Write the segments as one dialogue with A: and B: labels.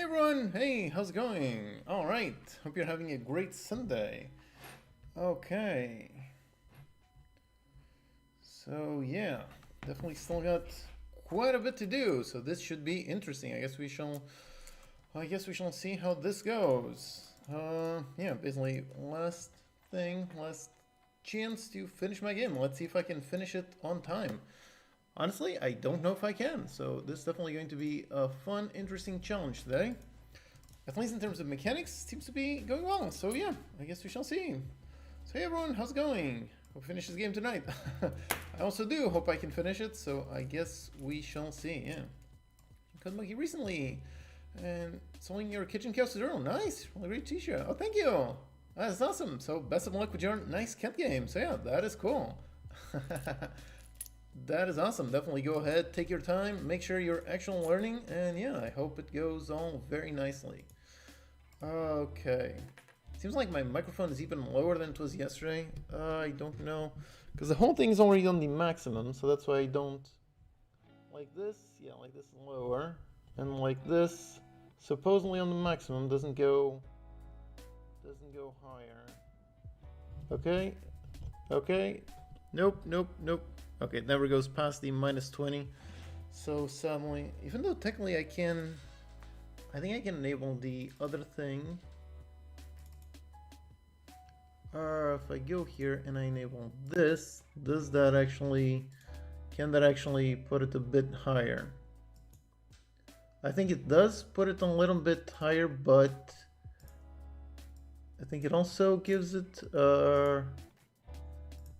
A: Hey everyone, hey, how's it going? Alright, hope you're having a great Sunday. Okay. So yeah, definitely still got quite a bit to do, so this should be interesting. I guess we shall see how this goes. Yeah, basically last chance to finish my game. Let's see if I can finish it on time. Honestly, I don't know if I can, so this is definitely going to be a fun, interesting challenge today. At least in terms of mechanics, seems to be going well. So yeah, I guess we shall see. So hey everyone, how's it going? Hope we finish this game tonight. I also do hope I can finish it, so I guess we shall see, yeah. Cut Monkey recently, and selling your kitchen chaos tutorial. Nice, really great t-shirt. Oh, thank you. That's awesome. So best of luck with your nice cat game. So yeah, that is cool. That is awesome. Definitely go ahead, take your time, make sure you're actually learning, and yeah, I hope it goes all very nicely. Okay. Seems like my microphone is even lower than it was yesterday. I don't know. Because the whole thing is already on the maximum, so that's why I don't... Like this, yeah, like this is lower. And like this, supposedly on the maximum, doesn't go higher. Okay. Okay. Nope, nope, nope. Okay, it never goes past the -20. So suddenly, even though technically I think I can enable the other thing. If I go here and I enable this, can that actually put it a bit higher? I think it does put it a little bit higher, but I think it also gives it,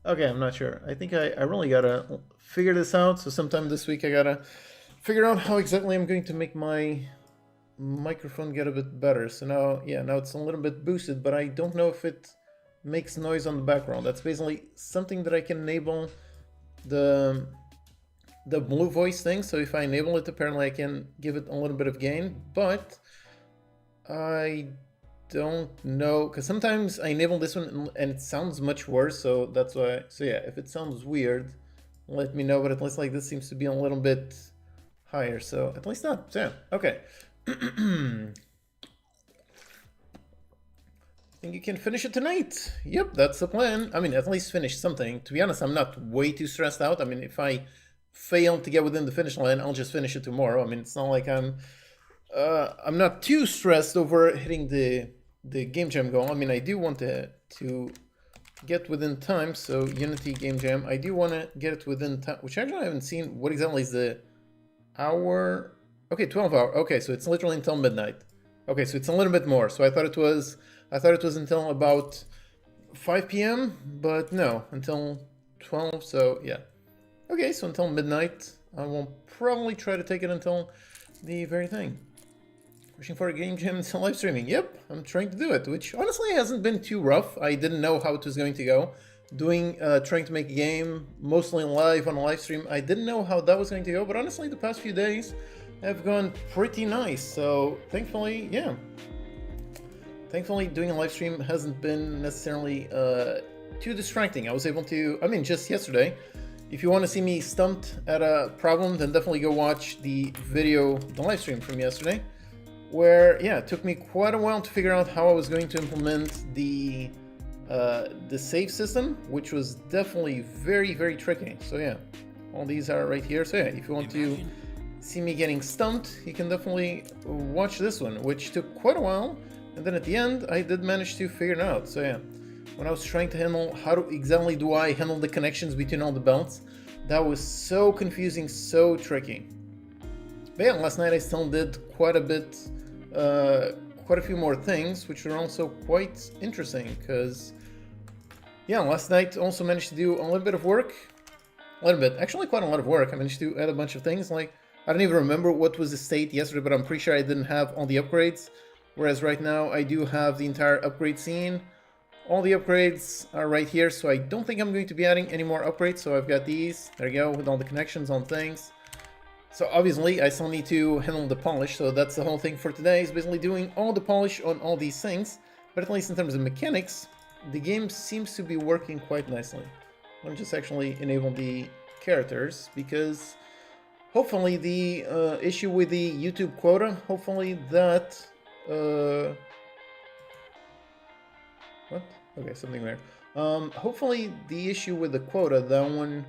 A: okay, I'm not sure. I think I really gotta figure this out. So sometime this week I gotta figure out how exactly I'm going to make my microphone get a bit better. So now, yeah, now it's a little bit boosted, but I don't know if it makes noise on the background. That's basically something that I can enable the blue voice thing. So if I enable it, apparently I can give it a little bit of gain, but I don't know, because sometimes I enable this one and it sounds much worse, so that's why. So yeah, if it sounds weird, let me know, but at least like this seems to be a little bit higher, so at least not. So yeah, okay. Think you can finish it tonight? Yep, that's the plan. I mean, at least finish something. To be honest, I'm not way too stressed out. I mean, if I fail to get within the finish line, I'll just finish it tomorrow. I mean, it's not like I'm not too stressed over hitting the game jam goal. I mean, I do want to get within time. So Unity game jam, I do want to get it within time, which actually I haven't seen. What exactly is the hour? Okay, 12 hour. Okay, so it's literally until midnight. Okay, so it's a little bit more. So I thought it was until about 5 p.m., but no, until 12. So yeah. Okay, so until midnight. I will probably try to take it until the very thing. Wishing for a game jam until live streaming. Yep, I'm trying to do it, which honestly hasn't been too rough. I didn't know how it was going to go. Trying to make a game mostly live on a live stream, I didn't know how that was going to go, but honestly the past few days have gone pretty nice. So thankfully, yeah. Thankfully doing a live stream hasn't been necessarily too distracting. I was able to, I mean, just yesterday, if you want to see me stumped at a problem, then definitely go watch the live stream from yesterday, where, yeah, it took me quite a while to figure out how I was going to implement the save system, which was definitely very, very tricky. So yeah, all these are right here. So yeah, if you want to see me getting stumped, you can definitely watch this one, which took quite a while. And then at the end, I did manage to figure it out. So yeah, when I was trying to handle exactly do I handle the connections between all the belts, that was so confusing, so tricky. But yeah, last night I still did quite a few more things, which were also quite interesting, because yeah, last night also managed to do a little bit of work. Actually quite a lot of work. I managed to add a bunch of things, like, I don't even remember what was the state yesterday, but I'm pretty sure I didn't have all the upgrades. Whereas right now I do have the entire upgrade scene. All the upgrades are right here, so I don't think I'm going to be adding any more upgrades. So I've got these, there you go, with all the connections on things. So obviously I still need to handle the polish, so that's the whole thing for today, is basically doing all the polish on all these things. But at least in terms of mechanics, the game seems to be working quite nicely. Let me just actually enable the characters, because hopefully the issue with the YouTube quota, hopefully that... what? Okay, something there. Hopefully the issue with the quota, that one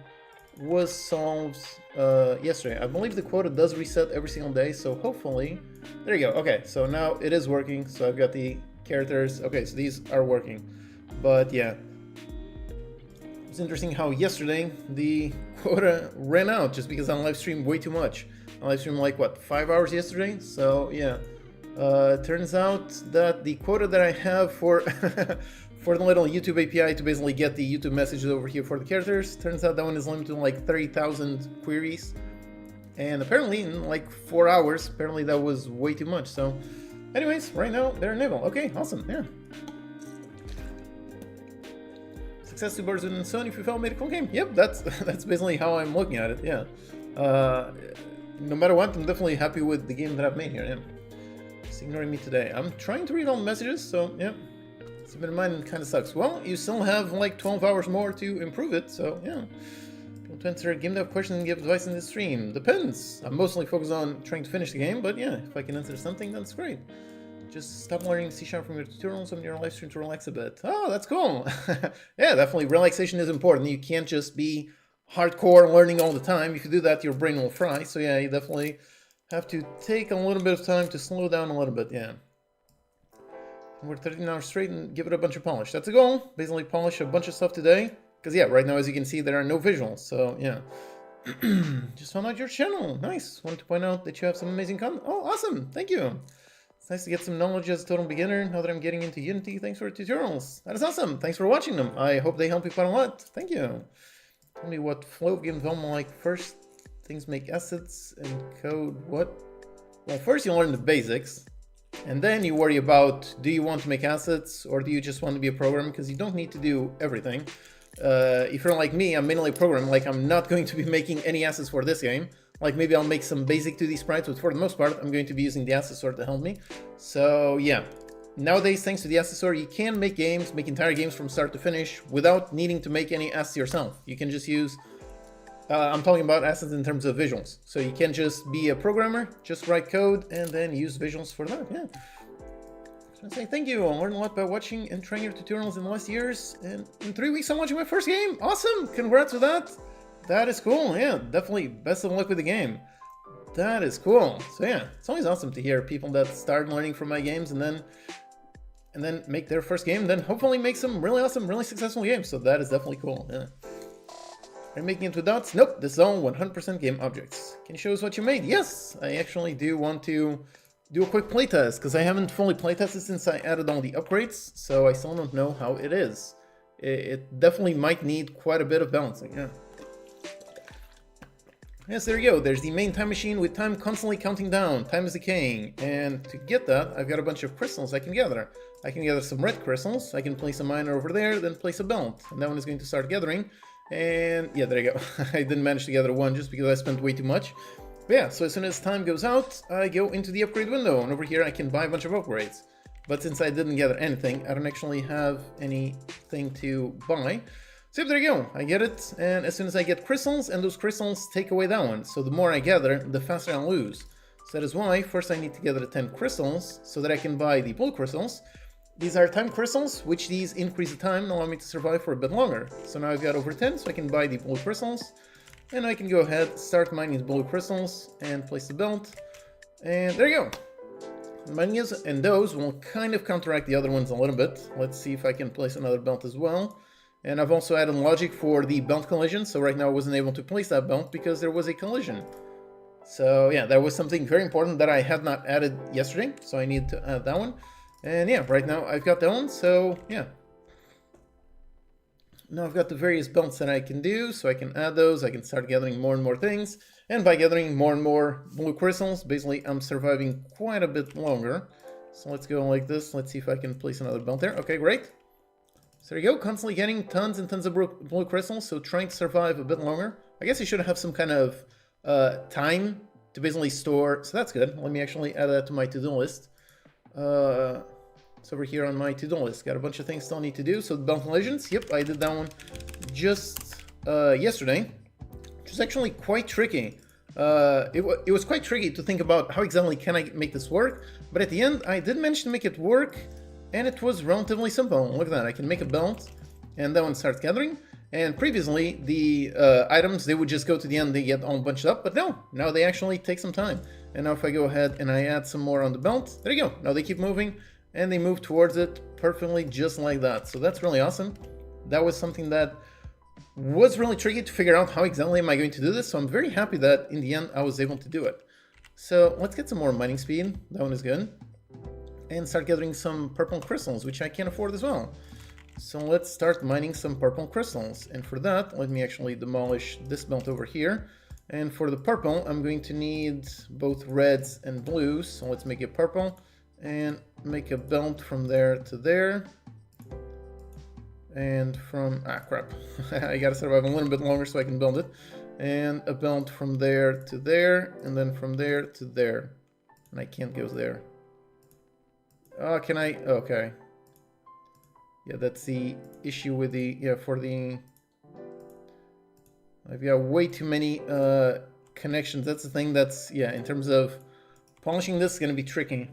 A: was solved yesterday. I believe the quota does reset every single day, so hopefully... There you go. Okay, so now it is working. So I've got the characters. Okay, so these are working. But yeah, it's interesting how yesterday the quota ran out just because I live streamed way too much. I live streamed like, what, 5 hours yesterday? So yeah, turns out that the quota that I have for for the little YouTube API to basically get the YouTube messages over here for the characters, turns out that one is limited to like 30,000 queries. And apparently in like 4 hours, apparently that was way too much. So anyways, right now they're enabled. Okay, awesome, yeah. Success to birds within Sony if you failed made a cool game. Yep, that's basically how I'm looking at it, yeah. No matter what, I'm definitely happy with the game that I've made here, yeah. It's ignoring me today. I'm trying to read all the messages, so yeah. Keep in mind, it kind of sucks. Well, you still have like 12 hours more to improve it, so yeah. People to answer game dev questions and give advice in the stream. Depends. I'm mostly focused on trying to finish the game, but yeah, if I can answer something, that's great. Just stop learning C# from your tutorials on your live stream to relax a bit. Oh, that's cool. Yeah, definitely. Relaxation is important. You can't just be hardcore learning all the time. If you do that, your brain will fry. So yeah, you definitely have to take a little bit of time to slow down a little bit. Yeah. We're 13 hours straight and give it a bunch of polish. That's a goal. Basically polish a bunch of stuff today. Because yeah, right now, as you can see, there are no visuals. So yeah. Just found out your channel. Nice. Wanted to point out that you have some amazing content. Oh, awesome. Thank you. It's nice to get some knowledge as a total beginner now that I'm getting into Unity. Thanks for the tutorials. That is awesome. Thanks for watching them. I hope they help you quite a lot. Thank you. Tell me what flow of game development like. First, things make assets and code. What? Well, first you learn the basics. And then you worry about, do you want to make assets or do you just want to be a programmer? Because you don't need to do everything. If you're like me, I'm mainly a programmer. Like, I'm not going to be making any assets for this game. Like, maybe I'll make some basic 2D sprites, but for the most part, I'm going to be using the asset store to help me. So yeah, nowadays, thanks to the asset store, you can make games, make entire games from start to finish without needing to make any assets yourself. You can just use, I'm talking about assets in terms of visuals. So you can just be a programmer, just write code, and then use visuals for that, yeah. So I say thank you. I learned a lot by watching and trying your tutorials in the last years. And in 3 weeks, I'm watching my first game. Awesome. Congrats with that. That is cool. Yeah, definitely. Best of luck with the game. That is cool. So yeah, it's always awesome to hear people that start learning from my games and then make their first game, then hopefully make some really awesome, really successful games. So that is definitely cool. Yeah. Are you making it with dots? Nope. This is all 100% game objects. Can you show us what you made? Yes, I actually do want to do a quick playtest because I haven't fully playtested since I added all the upgrades, so I still don't know how it is. It definitely might need quite a bit of balancing, yeah. Yes, there you go. There's the main time machine with time constantly counting down. Time is decaying. And to get that, I've got a bunch of crystals I can gather. I can gather some red crystals. I can place a miner over there, then place a belt. And that one is going to start gathering. And yeah, there you go. I didn't manage to gather one just because I spent way too much. But yeah, so as soon as time goes out, I go into the upgrade window. And over here, I can buy a bunch of upgrades. But since I didn't gather anything, I don't actually have anything to buy. So there you go, I get it, and as soon as I get crystals, and those crystals take away that one. So the more I gather, the faster I lose. So that is why first I need to gather 10 crystals, so that I can buy the blue crystals. These are time crystals, which these increase the time and allow me to survive for a bit longer. So now I've got over 10, so I can buy the blue crystals. And I can go ahead, start mining the blue crystals, and place the belt. And there you go. Mining is, and those will kind of counteract the other ones a little bit. Let's see if I can place another belt as well. And I've also added logic for the belt collision, so right now I wasn't able to place that belt because there was a collision. So yeah, that was something very important that I had not added yesterday, so I need to add that one. And yeah, right now I've got that one, so yeah. Now I've got the various belts that I can do, so I can add those, I can start gathering more and more things. And by gathering more and more blue crystals, basically I'm surviving quite a bit longer. So let's go like this, let's see if I can place another belt there. Okay, great. So there you go, constantly getting tons and tons of blue crystals, so trying to survive a bit longer. I guess you should have some kind of time to basically store, so that's good. Let me actually add that to my to-do list. It's over here on my to-do list. Got a bunch of things still need to do. So the belt collisions, yep, I did that one just yesterday, which is actually quite tricky. it was quite tricky to think about how exactly can I make this work, but at the end I did manage to make it work, and it was relatively simple. Look at that, I can make a belt, and that one starts gathering. And previously, the items, they would just go to the end, they get all bunched up, but no, now they actually take some time. And now if I go ahead and I add some more on the belt, there you go. Now they keep moving, and they move towards it perfectly just like that. So that's really awesome. That was something that was really tricky to figure out how exactly am I going to do this, so I'm very happy that in the end I was able to do it. So let's get some more mining speed, that one is good. And start gathering some purple crystals, which I can afford as well. So let's start mining some purple crystals, and for that let me actually demolish this belt over here. And for the purple I'm going to need both reds and blues, so let's make it purple and make a belt from there to there. And from, crap, I gotta survive a little bit longer so I can build it. And a belt from there to there, and then from there to there. And I can't go there. Oh, can I? Okay. Yeah, that's the issue with the, for the... I've got way too many connections. That's the thing that's, in terms of polishing this is gonna be tricky.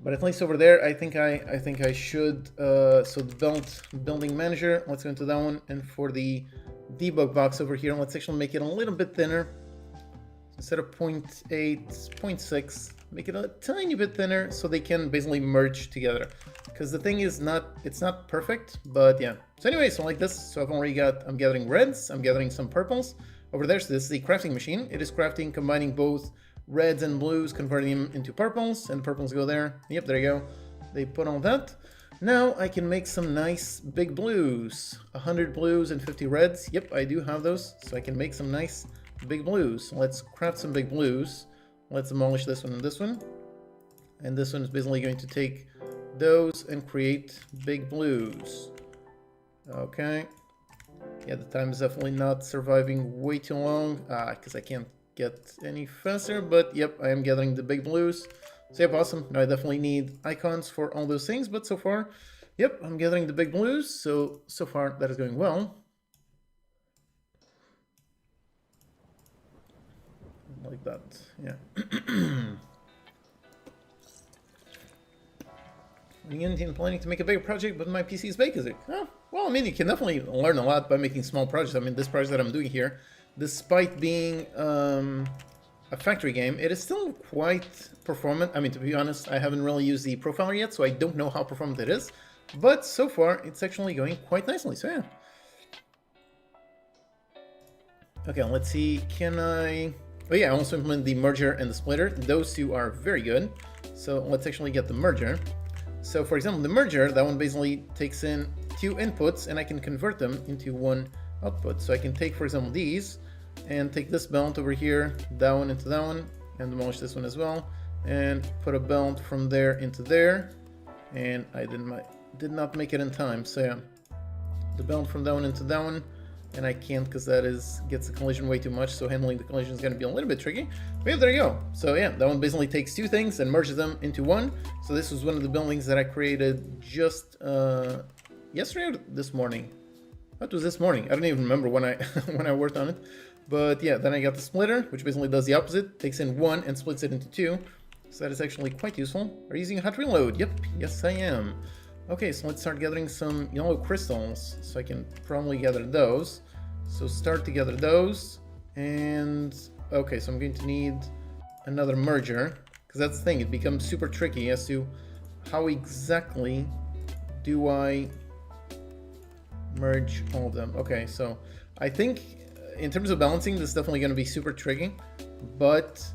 A: But at least over there, I think I should, so the building manager, let's go into that one. And for the debug box over here, let's actually make it a little bit thinner. Instead of 0.8, 0.6, make it a tiny bit thinner so they can basically merge together. Because the thing is it's not perfect, but yeah. So anyway, so like this, so I'm gathering reds, I'm gathering some purples over there. So this is the crafting machine. It is crafting, combining both reds and blues, converting them into purples, and the purples go there. Yep, there you go. They put on that. Now I can make some nice big blues. 100 blues and 50 reds. Yep, I do have those, so I can make some nice big blues. Let's craft some big blues. Let's demolish this one and this one. And this one is basically going to take those and create big blues. Okay. Yeah, the time is definitely not surviving way too long, because I can't get any faster, but yep, I am gathering the big blues. So yep, awesome. Now I definitely need icons for all those things, but so far, yep, I'm gathering the big blues, so far that is going well. Like that, yeah. I'm planning to make a bigger project, but my PC is basic. Oh, well, I mean, you can definitely learn a lot by making small projects. I mean, this project that I'm doing here, despite being a factory game, it is still quite performant. I mean, to be honest, I haven't really used the profiler yet, so I don't know how performant it is. But so far, it's actually going quite nicely, so yeah. Okay, let's see, can I... Oh yeah, I also implement the merger and the splitter. Those two are very good. So let's actually get the merger. So for example, the merger, that one basically takes in 2 inputs and I can convert them into 1 output. So I can take, for example, these and take this belt over here, that one into that one, and demolish this one as well, and put a belt from there into there. And I did not make it in time, so yeah. The belt from that one into that one, and I can't because that gets the collision way too much, so handling the collision is going to be a little bit tricky. But yeah, there you go. So yeah, that one basically takes 2 things and merges them into 1. So this was one of the buildings that I created just yesterday or this morning. That was this morning. I don't even remember when I when I worked on it. But yeah, then I got the splitter, which basically does the opposite, takes in 1 and splits it into 2. So that is actually quite useful. Are you using hot reload? Yep, yes I am. Okay, so let's start gathering some yellow crystals, so I can probably gather those. So start to gather those, and okay, so I'm going to need another merger, because that's the thing, it becomes super tricky as to how exactly do I merge all of them. Okay, so I think in terms of balancing, this is definitely going to be super tricky, but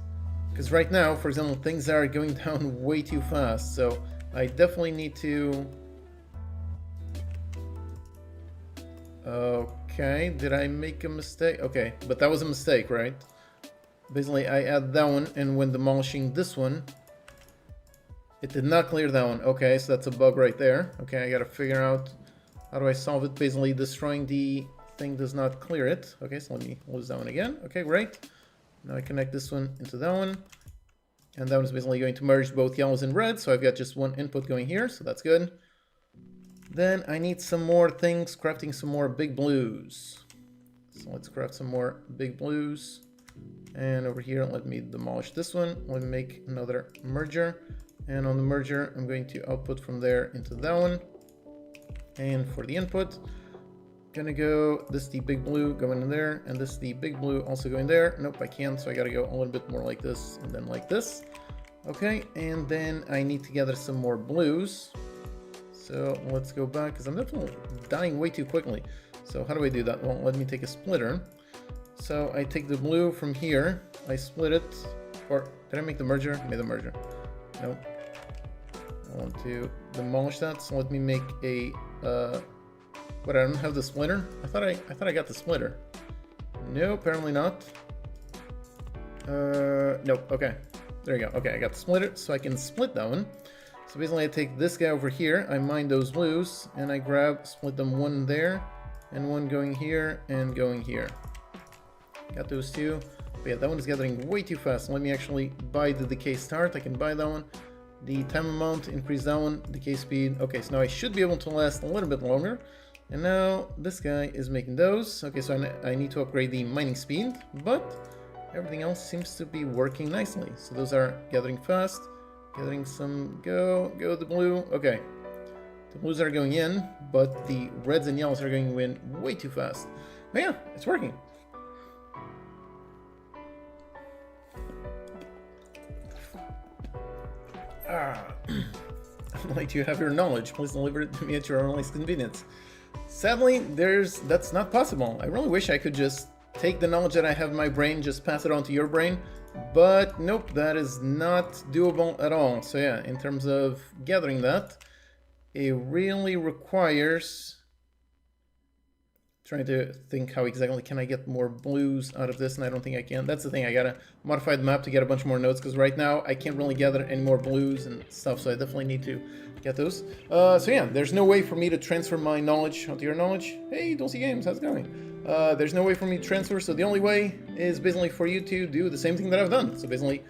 A: because right now, for example, things are going down way too fast, so I definitely need to... Okay, did I make a mistake? Okay, but that was a mistake, right? Basically, I add that one, and when demolishing this one, it did not clear that one. Okay, so that's a bug right there. Okay, I gotta figure out how do I solve it. Basically, destroying the thing does not clear it. Okay, so let me lose that one again. Okay, great. Now I connect this one into that one, and that one's basically going to merge both yellows and reds, so I've got just 1 input going here, so that's good. Then I need some more things, crafting some more big blues. So let's craft some more big blues. And over here, let me demolish this one. Let me make another merger. And on the merger, I'm going to output from there into that one. And for the input, gonna go, this is the big blue going in there, and this is the big blue also going there. Nope, I can't, so I gotta go a little bit more like this, and then like this. Okay, and then I need to gather some more blues. So let's go back, because I'm definitely dying way too quickly. So how do I do that? Well, let me take a splitter. So I take the blue from here, I split it, or did I make the merger? I made the merger. Nope. I want to demolish that, so let me make a, what, I don't have the splitter? I thought I got the splitter. No, apparently not. Nope, okay. There you go. Okay, I got the splitter, so I can split that one. So basically I take this guy over here, I mine those blues, and I split them one there, and one going here, and going here. Got those two. But yeah, that one is gathering way too fast. Let me actually buy the decay start. I can buy that one. The time amount, increase that one. Decay speed. Okay, so now I should be able to last a little bit longer. And now this guy is making those. Okay, so I need to upgrade the mining speed, but everything else seems to be working nicely. So those are gathering fast. Gathering some, go the blue. Okay, the blues are going in, but the reds and yellows are going in way too fast. But yeah, it's working. I'd like to have your knowledge. Please deliver it to me at your earliest convenience. Sadly, that's not possible. I really wish I could just take the knowledge that I have in my brain, just pass it on to your brain. But nope, that is not doable at all. So yeah, in terms of gathering that, it really requires... Trying to think how exactly can I get more blues out of this, and I don't think I can. That's the thing, I gotta modify the map to get a bunch more nodes, because right now I can't really gather any more blues and stuff, so I definitely need to get those. So yeah, there's no way for me to transfer my knowledge onto your knowledge. Hey, Dulcie Games, how's it going? There's no way for me to transfer, so the only way is basically for you to do the same thing that I've done. So basically,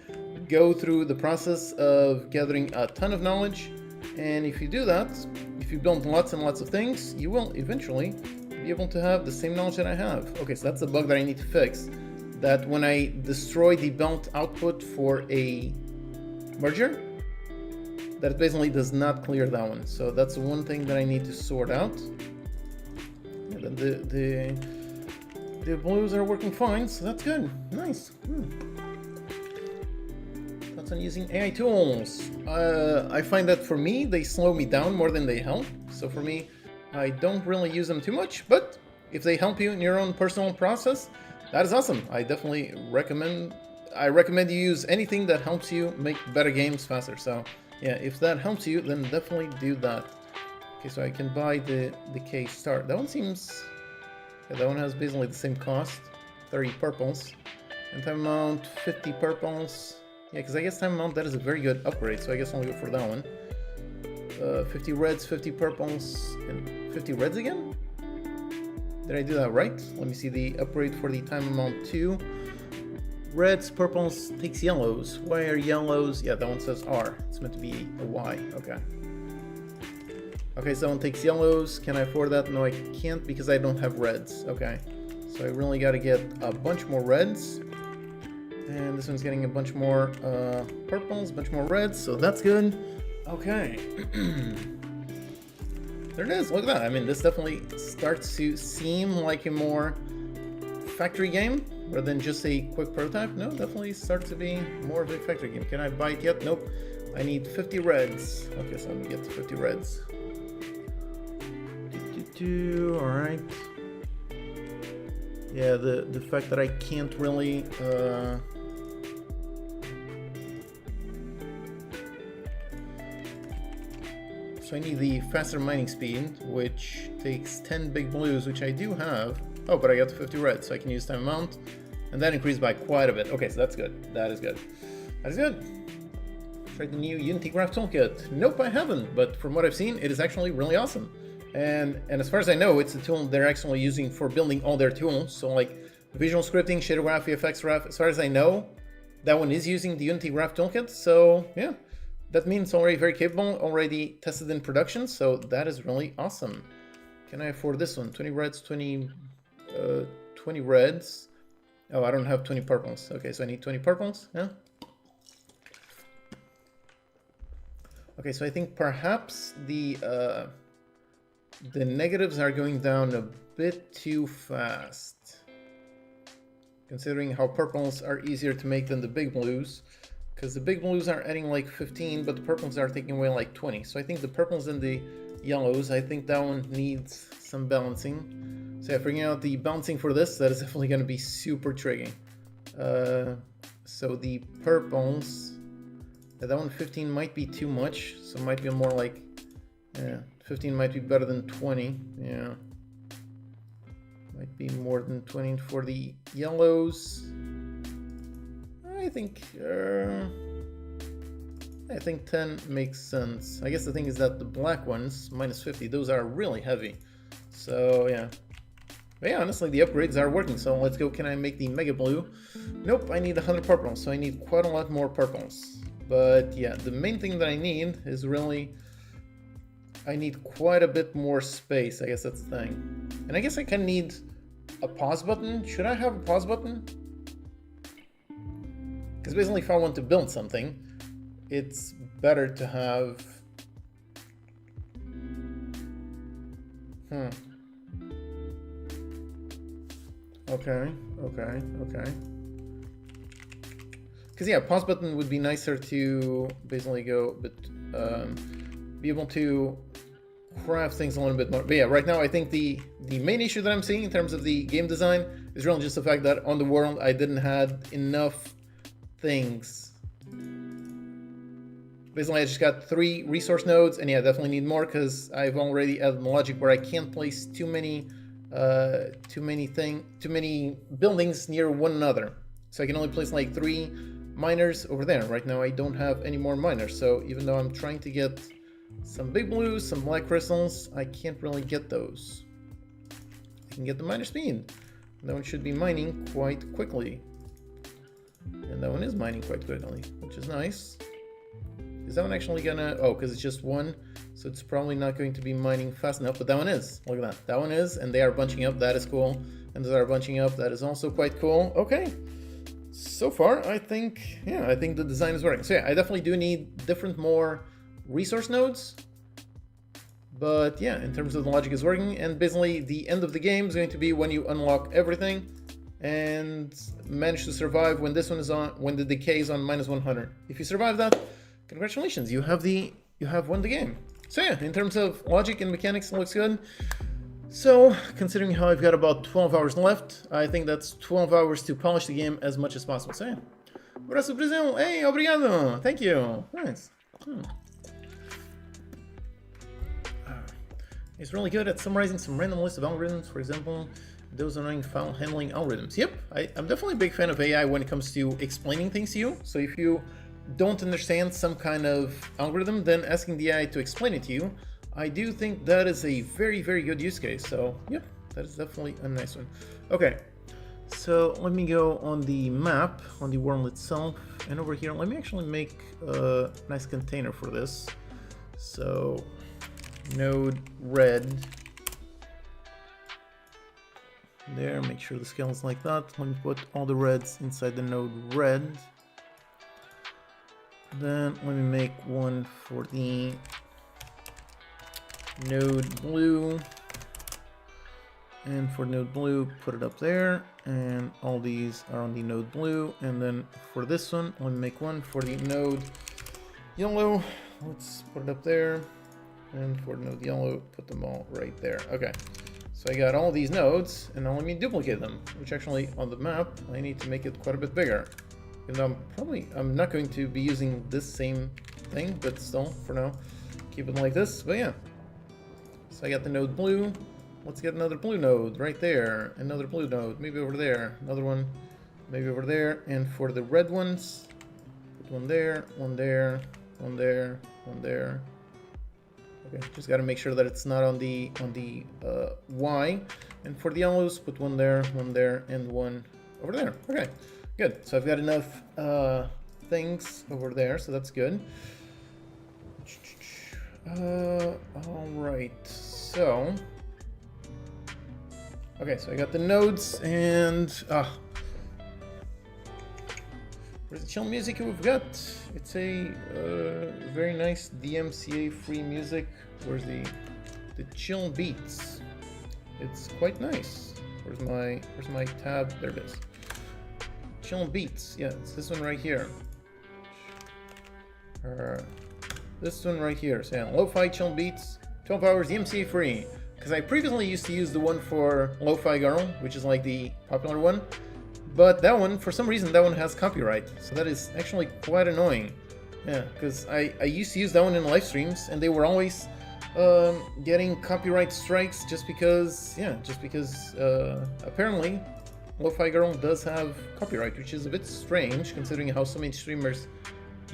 A: go through the process of gathering a ton of knowledge, and if you do that, if you build lots and lots of things, you will eventually be able to have the same knowledge that I have. Okay, so that's a bug that I need to fix. That when I destroy the belt output for a merger, that it basically does not clear that one. So that's one thing that I need to sort out. And then the blues are working fine, so that's good. Nice. That's on using AI tools. I find that for me, they slow me down more than they help. So for me, I don't really use them too much, but if they help you in your own personal process, that is awesome. I definitely recommend you use anything that helps you make better games faster. So yeah, if that helps you, then definitely do that. Okay, so I can buy the decay start. That one seems, yeah, that one has basically the same cost, 30 purples. And time amount, 50 purples. Yeah, because I guess time amount, that is a very good upgrade, so I guess I'll go for that one. 50 reds, 50 purples, and 50 reds again? Did I do that right? Let me see the upgrade for the time amount 2. Reds, purples, takes yellows. Why are yellows? Yeah, that one says R. It's meant to be a Y. Okay. Okay, so that one takes yellows. Can I afford that? No, I can't because I don't have reds. Okay. So I really got to get a bunch more reds. And this one's getting a bunch more purples, a bunch more reds, so that's good. Okay. There it is, look at that. I mean, this definitely starts to seem like a more factory game rather than just a quick prototype. No, definitely starts to be more of a factory game. Can I buy it yet? Nope. I need 50 reds. Okay, so let me get to 50 reds. Alright. Yeah, the fact that I can't really so I need the faster mining speed, which takes 10 big blues, which I do have. Oh, but I got the 50 reds, so I can use time amount. And that increased by quite a bit. Okay, so that's good. That is good. That is good. Tried the new Unity Graph Toolkit. Nope, I haven't, but from what I've seen, it is actually really awesome. And as far as I know, it's a tool they're actually using for building all their tools. So like visual scripting, shader graph, VFX graph, as far as I know, that one is using the Unity Graph Toolkit. So yeah, that means it's already very capable, already tested in production. So that is really awesome. Can I afford this one? 20 reds, 20 reds. Oh, I don't have 20 purples. Okay, so I need 20 purples. Yeah. Okay, so I think perhaps the negatives are going down a bit too fast, considering how purples are easier to make than the big blues, because the big blues are adding like 15, but the purples are taking away like 20. So I think the purples and the yellows, I think that one needs some balancing. So yeah, figuring out the balancing for this, that is definitely going to be super tricky. So the purples, that one 15 might be too much, so it might be more like, 15 might be better than 20, yeah. Might be more than 20 for the yellows. I think 10 makes sense. I guess the thing is that the black ones, minus 50, those are really heavy. So yeah. But yeah, honestly, the upgrades are working. So let's go. Can I make the mega blue? Nope, I need 100 purples, so I need quite a lot more purples. But yeah, the main thing that I need is really, I need quite a bit more space. I guess that's the thing. And I guess I can need a pause button. Should I have a pause button? Because basically if I want to build something, it's better to have... Okay. Because yeah, pause button would be nicer to basically go, but be able to craft things a little bit more. But yeah, right now I think the main issue that I'm seeing in terms of the game design is really just the fact that on the world I didn't have enough things. Basically I just got 3 resource nodes, and yeah, definitely need more because I've already added the logic where I can't place too many buildings near one another. So I can only place like 3 miners over there. Right now I don't have any more miners, so even though I'm trying to get some big blues, some black crystals, I can't really get those. I can get the miner speed. That one should be mining quite quickly. And that one is mining quite quickly, which is nice. Is that one actually gonna... Oh, because it's just 1, so it's probably not going to be mining fast enough, but that one is. Look at that. That one is, and they are bunching up. That is cool. And those are bunching up. That is also quite cool. Okay. So far, I think, yeah, I think the design is working. So yeah, I definitely do need different, more resource nodes. But yeah, in terms of the logic is working, and basically the end of the game is going to be when you unlock everything and manage to survive when this one is on, when the decay is on -100. If you survive that, congratulations, you have won the game. So yeah, in terms of logic and mechanics, it looks good. So, considering how I've got about 12 hours left, I think that's 12 hours to polish the game as much as possible. So yeah. Abraço, Brasil. Hey, obrigado. Thank you. Nice. It's really good at summarizing some random list of algorithms, for example, those annoying file handling algorithms. Yep, I'm definitely a big fan of AI when it comes to explaining things to you. So if you don't understand some kind of algorithm, then asking the AI to explain it to you, I do think that is a very, very good use case. So yep, that is definitely a nice one. Okay, so let me go on the map, on the world itself, and over here, let me actually make a nice container for this. So node red there, make sure the scale is like that. Let me put all the reds inside the node red. Then let me make one for the node blue, and for node blue put it up there, and all these are on the node blue. And then for this one, let me make one for the node yellow. Let's put it up there, and for node yellow, put them all right there. Okay, so I got all these nodes, and now let me duplicate them, which actually on the map I need to make it quite a bit bigger. And I'm not going to be using this same thing, but still, for now, keep it like this. But yeah, so I got the node blue. Let's get another blue node right there, another blue node, maybe over there, another one, maybe over there. And for the red ones, put one there, one there, one there, one there. Okay, just got to make sure that it's not on the Y. And for the yellows, put one there, and one over there. Okay. Good, so I've got enough things over there, so that's good. All right, so... Okay, so I got the nodes, and Where's the chill music we've got? It's a very nice DMCA free music. Where's the chill beats? It's quite nice. Where's my tab? There it is. Chill beats. Yeah, it's this one right here. This one right here. So yeah, lo-fi chill beats, 12 hours DMCA free. Because I previously used to use the one for Lo-Fi Girl, which is like the popular one. But that one, for some reason, that one has copyright. So that is actually quite annoying. Yeah, because I used to use that one in live streams, and they were always getting copyright strikes just because apparently Lo-Fi Girl does have copyright, which is a bit strange considering how so many streamers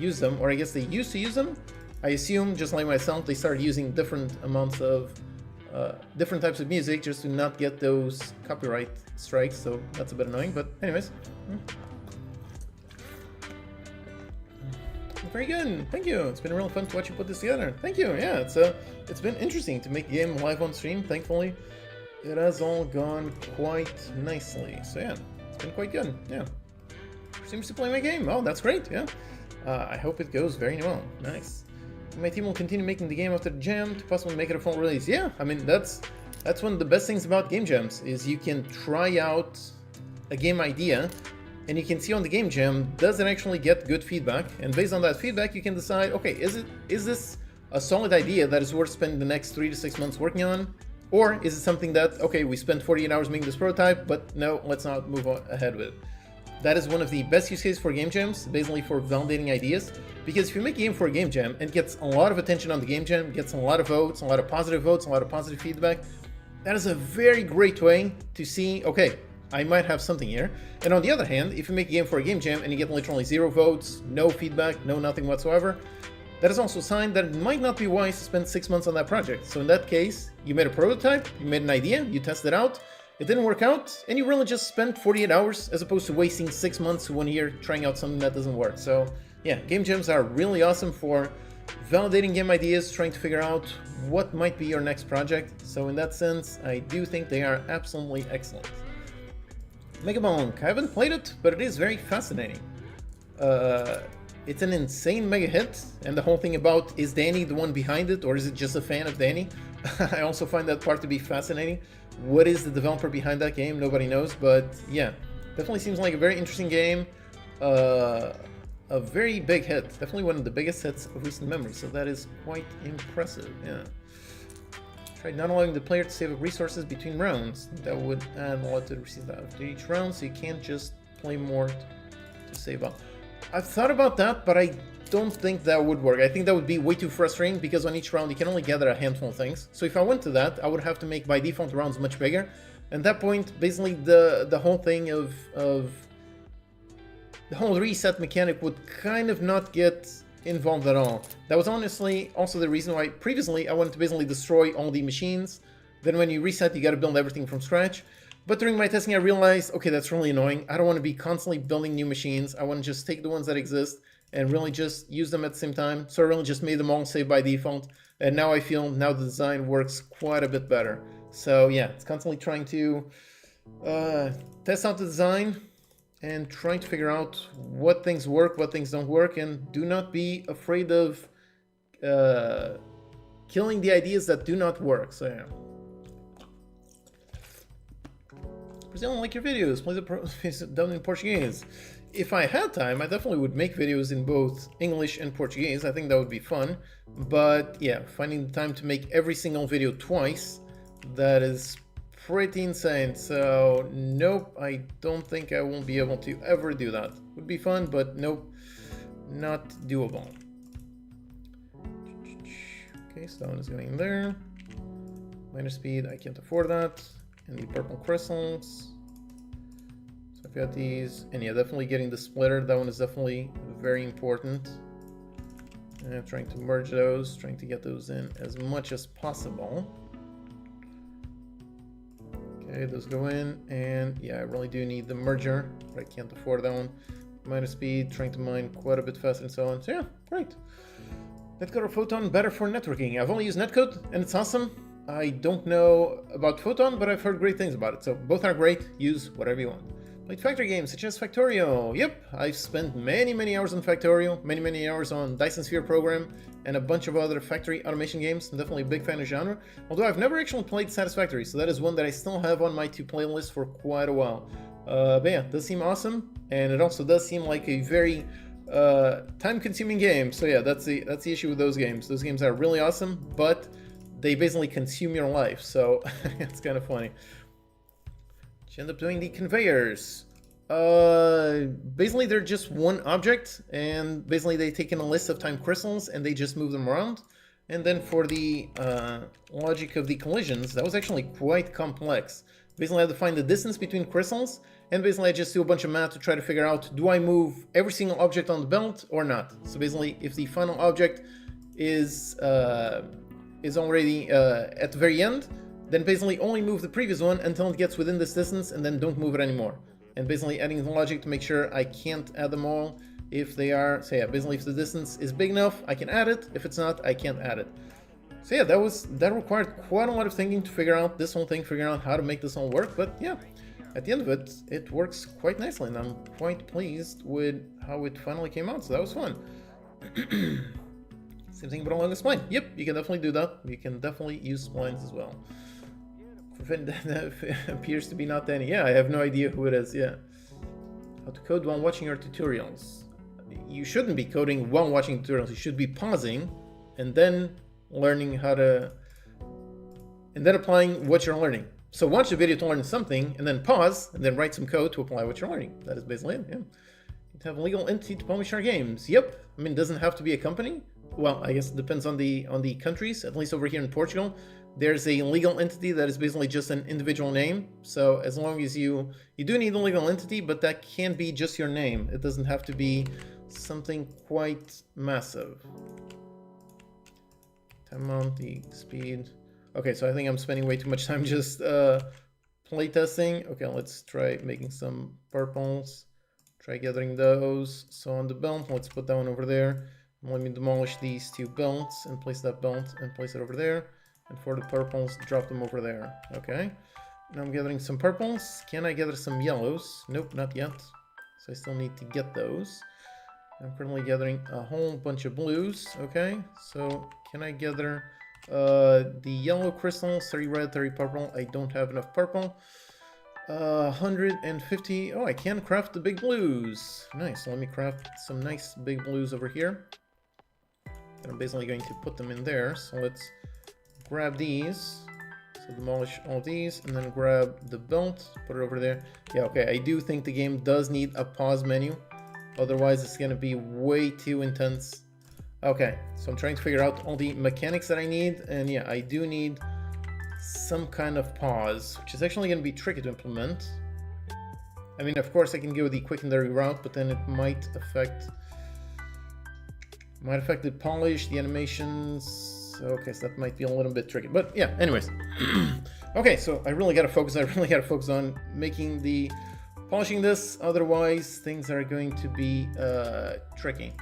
A: use them, or I guess they used to use them. I assume, just like myself, they started using different amounts of different types of music just to not get those copyright strikes, so that's a bit annoying, but anyways. Very good, thank you. It's been real fun to watch you put this together. Thank you, yeah, it's been interesting to make a game live on stream. Thankfully, it has all gone quite nicely, so yeah, it's been quite good, yeah. Seems to play my game. Oh, that's great, yeah. I hope it goes very well. Nice. My team will continue making the game after the jam to possibly make it a full release. Yeah, I mean, that's one of the best things about game jams, is you can try out a game idea and you can see on the game jam, does it actually get good feedback? And based on that feedback, you can decide, okay, is this a solid idea that is worth spending the next 3 to 6 months working on? Or is it something that, okay, we spent 48 hours making this prototype, but no, let's not move ahead with it. That is one of the best use cases for game jams, basically for validating ideas. Because if you make a game for a game jam and gets a lot of attention on the game jam, gets a lot of votes, a lot of positive votes, a lot of positive feedback, that is a very great way to see, okay, I might have something here. And on the other hand, if you make a game for a game jam and you get literally 0 votes, no feedback, no nothing whatsoever, that is also a sign that it might not be wise to spend 6 months on that project. So in that case, you made a prototype, you made an idea, you tested it out, it didn't work out, and you really just spent 48 hours as opposed to wasting 6 months to 1 year trying out something that doesn't work. So yeah, game jams are really awesome for validating game ideas, trying to figure out what might be your next project. So in that sense, I do think they are absolutely excellent. Mega Bonk, I haven't played it, but it is very fascinating. It's an insane mega hit, and the whole thing about, is Danny the one behind it, or is it just a fan of Danny? I also find that part to be fascinating. What is the developer behind that game? Nobody knows, but yeah, definitely seems like a very interesting game. A very big hit, definitely one of the biggest hits of recent memory, so that is quite impressive, yeah. Tried not allowing the player to save up resources between rounds. That would add a lot to the receive after each round, so you can't just play more to save up. I've thought about that, but I don't think that would work. I think that would be way too frustrating because on each round you can only gather a handful of things. So if I went to that, I would have to make by default rounds much bigger. At that point, basically the whole thing of the whole reset mechanic would kind of not get involved at all. That was honestly also the reason why previously I wanted to basically destroy all the machines. Then when you reset, you got to build everything from scratch. But during my testing, I realized, okay, that's really annoying. I don't want to be constantly building new machines. I want to just take the ones that exist and really just use them at the same time. So I really just made them all save by default. And now I feel now the design works quite a bit better. So yeah, it's constantly trying to test out the design and trying to figure out what things work, what things don't work, and do not be afraid of killing the ideas that do not work. So yeah. Brazil, like your videos, please done in Portuguese. If I had time, I definitely would make videos in both English and Portuguese. I think that would be fun. But yeah, finding the time to make every single video twice, that is pretty insane. So nope, I don't think I won't be able to ever do that. Would be fun, but nope, not doable. Okay, so that one is going there. Minor speed, I can't afford that. And the purple crystals. So I've got these, and yeah, definitely getting the splitter. That one is definitely very important. And I'm trying to merge those, trying to get those in as much as possible. Okay, those go in, and yeah, I really do need the merger, but I can't afford that one. Minor speed, trying to mine quite a bit faster and so on. So yeah, great. Netcode or Photon, better for networking. I've only used Netcode, and it's awesome. I don't know about Photon, but I've heard great things about it. So both are great. Use whatever you want. Played factory games such as Factorio. Yep, I've spent many hours on Factorio, many hours on Dyson Sphere program, and a bunch of other factory automation games. I'm definitely a big fan of the genre, although I've never actually played Satisfactory, so that is one that I still have on my to-play list for quite a while. But yeah, it does seem awesome, and it also does seem like a very time-consuming game. So yeah, that's the issue with those games. Those games are really awesome, but they basically consume your life, so it's kind of funny. You end up doing the conveyors. Basically they're just one object, and basically they take in a list of time crystals and they just move them around. And then for the logic of the collisions, that was actually quite complex. Basically I had to find the distance between crystals, and basically I just do a bunch of math to try to figure out, do I move every single object on the belt or not? So basically if the final object is already at the very end, then basically only move the previous one until it gets within this distance, and then don't move it anymore. And basically adding the logic to make sure I can't add them all if they are, so yeah, basically if the distance is big enough, I can add it. If it's not, I can't add it. So yeah, that required quite a lot of thinking to figure out this whole thing, figure out how to make this all work. But yeah, at the end of it, it works quite nicely, and I'm quite pleased with how it finally came out. So that was fun. Same thing but along the spline. Yep, you can definitely do that. You can definitely use splines as well. That appears to be not any. Yeah, I have no idea who it is. Yeah. How to code while watching your tutorials. You shouldn't be coding while watching tutorials. You should be pausing and then learning how to, and then applying what you're learning. So watch the video to learn something, and then pause, and then write some code to apply what you're learning. That is basically it. Yeah. You have a legal entity to publish our games. Yep. I mean, it doesn't have to be a company. Well, I guess it depends on the countries. At least over here in Portugal, there's a legal entity that is basically just an individual name. So as long as you do need a legal entity, but that can be just your name. It doesn't have to be something quite massive. Time on the speed. Okay, so I think I'm spending way too much time just playtesting. Okay, let's try making some purples. Try gathering those. So on the belt, let's put that one over there. Let me demolish these two belts and place that belt and place it over there. And for the purples, drop them over there. Okay. Now I'm gathering some purples. Can I gather some yellows? Nope, not yet. So I still need to get those. I'm currently gathering a whole bunch of blues. Okay. So can I gather the yellow crystals? 30 red, 30 purple. I don't have enough purple. 150. Oh, I can craft the big blues. Nice. So let me craft some nice big blues over here. And I'm basically going to put them in there. So let's grab these. So demolish all these and then grab the belt, put it over there. Yeah, okay. I do think the game does need a pause menu. Otherwise, it's going to be way too intense. Okay, so I'm trying to figure out all the mechanics that I need. And yeah, I do need some kind of pause, which is actually going to be tricky to implement. I mean, of course, I can go the quick and dirty route, but then it might affect the polish, the animations. Okay, so that might be a little bit tricky, but yeah, anyways. Okay, so I really got to focus on making the polishing this, otherwise things are going to be tricky.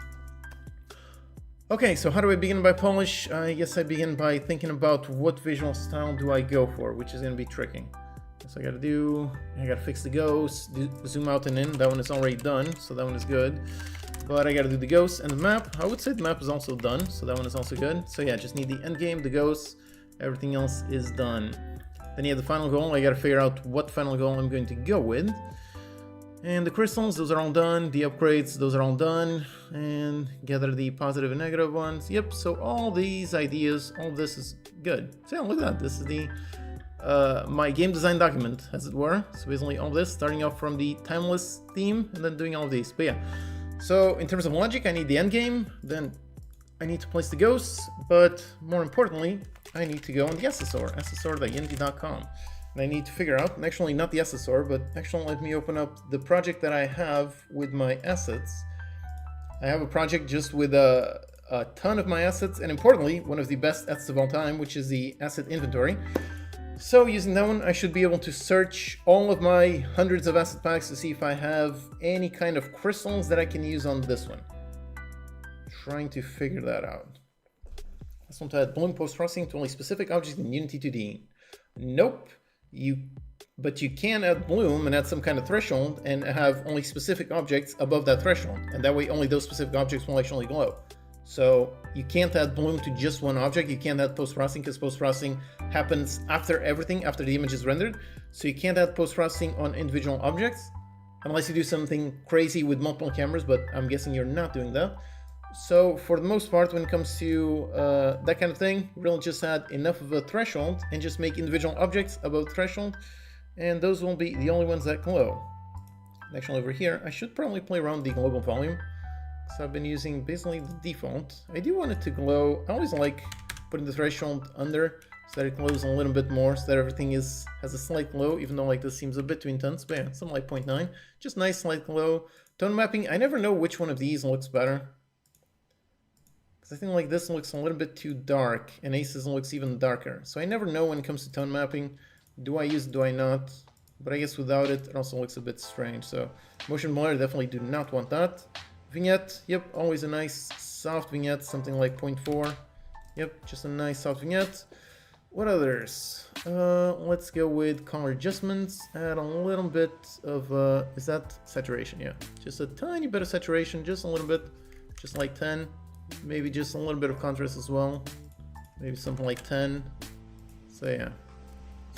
A: Okay, so how do I begin by polish? I guess I begin by thinking about what visual style do I go for, which is going to be tricky. So I gotta fix the ghost, zoom out and in. That one is already done, so that one is good. But I gotta do the ghost and the map. I would say the map is also done, so that one is also good. So yeah, just need the end game, the ghost, everything else is done. Then you have the final goal. I gotta figure out what final goal I'm going to go with. And the crystals, those are all done. The upgrades, those are all done. And gather the positive and negative ones. Yep, so all these ideas, all of this is good. So yeah, look at that. This is the my game design document, as it were. So basically all this, starting off from the timeless theme and then doing all of these. But yeah, so in terms of logic, I need the end game. Then I need to place the ghosts. But more importantly, I need to go on the SSR, ssr.unity.com. And I need to figure out, and actually not the SSR, but actually let me open up the project that I have with my assets. I have a project just with a ton of my assets, and importantly, one of the best assets of all time, which is the asset inventory. So using that one, I should be able to search all of my hundreds of asset packs to see if I have any kind of crystals that I can use on this one. Trying to figure that out. I just want to add bloom post-processing to only specific objects in Unity 2D. Nope. You but you can add bloom and add some kind of threshold and have only specific objects above that threshold. And that way only those specific objects will actually glow. So you can't add bloom to just one object. You can't add post-processing because post-processing happens after everything, after the image is rendered. So you can't add post-processing on individual objects unless you do something crazy with multiple cameras, but I'm guessing you're not doing that. So for the most part, when it comes to that kind of thing, really just add enough of a threshold and just make individual objects above the threshold, and those will be the only ones that glow. Actually, over here, I should probably play around the global volume, because I've been using basically the default. I do want it to glow. I always like putting the threshold under so that it glows a little bit more, so that everything has a slight glow, even though like this seems a bit too intense. But yeah, something like 0.9, just nice slight glow. Tone mapping, I never know which one of these looks better. I think like this looks a little bit too dark, and Aces looks even darker. So I never know when it comes to tone mapping. Do I use it, do I not? But I guess without it, it also looks a bit strange. So motion blur, definitely do not want that. Vignette, yep, always a nice soft vignette, something like 0.4. Yep, just a nice soft vignette. What others? Let's go with color adjustments. Add a little bit of, is that saturation? Yeah, just a tiny bit of saturation, just a little bit, just like 10. Maybe just a little bit of contrast as well. Maybe something like 10. So yeah.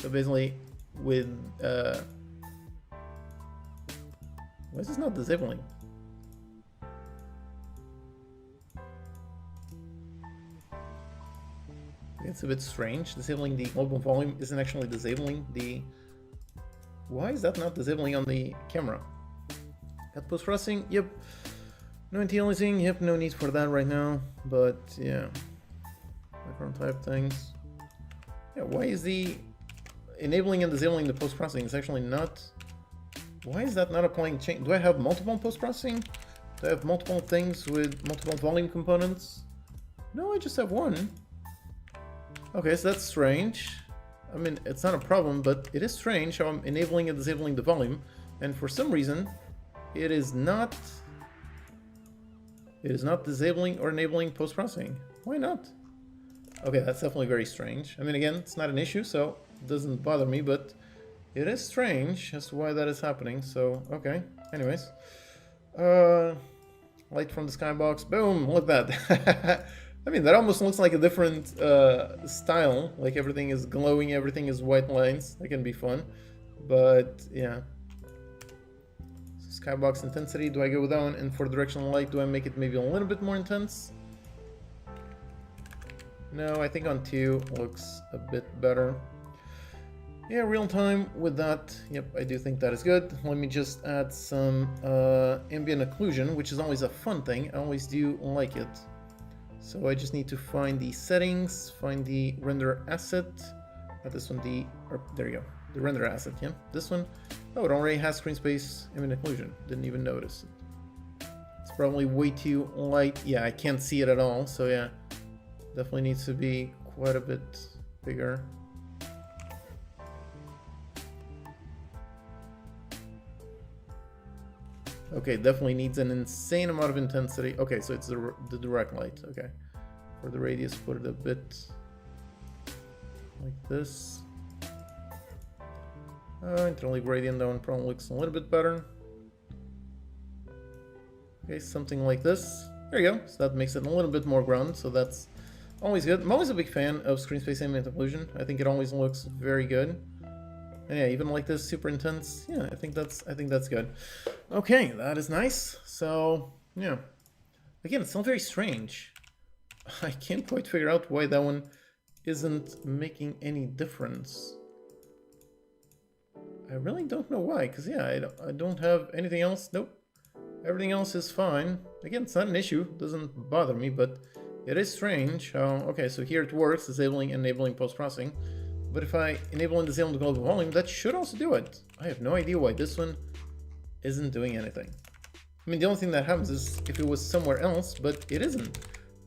A: So basically with why is this not disabling? It's a bit strange. Disabling the global volume isn't actually disabling the... Why is that not disabling on the camera? Got post-processing? Yep. No anti-aliasing, yep, no need for that right now, but yeah. Background type things. Yeah, why is the enabling and disabling the post-processing is actually not... Why is that not applying change? Do I have multiple post-processing? Do I have multiple things with multiple volume components? No, I just have one. Okay, so that's strange. I mean, it's not a problem, but it is strange how I'm enabling and disabling the volume, and for some reason, it is not disabling or enabling post-processing. Why not? Okay, that's definitely very strange. I mean, again, it's not an issue, so it doesn't bother me, but it is strange as to why that is happening. So, okay. Anyways. Light from the skybox. Boom! Look at that. I mean, that almost looks like a different style. Like everything is glowing, everything is white lines. That can be fun. But, yeah. Skybox intensity, do I go with that one? And for directional light, do I make it maybe a little bit more intense? No, I think on 2 looks a bit better. Yeah, real time with that. Yep, I do think that is good. Let me just add some ambient occlusion, which is always a fun thing. I always do like it. So I just need to find the settings, find the render asset. Not this one, there you go. The render asset, yeah. This one. Oh, it already has screen space ambient occlusion. Didn't even notice it. It's probably way too light. Yeah, I can't see it at all. So yeah, definitely needs to be quite a bit bigger. Okay, definitely needs an insane amount of intensity. Okay, so it's the direct light. Okay, for the radius, put it a bit like this. Interleave gradient, that one probably looks a little bit better. Okay, something like this. There you go. So that makes it a little bit more ground. So that's always good. I'm always a big fan of screen space ambient occlusion. I think it always looks very good. And yeah, even like this, super intense. Yeah, I think that's good. Okay, that is nice. So yeah, again, it's not very strange. I can't quite figure out why that one isn't making any difference. I really don't know why, because yeah, I don't have anything else. Nope. Everything else is fine. Again, it's not an issue. It doesn't bother me, but it is strange how... Okay, so here it works, disabling and enabling post-processing. But if I enable and disable the global volume, that should also do it. I have no idea why this one isn't doing anything. I mean, the only thing that happens is if it was somewhere else, but it isn't.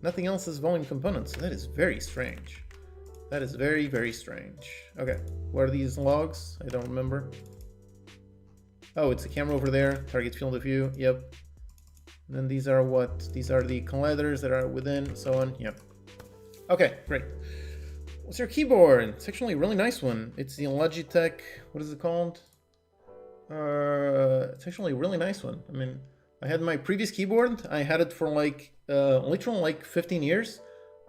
A: Nothing else is volume components. So that is very strange. That is very, very strange. Okay, what are these logs? I don't remember. Oh, it's a camera over there. Target field of view. Yep. And then these are what? These are the colliders that are within, so on. Yep. Okay, great. What's your keyboard? It's actually a really nice one. It's the Logitech, what is it called? It's actually a really nice one. I mean, I had my previous keyboard. I had it for like, literally like 15 years.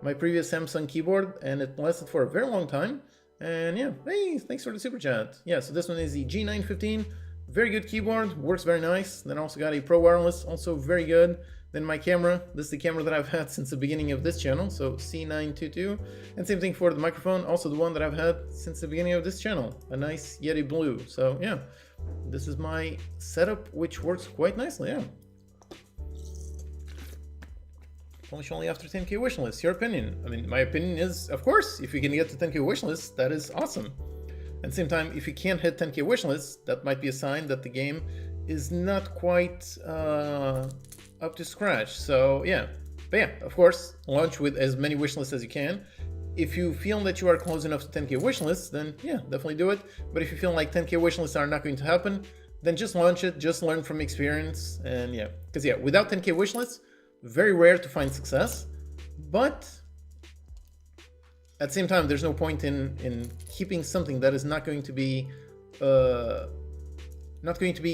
A: My previous Samsung keyboard, and it lasted for a very long time. And yeah, hey, thanks for the super chat. Yeah, so this one is the G915. Very good keyboard, works very nice. Then I also got a Pro Wireless, also very good. Then my camera, this is the camera that I've had since the beginning of this channel, so C922. And same thing for the microphone, also the one that I've had since the beginning of this channel, a nice Yeti Blue. So yeah, this is my setup, which works quite nicely, yeah. Polish only after 10k wishlist, your opinion? I mean, my opinion is, of course, if you can get to 10k wishlist, that is awesome. At the same time, if you can't hit 10k wishlist, that might be a sign that the game is not quite up to scratch. So yeah, but yeah, of course, launch with as many wishlists as you can. If you feel that you are close enough to 10k wishlists, then yeah, definitely do it. But if you feel like 10k wishlists are not going to happen, then just launch it, just learn from experience. And yeah, because yeah, without 10k wishlists, very rare to find success. But at the same time, there's no point in keeping something that is not going to be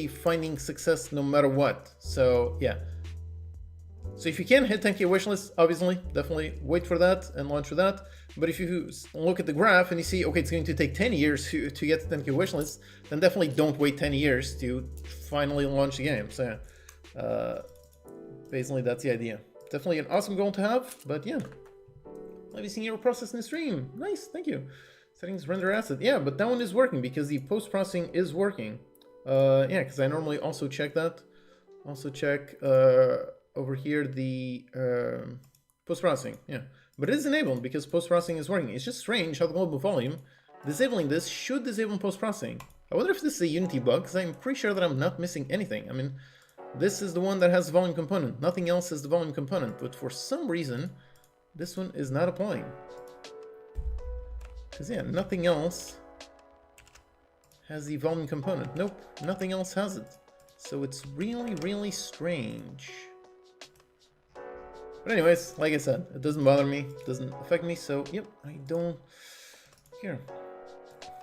A: finding success no matter what. So yeah. So if you can hit 10k wishlist, obviously, definitely wait for that and launch for that. But if you look at the graph and you see, okay, it's going to take 10 years to get to 10k wishlist, then definitely don't wait 10 years to finally launch the game. So yeah, basically that's the idea. Definitely an awesome goal to have, but yeah. Have you seen your process in the stream? Nice, thank you. Settings render asset. Yeah, but that one is working because the post-processing is working. Yeah, because I normally also check that. Also check over here the post-processing. Yeah, but it is enabled because post-processing is working. It's just strange how the global volume, disabling this should disable post-processing. I wonder if this is a Unity bug, because I'm pretty sure that I'm not missing anything. I mean, this is the one that has the volume component. Nothing else is the volume component, but for some reason, this one is not applying. Because yeah, nothing else has the volume component. Nope, nothing else has it. So it's really, really strange. But anyways, like I said, it doesn't bother me, it doesn't affect me, so yep, I don't... Here.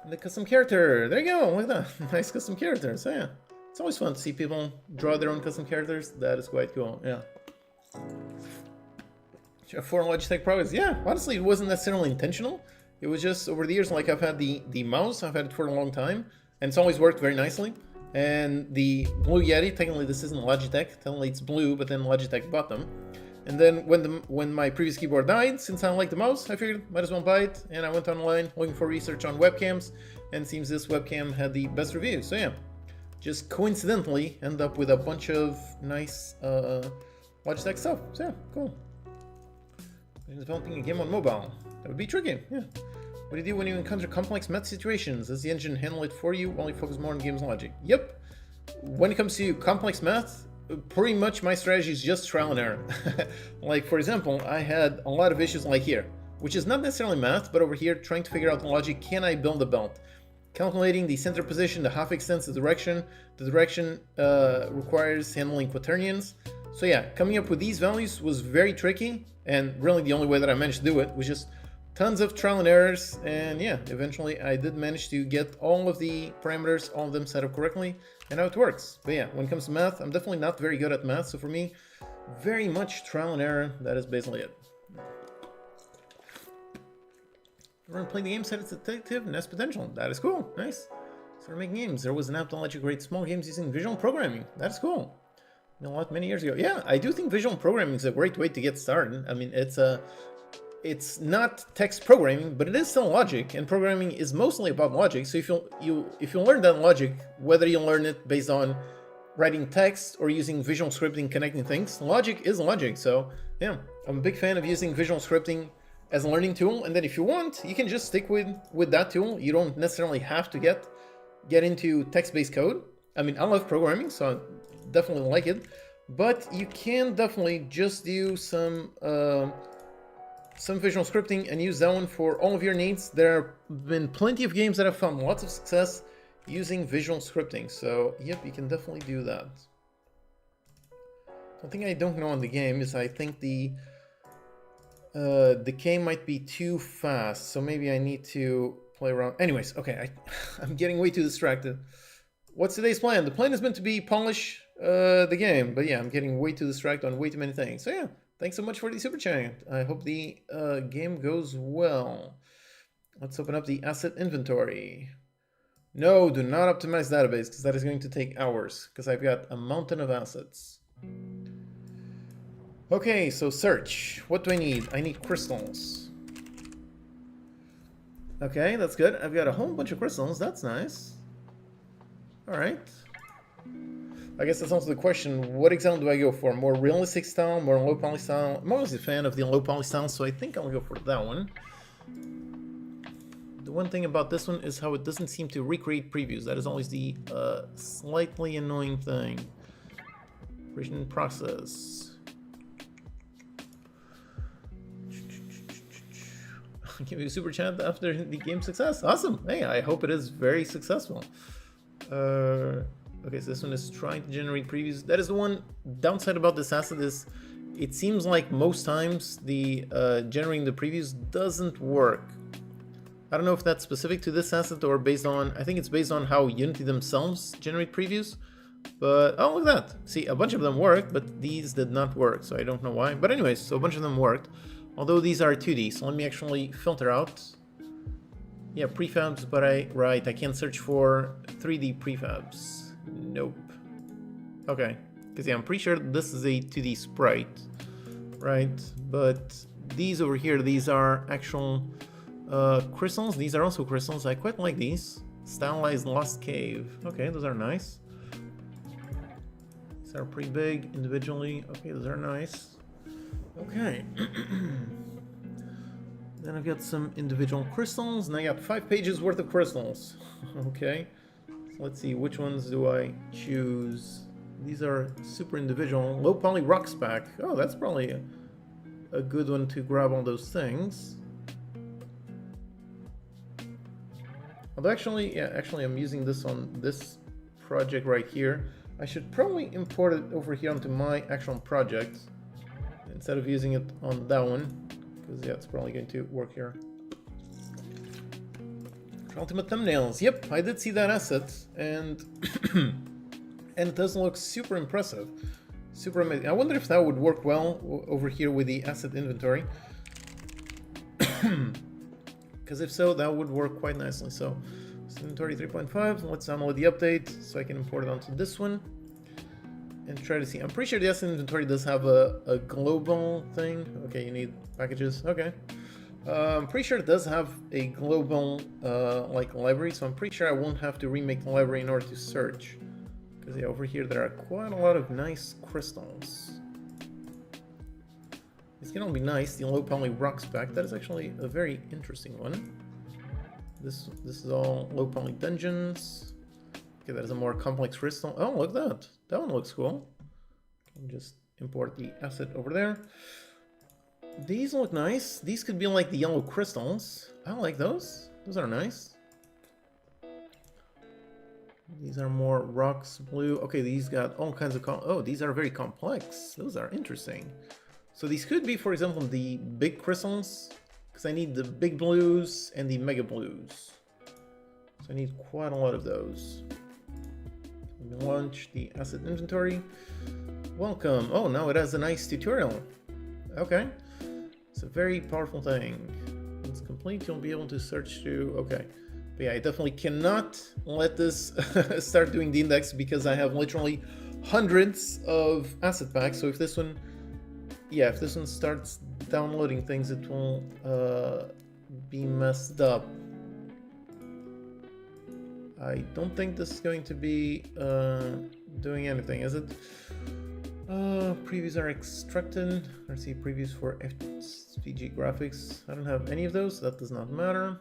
A: The custom character, there you go, look at that. Nice custom character, so yeah. It's always fun to see people draw their own custom characters, that is quite cool, yeah. For Logitech progress, yeah, honestly, it wasn't necessarily intentional. It was just over the years, like I've had the mouse, I've had it for a long time, and it's always worked very nicely. And the Blue Yeti, technically this isn't Logitech, technically it's blue, but then Logitech bought them. And then when my previous keyboard died, since I don't like the mouse, I figured might as well buy it, and I went online looking for research on webcams, and it seems this webcam had the best reviews. So yeah, just coincidentally end up with a bunch of nice Logitech stuff. So yeah, cool. Developing a game on mobile, that would be tricky. Yeah. What do you do when you encounter complex math situations? Does the engine handle it for you while you focus more on game's logic? Yep. When it comes to complex math, pretty much my strategy is just trial and error. Like, for example, I had a lot of issues like here, which is not necessarily math, but over here trying to figure out the logic. Can I build a belt? Calculating the center position, the half extents, the direction. The direction requires handling quaternions. So yeah, coming up with these values was very tricky, and really the only way that I managed to do it was just tons of trial and errors, and yeah, eventually I did manage to get all of the parameters, all of them set up correctly, and now it works. But yeah, when it comes to math, I'm definitely not very good at math, so for me, very much trial and error, that is basically it. Everyone playing the game said it's addictive and has potential. That is cool, nice. Started making games. There was an app that let you create small games using visual programming. That is cool. You know what, many years ago. Yeah, I do think visual programming is a great way to get started. I mean, it's not text programming, but it is still logic, and programming is mostly about logic. So if you learn that logic, whether you learn it based on writing text or using visual scripting, connecting things, logic is logic. So yeah, I'm a big fan of using visual scripting as a learning tool, and then if you want, you can just stick with that tool. You don't necessarily have to get into text-based code. I mean, I love programming, so I definitely like it, but you can definitely just do some visual scripting and use that one for all of your needs. There have been plenty of games that have found lots of success using visual scripting, so yep, you can definitely do that. One thing I don't know on the game is I think the decay might be too fast, so maybe I need to play around. Anyways, okay, I'm getting way too distracted. What's today's plan? The plan has been to be polish the game, but yeah, I'm getting way too distracted on way too many things. So yeah, thanks so much for the super chat. I hope the game goes well. Let's open up the asset inventory. No, do not optimize database, because that is going to take hours, because I've got a mountain of assets. Okay, so search. What do I need? I need crystals. Okay, that's good. I've got a whole bunch of crystals. That's nice. All right. I guess that's also the question. What example do I go for? More realistic style, more low poly style? I'm always a fan of the low poly style, so I think I'll go for that one. The one thing about this one is how it doesn't seem to recreate previews. That is always the slightly annoying thing. Vision process. Give you a super chat after the game success. Awesome. Hey, I hope it is very successful. Okay, so this one is trying to generate previews. That is the one downside about this asset is it seems like most times the generating the previews doesn't work. I don't know if that's specific to this asset or based on, I think it's based on how Unity themselves generate previews. But, oh, look at that. See, a bunch of them worked, but these did not work, so I don't know why. But anyways, so a bunch of them worked. Although these are 2D, so let me actually filter out. Yeah, prefabs, but I can't search for 3D prefabs. Nope. Okay, because yeah, I'm pretty sure this is a 2D sprite, right? But these over here, these are actual crystals. These are also crystals. I quite like these. Stylized Lost Cave. Okay, those are nice. These are pretty big individually. Okay, those are nice. Okay. Then I've got some individual crystals, and I got 5 pages worth of crystals. Okay. So let's see, which ones do I choose? These are super individual. Low poly rock spec. Oh, that's probably a good one to grab all those things. Although actually, yeah, I'm using this on this project right here. I should probably import it over here onto my actual project instead of using it on that one, because yeah, it's probably going to work here. Ultimate thumbnails. Yep, I did see that asset, and and it does look super impressive, super amazing. I wonder if that would work well over here with the asset inventory. Because if so, that would work quite nicely. So, inventory 3.5. Let's download the update so I can import it onto this one and try to see. I'm pretty sure the asset inventory does have a global thing. Okay, you need packages. Okay. I'm pretty sure it does have a global like library, so I'm pretty sure I won't have to remake the library in order to search. Because yeah, over here there are quite a lot of nice crystals. This can all be nice. The low poly rock spec, that is actually a very interesting one. This is all low poly dungeons. Okay, that is a more complex crystal. Oh, look at that. That one looks cool. I'll just import the asset over there. These look nice. These could be like the yellow crystals. I like those. Those are nice. These are more rocks blue. Okay, these got all kinds of... Oh, these are very complex. Those are interesting. So these could be, for example, the big crystals, because I need the big blues and the mega blues. So I need quite a lot of those. Let me launch the asset inventory. Welcome. Oh, now it has a nice tutorial. Okay. It's a very powerful thing. When it's complete, you'll be able to search through... Okay. But yeah, I definitely cannot let this start doing the index because I have literally hundreds of asset packs. So if this one... Yeah, if this one starts downloading things, it will be messed up. I don't think this is going to be doing anything, is it? Previews are extracted. Let's see, previews for FPG graphics. I don't have any of those, so that does not matter.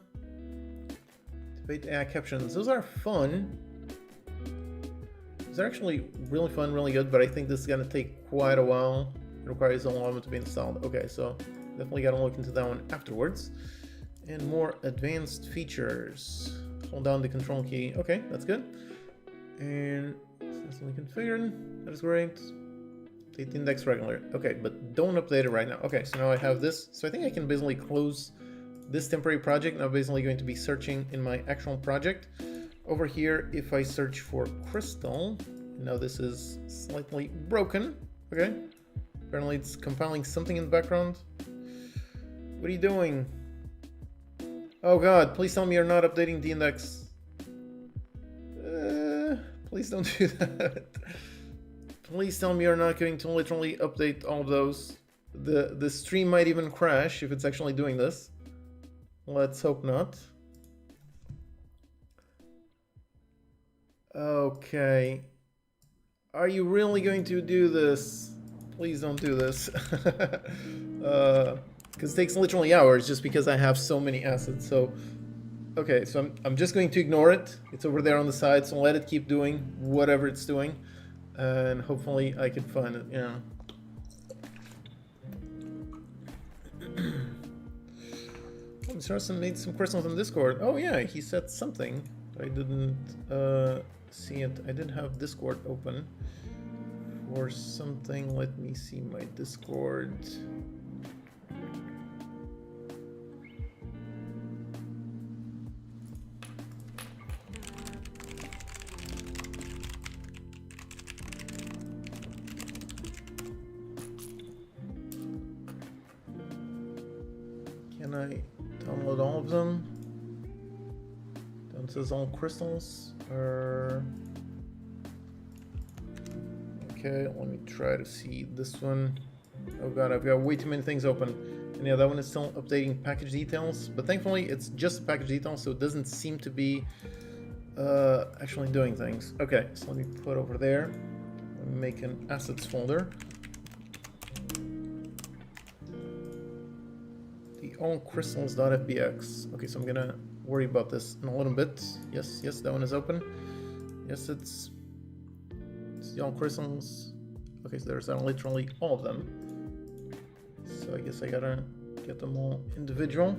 A: Debate AI captions. Those are fun. Those are actually really fun, really good, but I think this is going to take quite a while. It requires a long time to be installed. Okay, so definitely got to look into that one afterwards. And more advanced features. Hold down the control key. Okay, that's good. And successfully configured. That is great. Update the index regular. Okay, but don't update it right now. Okay, so now I have this. So I think I can basically close this temporary project. Now I'm basically going to be searching in my actual project. Over here, if I search for crystal, now this is slightly broken. Okay, apparently it's compiling something in the background. What are you doing? Oh god, please tell me you're not updating the index. Please don't do that. Please tell me you're not going to literally update all of those. The stream might even crash if it's actually doing this. Let's hope not. Okay. Are you really going to do this? Please don't do this. Because it takes literally hours just because I have so many assets. So, okay, so I'm just going to ignore it. It's over there on the side, so let it keep doing whatever it's doing. And hopefully I can find it, yeah. Mr. Arson made some crystals on Discord. Oh yeah, he said something. I didn't see it. I didn't have Discord open for something. Let me see my Discord. Can I download all of them? It says all crystals are... Okay, let me try to see this one. Oh god, I've got way too many things open. And yeah, that one is still updating package details, but thankfully it's just package details, so it doesn't seem to be actually doing things. Okay, so let me put over there. Let me make an assets folder. All crystals.fbx. Okay, so I'm gonna worry about this in a little bit. Yes, that one is open. Yes, it's the all crystals. Okay, so there's literally all of them. So I guess I gotta get them all individual.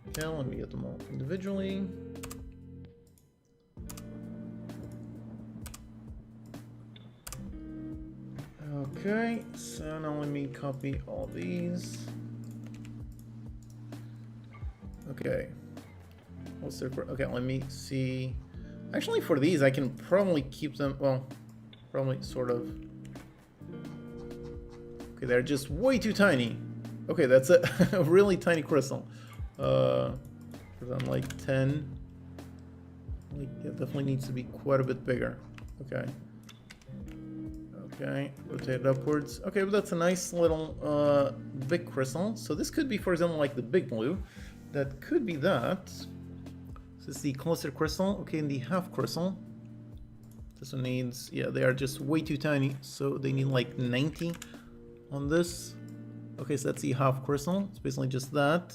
A: Okay, let me get them all individually. Okay, so now let me copy all these. Okay. What's their... Okay, let me see. Actually, for these, I can probably keep them... Well, probably sort of... Okay, they're just way too tiny. Okay, that's a really tiny crystal. Because I'm like 10. Like, it definitely needs to be quite a bit bigger. Okay. Okay, rotate it upwards. Okay, but that's a nice little big crystal. So this could be, for example, like the big blue. That could be that. This is the cluster crystal. Okay, and the half crystal. This one needs, yeah, they are just way too tiny. So they need like 90 on this. Okay, so that's the half crystal. It's basically just that.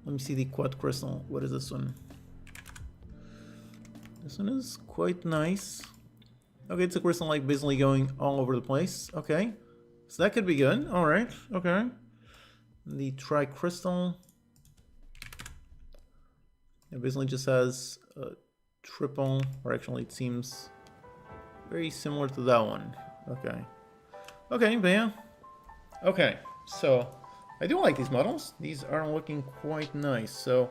A: Let me see the quad crystal. What is this one? This one is quite nice. Okay, it's a crystal like basically going all over the place. Okay, so that could be good. All right, okay. The tri-crystal. It basically just has a triple, or actually it seems very similar to that one. Okay. Okay, but yeah. Okay, so I do like these models. These are looking quite nice. So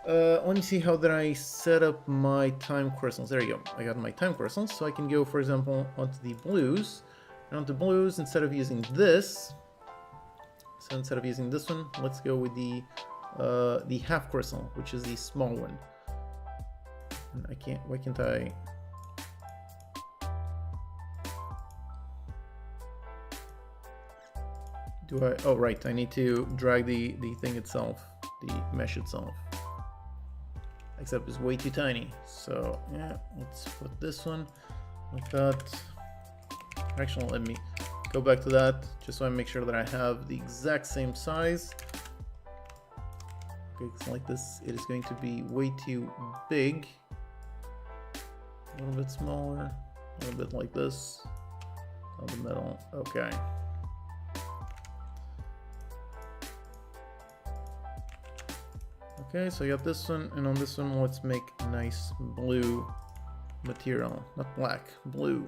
A: let me see, how did I set up my time crystals? There you go. I got my time crystals. So I can go, for example, onto the blues. And onto blues, instead of using this, so instead of using this one, let's go with the half crystal, which is the small one. And I can't, why can't I? Do I, oh right, I need to drag the thing itself, the mesh itself. Except it's way too tiny. So yeah, let's put this one like that. Actually, let me go back to that, just so I make sure that I have the exact same size. Okay, it's like this, it is going to be way too big. A little bit smaller, a little bit like this, on the middle, okay. Okay, so I got this one, and on this one, let's make a nice blue material, not black, blue.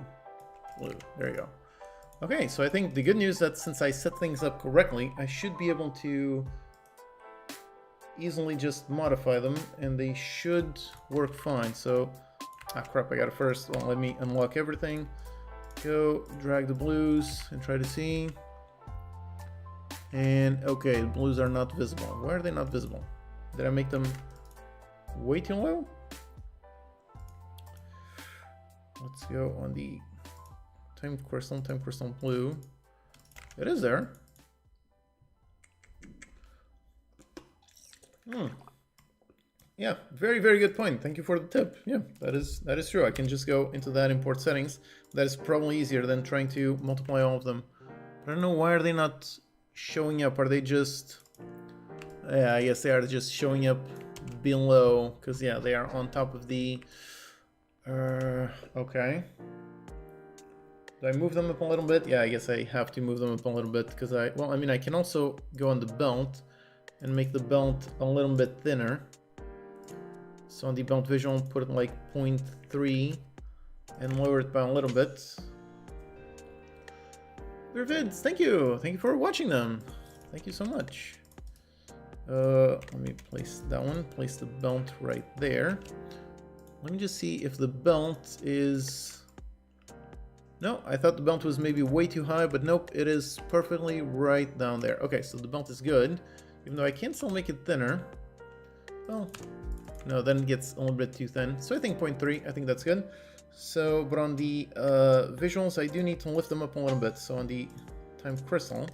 A: There you go. Okay, so I think the good news is that since I set things up correctly, I should be able to easily just modify them and they should work fine. So, crap, I gotta first, well, let me unlock everything. Go drag the blues and try to see. And okay, the blues are not visible. Why are they not visible? Did I make them way too low? Let's go on the time crystal blue. It is there. Yeah, very, very good point. Thank you for the tip. Yeah, that is true. I can just go into that import settings. That is probably easier than trying to multiply all of them. But I don't know, why are they not showing up? Are they just... Yeah, I guess they are just showing up below, because yeah, they are on top of the... Okay. Do I move them up a little bit? Yeah, I guess I have to move them up a little bit, because well, I mean, I can also go on the belt and make the belt a little bit thinner. So on the belt visual, put it like 0.3 and lower it by a little bit. Your vids, thank you for watching them. Thank you so much. Let me place that one, place the belt right there. Let me just see if the belt is... No, I thought the belt was maybe way too high, but nope, it is perfectly right down there. Okay, so the belt is good, even though I can still make it thinner. Well, no, then it gets a little bit too thin. So I think 0.3, I think that's good. So, but on the visuals, I do need to lift them up a little bit. So on the time crystal,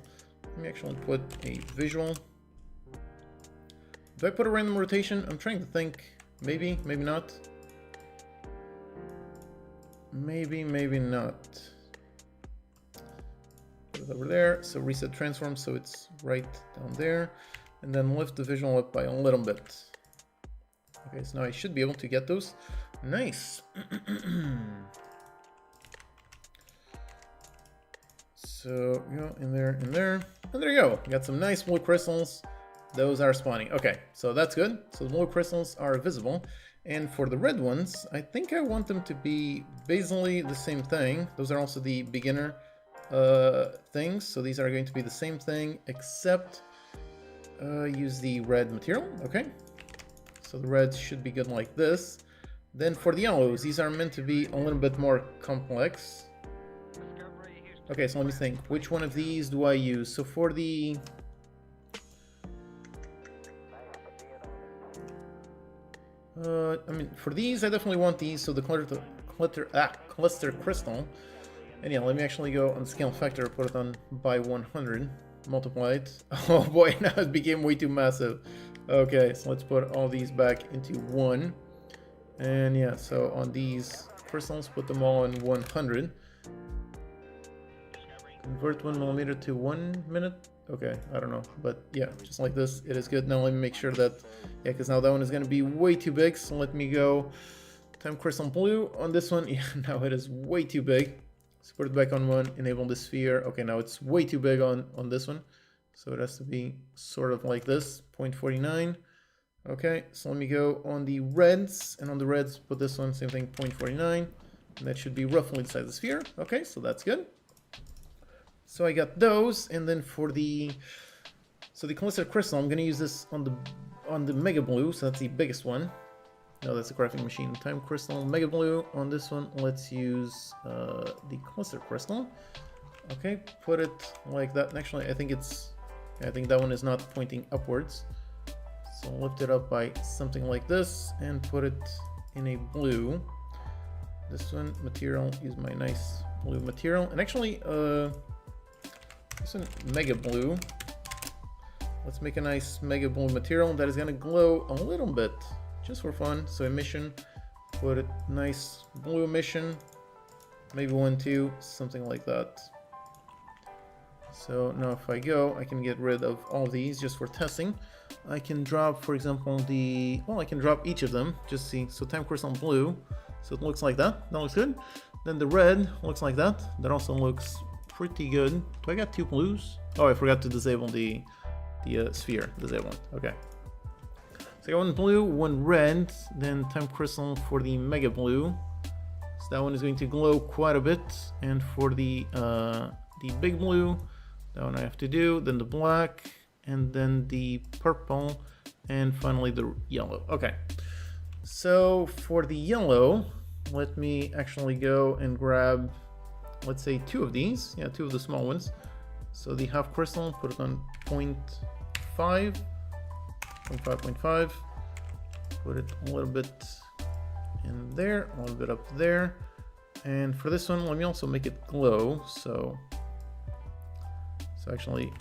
A: let me actually put a visual. Do I put a random rotation? I'm trying to think. Maybe, maybe not. Maybe, maybe not. Put it over there. So reset transform, so it's right down there. And then lift the visual up by a little bit. Okay, so now I should be able to get those. Nice. So, go in there, and there you go. Got some nice blue crystals. Those are spawning. Okay, so that's good. So the blue crystals are visible. And for the red ones, I think I want them to be basically the same thing. Those are also the beginner things. So these are going to be the same thing, except use the red material. Okay. So the reds should be good like this. Then for the yellows, these are meant to be a little bit more complex. Okay, so let me think. Which one of these do I use? So for the... I mean, for these, I definitely want these. So the cluster crystal. And yeah, let me actually go on scale factor, put it on by 100, multiply it. Oh boy, now it became way too massive. Okay, so let's put all these back into 1. And yeah, so on these crystals, put them all in 100. Convert 1 millimeter to 1 minute. Okay, I don't know, but yeah, just like this, it is good. Now let me make sure that, yeah, because now that one is going to be way too big. So let me go time crystal blue on this one. Yeah, now it is way too big. So put it back on 1, enable the sphere. Okay, now it's way too big on this one. So it has to be sort of like this, 0.49. Okay, so let me go on the reds, and on the reds, put this one, same thing, 0.49. And that should be roughly inside the sphere. Okay, so that's good. So I got those, and then for the cluster crystal, I'm gonna use this on the mega blue, so that's the biggest one. No, that's a crafting machine. Time crystal, mega blue. On this one, let's use the cluster crystal. Okay, put it like that. And actually, I think that one is not pointing upwards. So lift it up by something like this and put it in a blue. This one material is my nice blue material, and actually this one mega blue. Let's make a nice mega blue material that is gonna glow a little bit just for fun. So emission, put it nice blue emission, maybe 1, 2, something like that. So now if I go, I can get rid of all these just for testing. I can drop, for example, I can drop each of them, just see. So time crystal blue, so it looks like that. That looks good. Then the red looks like that. That also looks pretty good. Do I got 2 blues? Oh, I forgot to disable the sphere. Disable it. Okay. So I got 1 blue, 1 red, then time crystal for the mega blue. So that one is going to glow quite a bit. And for the big blue, that one I have to do, then the black, and then the purple, and finally the yellow. Okay, so for the yellow, let me actually go and grab, let's say 2 of these. Yeah, 2 of the small ones. So the half crystal, put it on 0.5, 0.5, put it a little bit in there, a little bit up there. And for this one, let me also make it glow. So actually,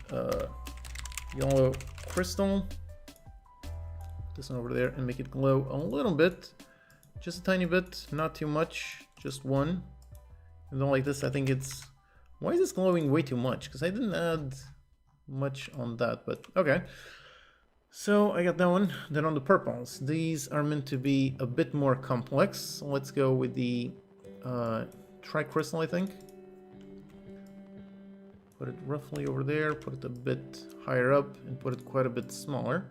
A: yellow crystal, this one over there, and make it glow a little bit, just a tiny bit, not too much, just 1. And then like this, I think it's, why is this glowing way too much? Because I didn't add much on that, but okay. So I got that one. Then on the purples, these are meant to be a bit more complex. So let's go with the tri-crystal, I think. Put it roughly over there, put it a bit higher up, and put it quite a bit smaller.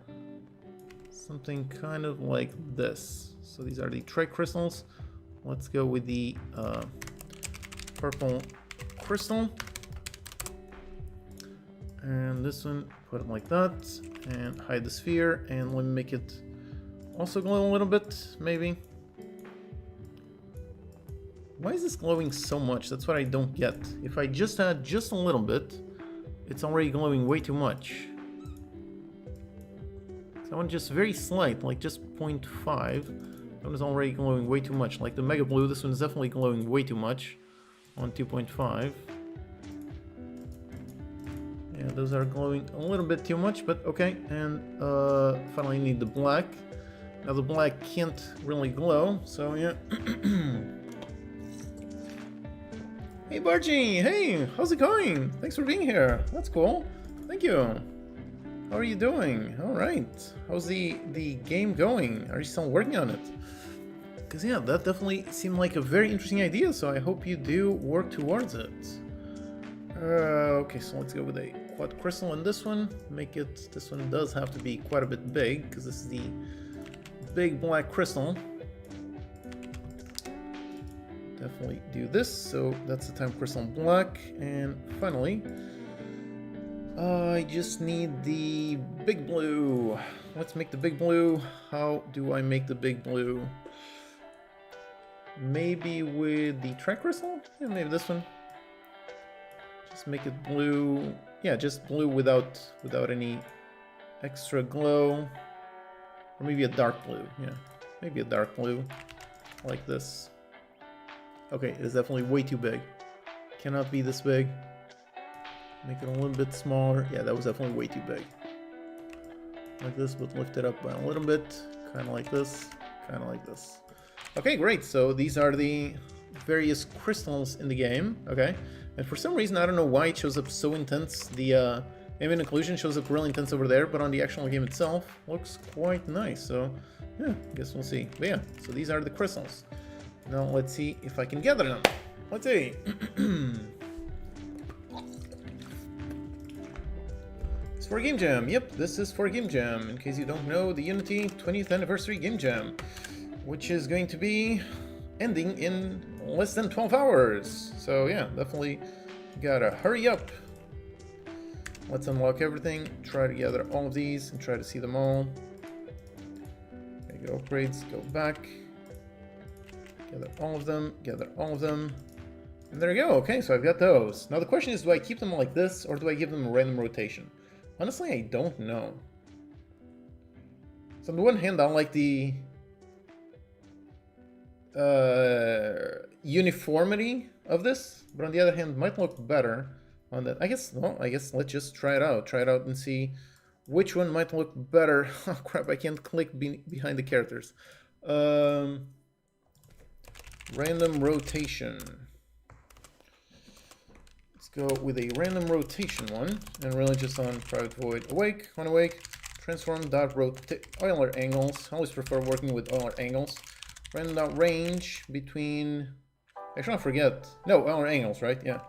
A: Something kind of like this. So these are the tri-crystals. Let's go with the purple crystal. And this one, put it like that, and hide the sphere, and let me make it also glow a little bit, maybe. Why is this glowing so much? That's what I don't get. If I just add just a little bit, it's already glowing way too much. So I want just very slight, like just 0.5. That one is already glowing way too much. Like the Mega Blue, this one is definitely glowing way too much on 2.5. Yeah, those are glowing a little bit too much, but okay. And finally need the black. Now the black can't really glow, so yeah. Hey Bargy, hey, how's it going? Thanks for being here. That's cool. Thank you. How are you doing? All right. How's the game going? Are you still working on it? Because yeah, that definitely seemed like a very interesting idea, so I hope you do work towards it. Okay, so let's go with a quad crystal on this one. Make it, this one does have to be quite a bit big, because this is the big black crystal. Definitely do this, so that's the time crystal black. And finally, I just need the big blue. Let's make the big blue. How do I make the big blue? Maybe with the track crystal? Yeah, maybe this one. Just make it blue. Yeah, just blue without any extra glow. Or maybe a dark blue. Yeah, maybe a dark blue like this. Okay, it is definitely way too big. Cannot be this big. Make it a little bit smaller. Yeah, that was definitely way too big. Like this, but lift it up by a little bit. Kind of like this. Kind of like this. Okay, great. So these are the various crystals in the game. Okay. And for some reason, I don't know why it shows up so intense. The ambient occlusion shows up really intense over there, but on the actual game itself, looks quite nice. So, yeah, I guess we'll see. But yeah, so these are the crystals. Now, let's see if I can gather them. Let's see. It's for Game Jam. Yep, this is for Game Jam. In case you don't know, the Unity 20th Anniversary Game Jam, which is going to be ending in less than 12 hours. So yeah, definitely gotta hurry up. Let's unlock everything, try to gather all of these and try to see them all. Okay, go upgrades, go back. Gather all of them, gather all of them. And there you go. Okay, so I've got those. Now the question is, do I keep them like this or do I give them a random rotation? Honestly, I don't know. So on the one hand, I like the uniformity of this, but on the other hand, might look better on that. I guess, well, I guess let's just try it out and see which one might look better. Oh crap, I can't click behind the characters. Random rotation. Let's go with a random rotation one, and really just on private void awake, on awake, transform dot rotate Euler angles. I always prefer working with Euler angles. Random dot range between, actually I forget, no, Euler angles, right? Yeah.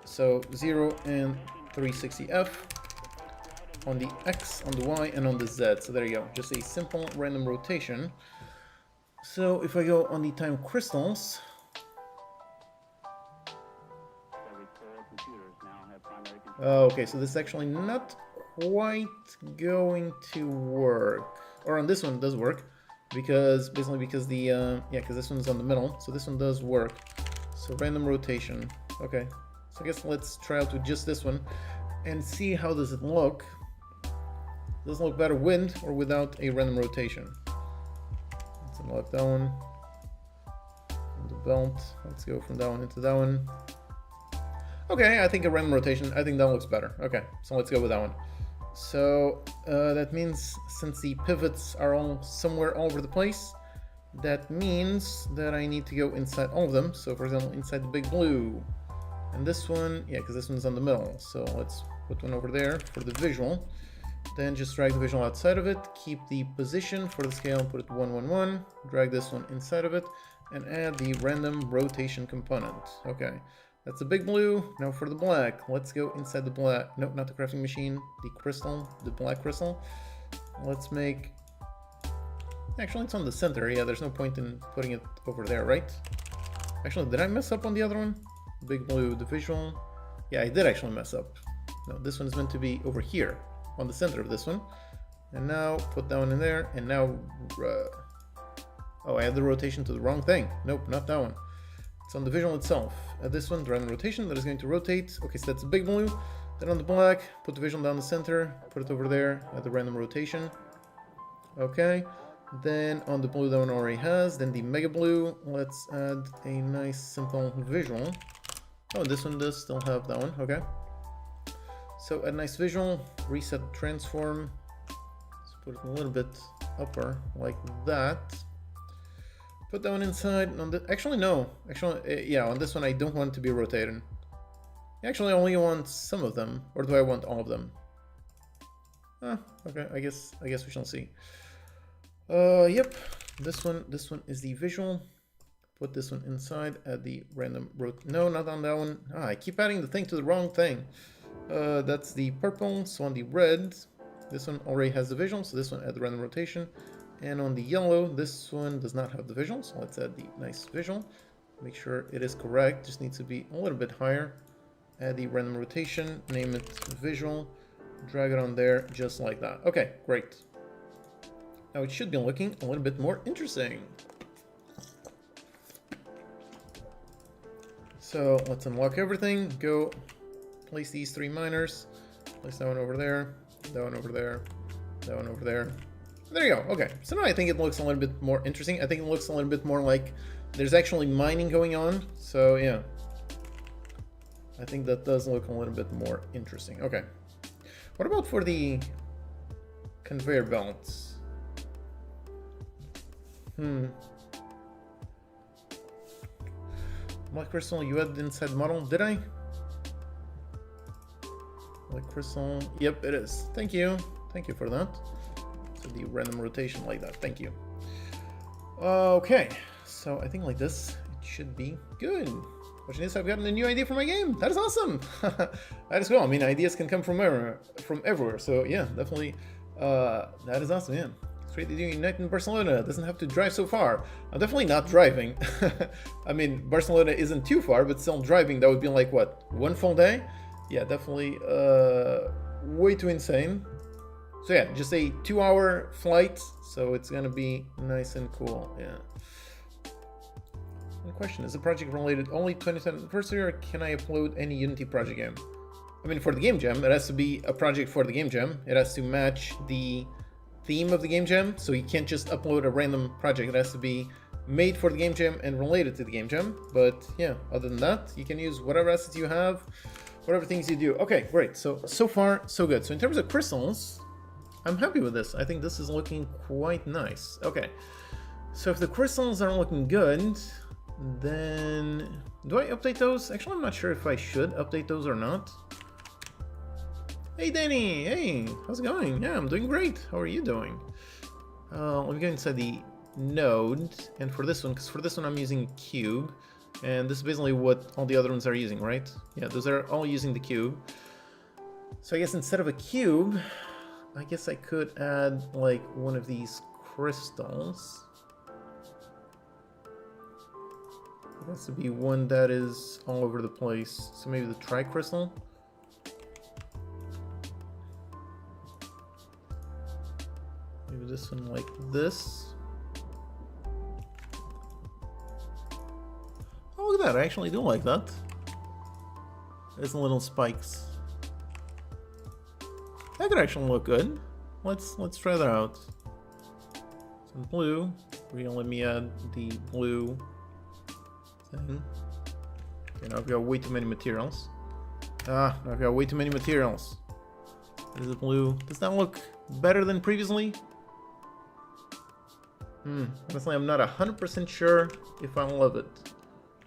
A: So 0 and 360F on the X, on the Y, and on the Z. So there you go, just a simple random rotation. So if I go on the time crystals, Okay, so this is actually not quite going to work. Or on this one it does work, because basically because the yeah, because this one's on the middle, so this one does work. So random rotation. Okay, so I guess let's try out with just this one and see how does it look. Does it look better with or without a random rotation? Let's unlock that one. The belt. Let's go from that one into that one. Okay, I think a random rotation, I think that looks better. Okay, so let's go with that one. So that means since the pivots are all somewhere all over the place, that means that I need to go inside all of them. So for example, inside the big blue. And this one, yeah, because this one's on the middle. So let's put one over there for the visual. Then just drag the visual outside of it, keep the position for the scale, put it 1, 1, 1, drag this one inside of it, and add the random rotation component. Okay. That's the big blue. Now for the black, let's go inside the black. Nope, not the crafting machine. The crystal, the black crystal. Let's make... Actually, it's on the center. Yeah, there's no point in putting it over there, right? Actually, did I mess up on the other one? Big blue, the visual. Yeah, I did actually mess up. No, this one's meant to be over here, on the center of this one. And now, put that one in there. And now... oh, I had the rotation to the wrong thing. Nope, not that one. It's on the visual itself. This one, the random rotation, that is going to rotate. Okay, so that's the big blue. Then on the black, put the visual down the center, put it over there at the random rotation. Okay. Then on the blue that one already has. Then the mega blue, let's add a nice simple visual. Oh, this one does still have that one. Okay. So a nice visual, reset transform. Let's put it a little bit upper like that. Put that one inside. On the, actually, no. Actually, yeah, on this one I don't want it to be rotating. Actually, I only want some of them. Or do I want all of them? Okay, I guess we shall see. Yep. This one is the visual. Put this one inside, add the random no, not on that one. I keep adding the thing to the wrong thing. That's the purple, so on the red, this one already has the visual, so this one add the random rotation. And on the yellow, this one does not have the visual, so let's add the nice visual. Make sure it is correct, just needs to be a little bit higher. Add the random rotation, name it visual, drag it on there, just like that. Okay, great. Now it should be looking a little bit more interesting. So let's unlock everything, go place these 3 miners, place that one over there, that one over there, that one over there. There you go. Okay, so now I think it looks a little bit more interesting. I think it looks a little bit more like there's actually mining going on. So yeah, I think that does look a little bit more interesting. Okay, what about for the conveyor belts? Black crystal, you added inside the model, did I? Black crystal, yep, it is. Thank you for that. The random rotation like that. Thank you. Okay, so I think like this it should be good. Which means I've gotten a new idea for my game. That is awesome. That is cool. I mean, ideas can come from everywhere. So yeah, definitely. That is awesome. Yeah, it's great that you unite in Barcelona. It doesn't have to drive so far. I'm definitely not driving. I mean, Barcelona isn't too far, but still driving. That would be like what, 1 full day? Yeah, definitely. Way too insane. So yeah, just a 2-hour flight, so it's gonna be nice and cool, yeah. One question, is the project related only to 20th anniversary, or can I upload any Unity project game? I mean, for the Game Jam, it has to be a project for the Game Jam. It has to match the theme of the Game Jam, so you can't just upload a random project. It has to be made for the Game Jam and related to the Game Jam. But yeah, other than that, you can use whatever assets you have, whatever things you do. Okay, great, so far, so good. So in terms of crystals, I'm happy with this. I think this is looking quite nice. Okay, so if the crystals are looking good, then do I update those? Actually, I'm not sure if I should update those or not. Hey Danny, hey, how's it going? Yeah, I'm doing great. How are you doing? Let me go inside the node, and for this one, because for this one I'm using cube, and this is basically what all the other ones are using, right? Yeah, those are all using the cube. So I guess instead of a cube, I guess I could add like one of these crystals. It has to be one that is all over the place. So maybe the tri-crystal. this one like this. Oh, look at that, I actually do like that. There's some little spikes. That could actually look good. Let's try that out. Some blue. We're gonna let me add the blue thing. Okay, now I've got way too many materials. Now I've got way too many materials. There's the blue. Does that look better than previously? Honestly, I'm not 100% sure if I love it.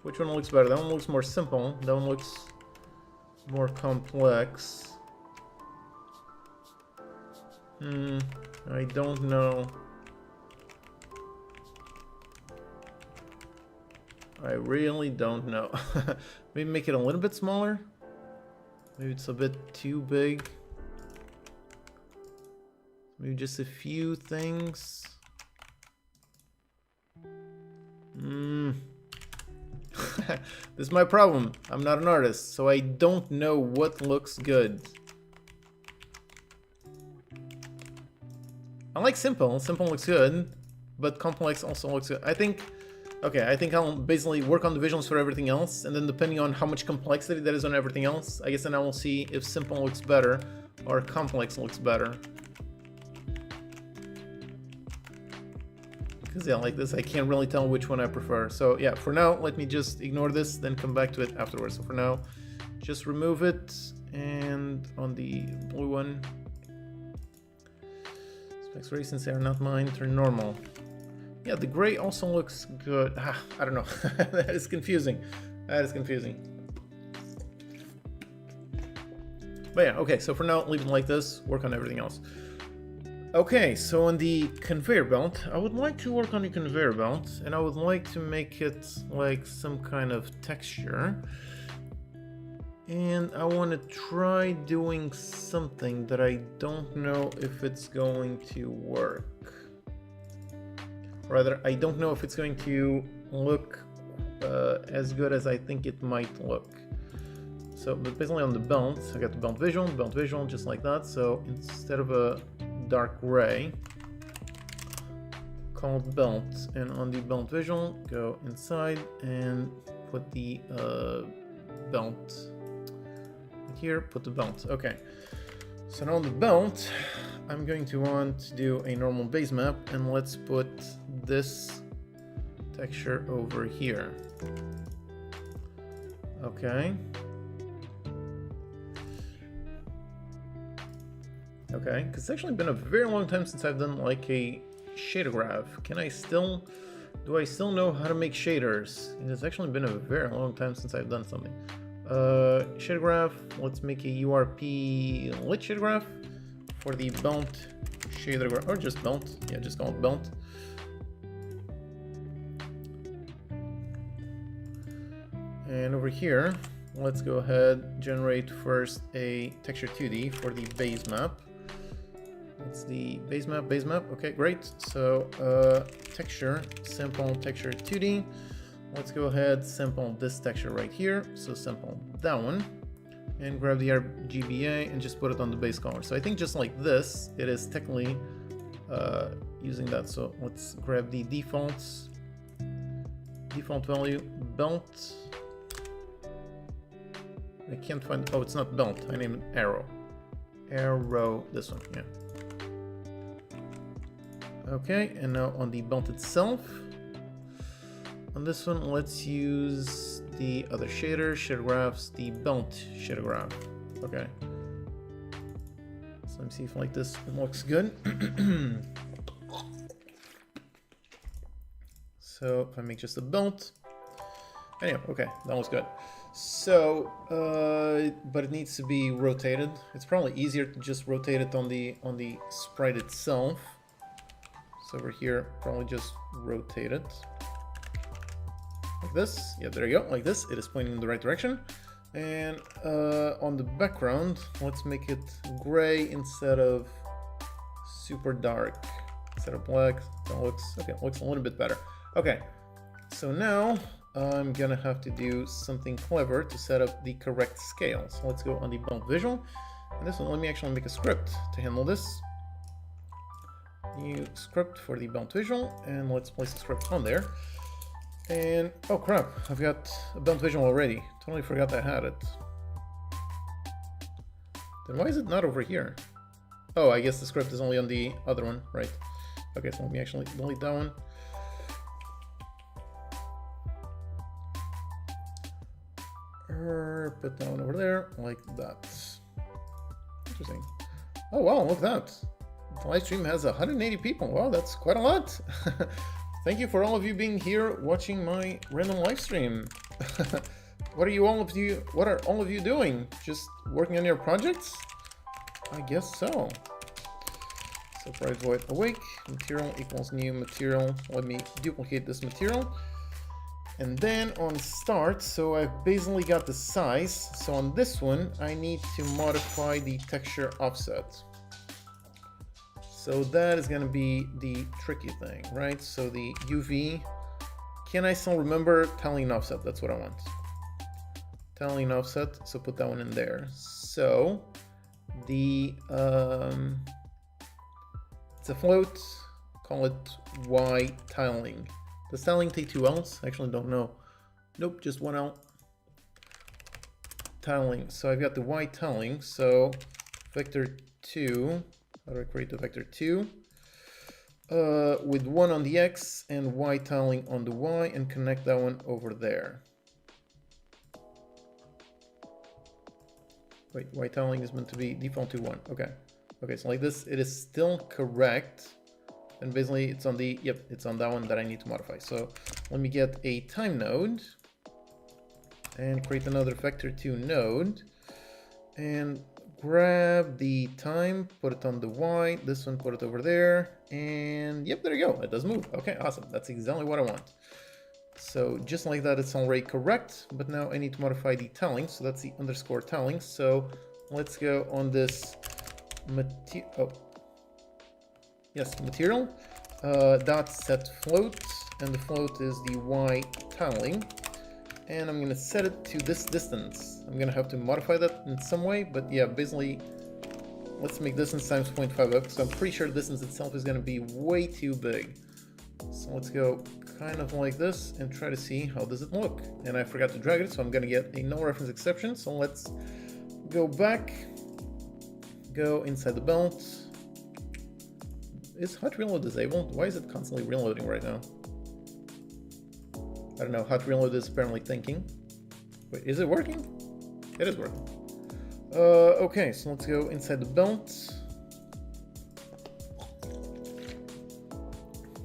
A: Which one looks better? That one looks more simple. That one looks more complex. I don't know. I really don't know. Maybe make it a little bit smaller. Maybe it's a bit too big. Maybe just a few things. This is my problem. I'm not an artist, so I don't know what looks good. I like simple. Simple looks good, but complex also looks good. I think I'll basically work on the visuals for everything else, and then depending on how much complexity that is on everything else, I guess then I will see if simple looks better or complex looks better. Because yeah, like this, I can't really tell which one I prefer. So yeah, for now, let me just ignore this, then come back to it afterwards. So for now, just remove it, and on the blue one, specs since they are not mine, turn normal. Yeah, the gray also looks good. I don't know. That is confusing. That is confusing. But yeah, okay, so for now, leave it like this, work on everything else. Okay, so on the conveyor belt, I would like to work on the conveyor belt, and I would like to make it like some kind of texture. And I want to try doing something that I don't know if it's going to work. Rather, I don't know if it's going to look as good as I think it might look. So, but basically on the belt, I got the belt visual, just like that. So instead of a dark gray, called belt, and on the belt visual, go inside and put the belt here. Put the belt. Okay. So now on the belt, I'm going to want to do a normal base map, and let's put this texture over here. Okay. Okay, because it's actually been a very long time since I've done like a shader graph. Do I still know how to make shaders? It's actually been a very long time since I've done something. Shader graph, let's make a URP lit shader graph for the belt shader graph, or just belt. Yeah, just call it belt. And over here, let's go ahead, generate first a texture 2D for the base map. That's the base map, okay, great. So texture, sample texture 2D. Let's go ahead, sample this texture right here. So sample that one, and grab the RGBA and just put it on the base color. So I think just like this, it is technically using that. So let's grab the default value, belt. I can't find, oh, it's not belt, I named it arrow. Arrow, this one, yeah. Okay, and now on the belt itself, on this one, let's use the other shader graphs, the belt shader graph. Okay. So let me see if like this looks good. So if I make just a belt, anyway, okay, that looks good. So, but it needs to be rotated. It's probably easier to just rotate it on the sprite itself. So over here, probably just rotate it like this. Yeah, there you go, like this. It is pointing in the right direction. And on the background, let's make it gray instead of super dark. Instead of black, that looks okay. Looks a little bit better. Okay, so now I'm gonna have to do something clever to set up the correct scale. So let's go on the belt visual, and this one, let me actually make a script to handle this. new script for the bound visual, and let's place the script on there. And oh crap, I've got a bound visual already. Totally forgot I had it. Then why is it not over here? Oh, I guess the script is only on the other one, right? Okay, so let me actually delete that one. Put that one over there, like that. Interesting. Oh wow, look at that. The live stream has 180 people. Wow, that's quite a lot. Thank you for all of you being here watching my random live stream. What are all of you doing? Just working on your projects? I guess so. So private void awake, material equals new material. Let me duplicate this material. And then on start, so I've basically got the size. So on this one, I need to modify the texture offset. So that is going to be the tricky thing, right? So the UV, can I still remember tiling offset? That's what I want. Tiling offset, so put that one in there. So the, it's a float, call it Y tiling. Does tiling take two L's? Actually don't know. Nope, just one L. Tiling, so I've got the Y tiling, so vector 2. How do I create the vector 2? With 1 on the X and Y tiling on the Y, and connect that one over there. Wait, Y tiling is meant to be default to 1. Okay. Okay, so like this, it is still correct. And basically it's on the, yep, it's on that one that I need to modify. So let me get a time node and create another vector 2 node and grab the time, put it on the Y, this one, put it over there, and yep, there you go. It does move. Okay, awesome. That's exactly what I want. So just like that, it's already correct, but now I need to modify the tiling. So that's the underscore tiling. So let's go on this material. Oh. Yes, material dot set float, and the float is the Y tiling, and I'm going to set it to this distance. I'm going to have to modify that in some way, but yeah, basically let's make distance times 0.5 up, so I'm pretty sure distance itself is going to be way too big. So let's go kind of like this and try to see how does it look. And I forgot to drag it, so I'm going to get a no reference exception. So let's go back, go inside the belt. Is hot reload disabled? Why is it constantly reloading right now? I don't know, hot reload is apparently thinking. Wait, is it working? It is working. Okay, so let's go inside the belt.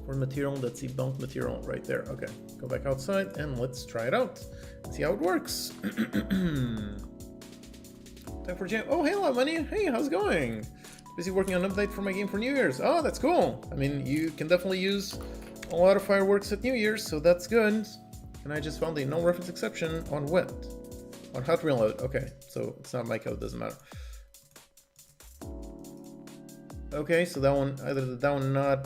A: For material, that's the belt material right there. Okay, go back outside and let's try it out. See how it works. Time for jam. Oh, hey, Money. Hey, how's it going? Busy working on an update for my game for New Year's. Oh, that's cool. I mean, you can definitely use a lot of fireworks at New Year's, so that's good. And I just found a no reference exception on what? On hot reload. Okay, so it's not my code, doesn't matter. Okay, so that one, either that one not.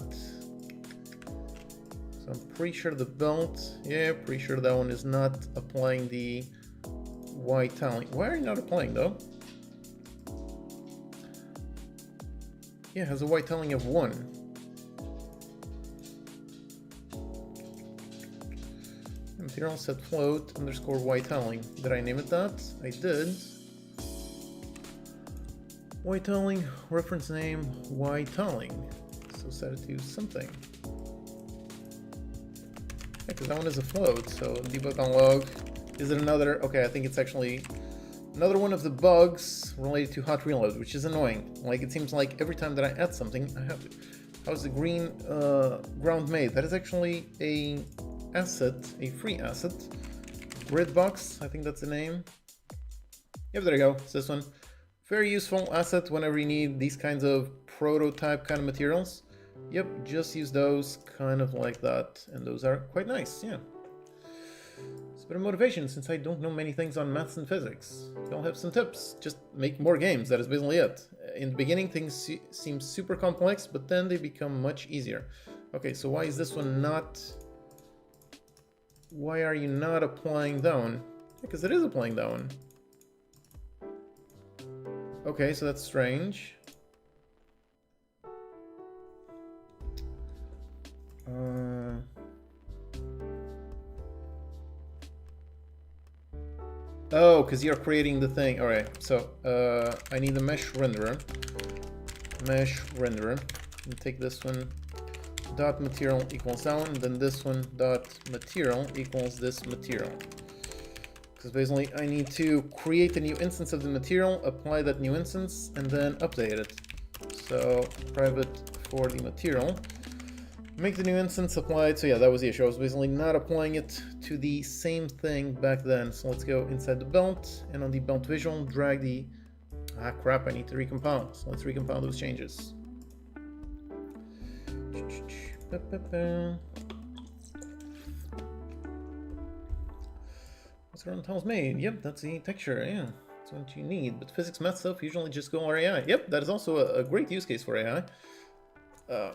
A: So I'm pretty sure the belt, yeah, pretty sure that one is not applying the Y tiling. Why are you not applying though? Yeah, it has a Y tiling of 1. Material set float underscore Y tiling. Did I name it that? I did. Y tiling, reference name, Y tiling. So set it to something. Yeah, because that one is a float, so debug on log. Is it another? Okay, I think it's actually another one of the bugs related to hot reload, which is annoying. Like, it seems like every time that I add something, I have to. How's the green ground made? That is actually a asset, a free asset. Gridbox, I think that's the name. Yep, there you go. It's this one. Very useful asset whenever you need these kinds of prototype kind of materials. Yep, just use those kind of like that. And those are quite nice, yeah. It's a bit of motivation since I don't know many things on maths and physics. So I'll have some tips. Just make more games, that is basically it. In the beginning, things seem super complex, but then they become much easier. Okay, so why is this one not... Why are you not applying that one? Because it is applying that one. Okay, so that's strange. Oh, because you're creating the thing. All right, so I need a mesh renderer. Mesh renderer. And take this one. Dot material equals that one. Then this one dot material equals this material. Because basically I need to create a new instance of the material, apply that new instance, and then update it. So private for the material. Make the new instance, apply it. So yeah, that was the issue. I was basically not applying it to the same thing back then. So let's go inside the belt, and on the belt visual, drag the... Ah, crap, I need to recompile. So let's recompile those changes. What's around tiles made? Yep, that's the texture, yeah. That's what you need. But physics, math stuff, usually just go AI. Yep, that is also a great use case for AI.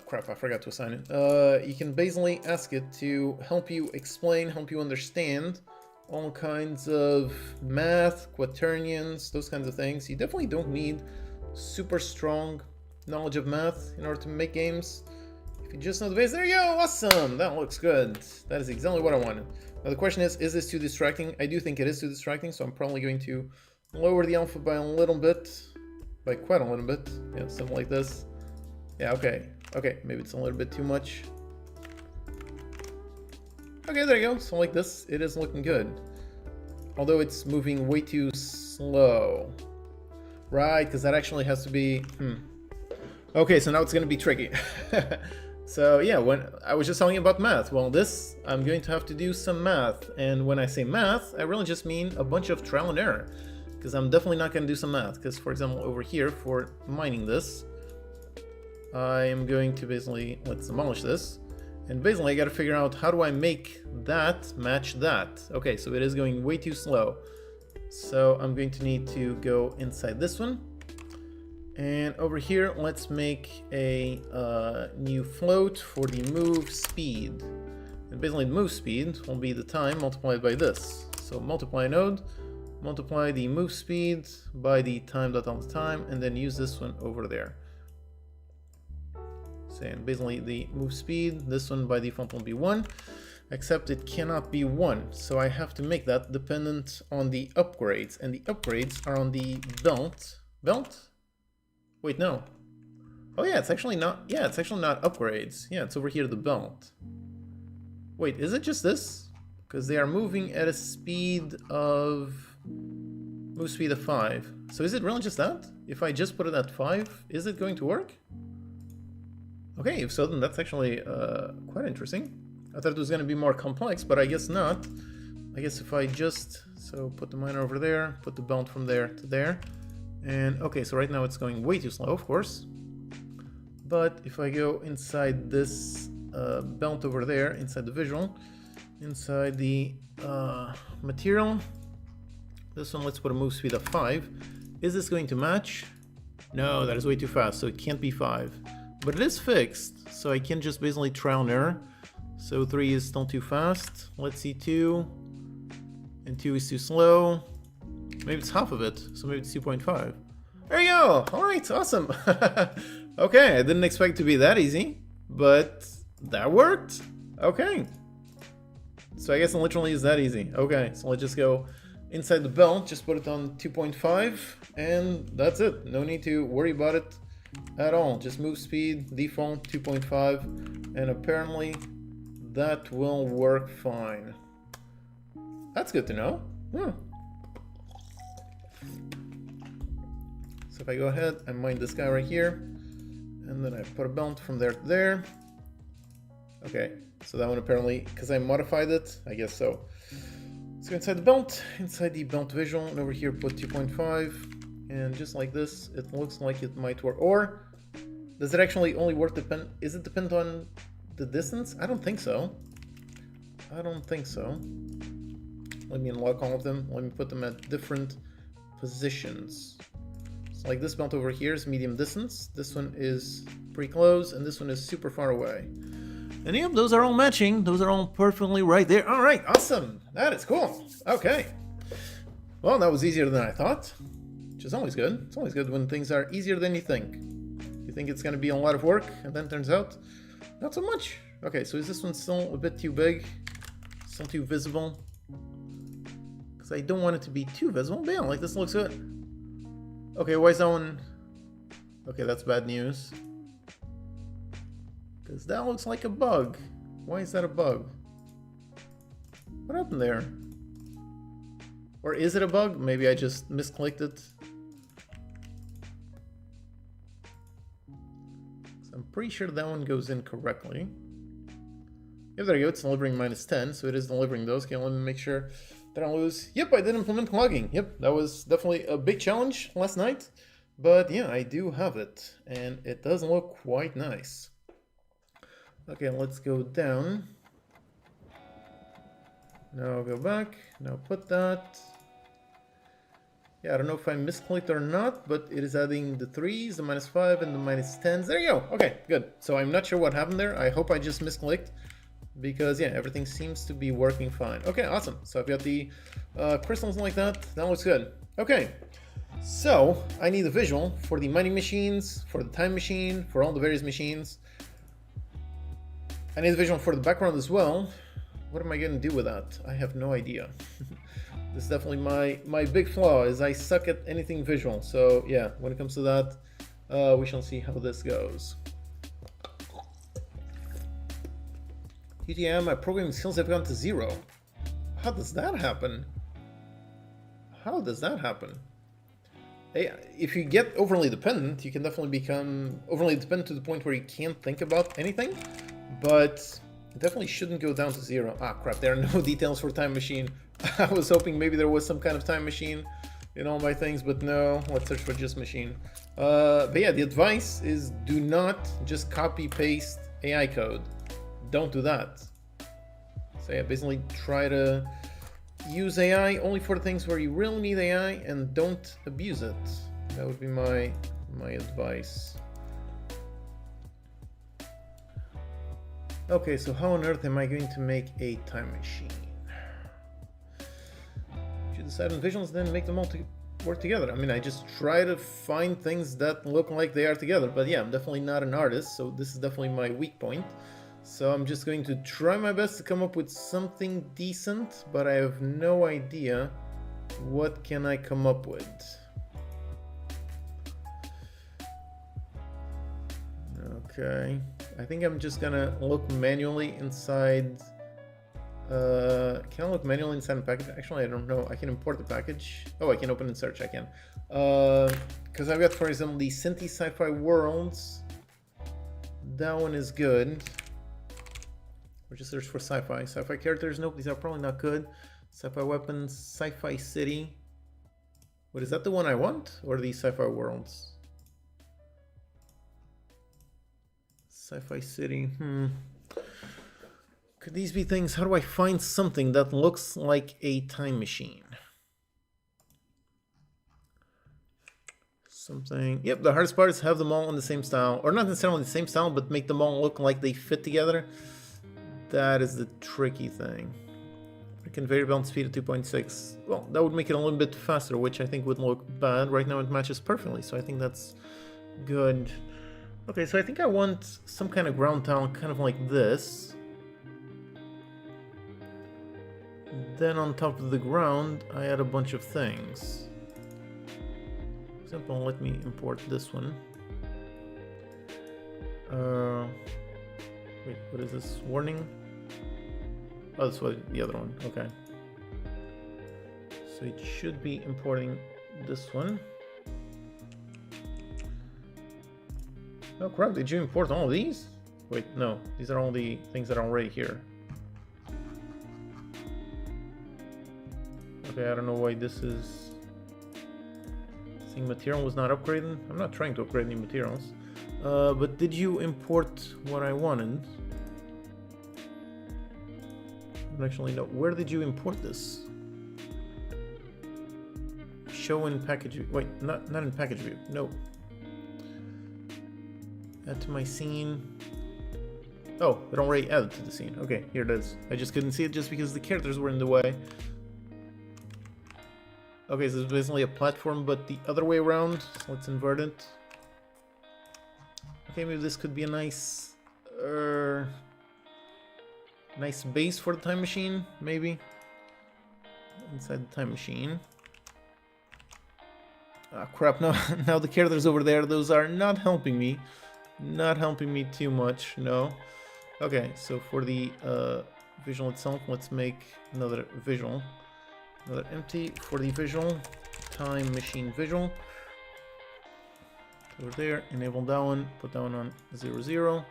A: Crap, I forgot to assign it. You can basically ask it to help you explain, help you understand all kinds of math, quaternions, those kinds of things. You definitely don't need super strong knowledge of math in order to make games. If you just know the base, there you go, awesome, that looks good. That is exactly what I wanted. Now the question is this too distracting? I do think it is too distracting, so I'm probably going to lower the alpha by a little bit, by quite a little bit, yeah, something like this. Yeah, okay. Okay, maybe it's a little bit too much. Okay, there you go. So like this, it is looking good. Although it's moving way too slow. Right, because that actually has to be... Okay, so now it's going to be tricky. So yeah, when I was just telling you about math. Well, this, I'm going to have to do some math. And when I say math, I really just mean a bunch of trial and error. Because I'm definitely not going to do some math. Because, for example, over here, for mining this, I am going to basically, let's demolish this. And basically I got to figure out how do I make that match that. Okay, so it is going way too slow. So I'm going to need to go inside this one. And over here, let's make a new float for the move speed. And basically the move speed will be the time multiplied by this. So multiply node, multiply the move speed by the time dot on the time, and then use this one over there. So basically the move speed, this one by default will be 1, except it cannot be 1. So I have to make that dependent on the upgrades, and the upgrades are on the belt. Belt? Wait, no. Oh yeah, it's actually not, yeah, it's actually not upgrades. Yeah, it's over here, the belt. Wait, is it just this? Because they are moving at a speed of, move speed of 5. So is it really just that? If I just put it at 5, is it going to work? Okay, if so, then that's actually quite interesting. I thought it was going to be more complex, but I guess not. I guess if I just, so put the miner over there, put the belt from there to there. And okay, so right now it's going way too slow, of course. But if I go inside this belt over there, inside the visual, inside the material, this one, let's put a move speed of 5. Is this going to match? No, that is way too fast, so it can't be 5. But it is fixed, so I can just basically trial and error. So 3 is still too fast. Let's see 2. And 2 is too slow. Maybe it's half of it, so maybe it's 2.5. There you go! Alright, awesome! Okay, I didn't expect it to be that easy, but that worked! Okay. So I guess it literally is that easy. Okay, so let's just go inside the belt, just put it on 2.5, and that's it. No need to worry about it at all. Just move speed, default 2.5, and apparently that will work fine. That's good to know. So if I go ahead and mine this guy right here, and then I put a belt from there to there. Okay, so that one apparently, because I modified it, I guess so. Let's go inside the belt visual, and over here put 2.5. And just like this, it looks like it might work. Or does it actually only work is it dependent on the distance? I don't think so. I don't think so. Let me unlock all of them. Let me put them at different positions. So like this belt over here is medium distance. This one is pretty close, and this one is super far away. And yep, those are all matching. Those are all perfectly right there. All right, awesome. That is cool. Okay. Well, that was easier than I thought. Which is always good. It's always good when things are easier than you think. You think it's going to be a lot of work, and then it turns out not so much. Okay, so is this one still a bit too big? Still too visible? because I don't want it to be too visible. But yeah, like this looks good. Okay, why is that one? Okay, that's bad news. Because that looks like a bug. Why is that a bug? What happened there? Or is it a bug? Maybe I just misclicked it. So I'm pretty sure that one goes in correctly. Yep, there you go. It's delivering -10, so it is delivering those. Okay, let me make sure that I don't lose. Yep, I did implement logging. Yep, that was definitely a big challenge last night. But yeah, I do have it, and it does look quite nice. Okay, let's go down. Now go back. Now put that. Yeah, I don't know if I misclicked or not, but it is adding the 3s, the -5, and the -10s. There you go. Okay, good. So I'm not sure what happened there. I hope I just misclicked, because yeah, everything seems to be working fine. Okay, awesome. So I've got the crystals like that. That looks good. Okay, so I need a visual for the mining machines, for the time machine, for all the various machines. I need a visual for the background as well. What am I going to do with that? I have no idea. This is definitely my big flaw, is I suck at anything visual. So yeah, when it comes to that, we shall see how this goes. TTM, my programming skills have gone to 0. How does that happen? How does that happen? Hey, if you get overly dependent, you can definitely become overly dependent to the point where you can't think about anything. But it definitely shouldn't go down to 0. Ah, crap, there are no details for time machine. I was hoping maybe there was some kind of time machine in all my things, but no. Let's search for just machine. But yeah, the advice is do not just copy paste AI code. Don't do that. So yeah, basically try to use AI only for things where you really need AI, and don't abuse it. That would be my advice. Okay, so how on earth am I going to make a time machine? You decide on visuals, then make them all work together. I mean, I just try to find things that look like they are together. But yeah, I'm definitely not an artist, so this is definitely my weak point. So I'm just going to try my best to come up with something decent, but I have no idea what can I come up with. Okay, I think I'm just gonna look manually inside. Can I look manually inside the package? Actually, I don't know. I can import the package. Oh, I can open and search. I can. Because I've got, for example, the Synthi Sci-Fi Worlds. That one is good. Or just search for sci-fi. Sci-fi characters. Nope, these are probably not good. Sci-fi weapons. Sci-fi city. What, is that the one I want? Or the Sci-Fi Worlds? Sci-fi city. Could these be things? How do I find something that looks like a time machine? Something. Yep, the hardest part is have them all in the same style. Or not necessarily the same style, but make them all look like they fit together. That is the tricky thing. Conveyor belt speed at 2.6. Well, that would make it a little bit faster, which I think would look bad. Right now it matches perfectly, so I think that's good. Okay, so I think I want some kind of ground tile, kind of like this. Then on top of the ground, I add a bunch of things. For example, let me import this one. Wait, what is this? Warning? Oh, that's what the other one. Okay. So it should be importing this one. Oh crap, did you import all of these? Wait, no. These are all the things that are already here. Okay, I don't know why this is... Saying material was not upgraded. I'm not trying to upgrade any materials. But did you import what I wanted? Actually, no. Where did you import this? Show in package view. Wait, not in package view. No. Add to my scene. Oh, it already added to the scene. Okay, here it is. I just couldn't see it just because the characters were in the way. Okay, so it's basically a platform, but the other way around. So let's invert it. Okay, maybe this could be a nice... nice base for the time machine, maybe. inside the time machine. Ah, crap, no, now the characters over there, those are not helping me. Not helping me too much, no. Okay, so for the visual itself, let's make another visual. Another empty for the visual. Time machine visual. Over there, enable that one, put that one on 0, 0.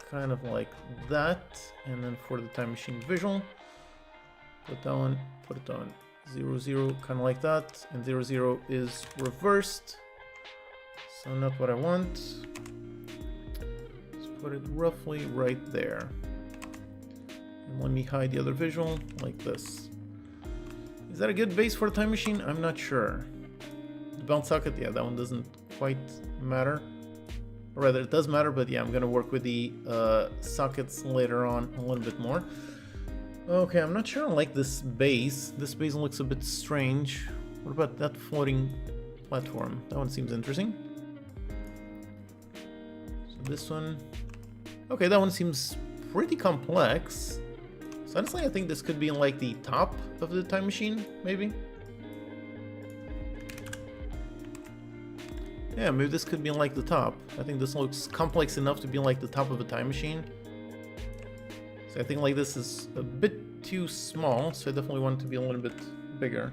A: Kind of like that. And then for the time machine visual, put that one, put it on 0, 0, kind of like that. And 0, 0 is reversed. So not what I want. Let's put it roughly right there. And let me hide the other visual like this. Is that a good base for a time machine? I'm not sure. The bounce socket, yeah, that one doesn't quite matter. Or rather, it does matter, but yeah, I'm gonna work with the sockets later on a little bit more. Okay, I'm not sure I like this base. This base looks a bit strange. What about that floating platform? That one seems interesting. So this one... Okay, that one seems pretty complex. So honestly, I think this could be like the top of the time machine, maybe? Yeah, maybe this could be like the top. I think this looks complex enough to be like the top of a time machine. So I think like this is a bit too small, so I definitely want it to be a little bit bigger.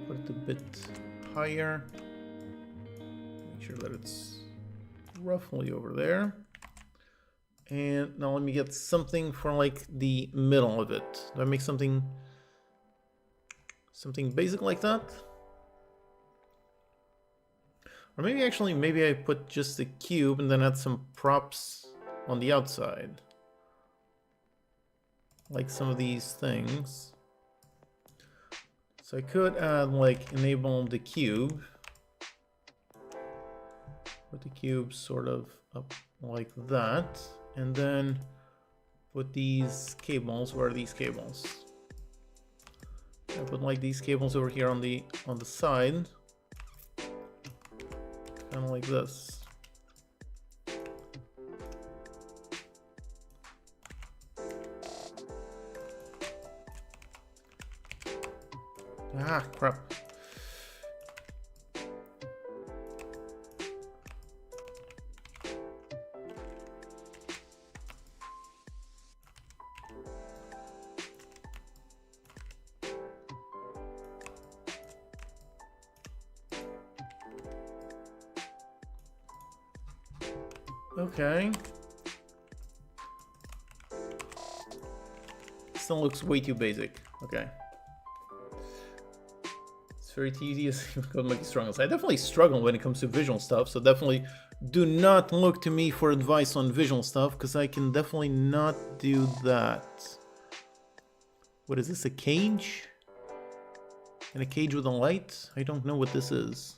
A: Put it a bit higher. Make sure that it's roughly over there. And now let me get something for like the middle of it. Do I make something basic like that? Or maybe actually, maybe I put just a cube and then add some props on the outside. Like some of these things. So I could add like enable the cube. Put the cube sort of up like that. And then put these cables. Where are these cables? I put like these cables over here on the side. Kind of like this. Ah, crap. Okay. Still looks way too basic. Okay. It's very tedious. I definitely struggle when it comes to visual stuff, so definitely do not look to me for advice on visual stuff, because I can definitely not do that. What is this, a cage? And a cage with a light? I don't know what this is.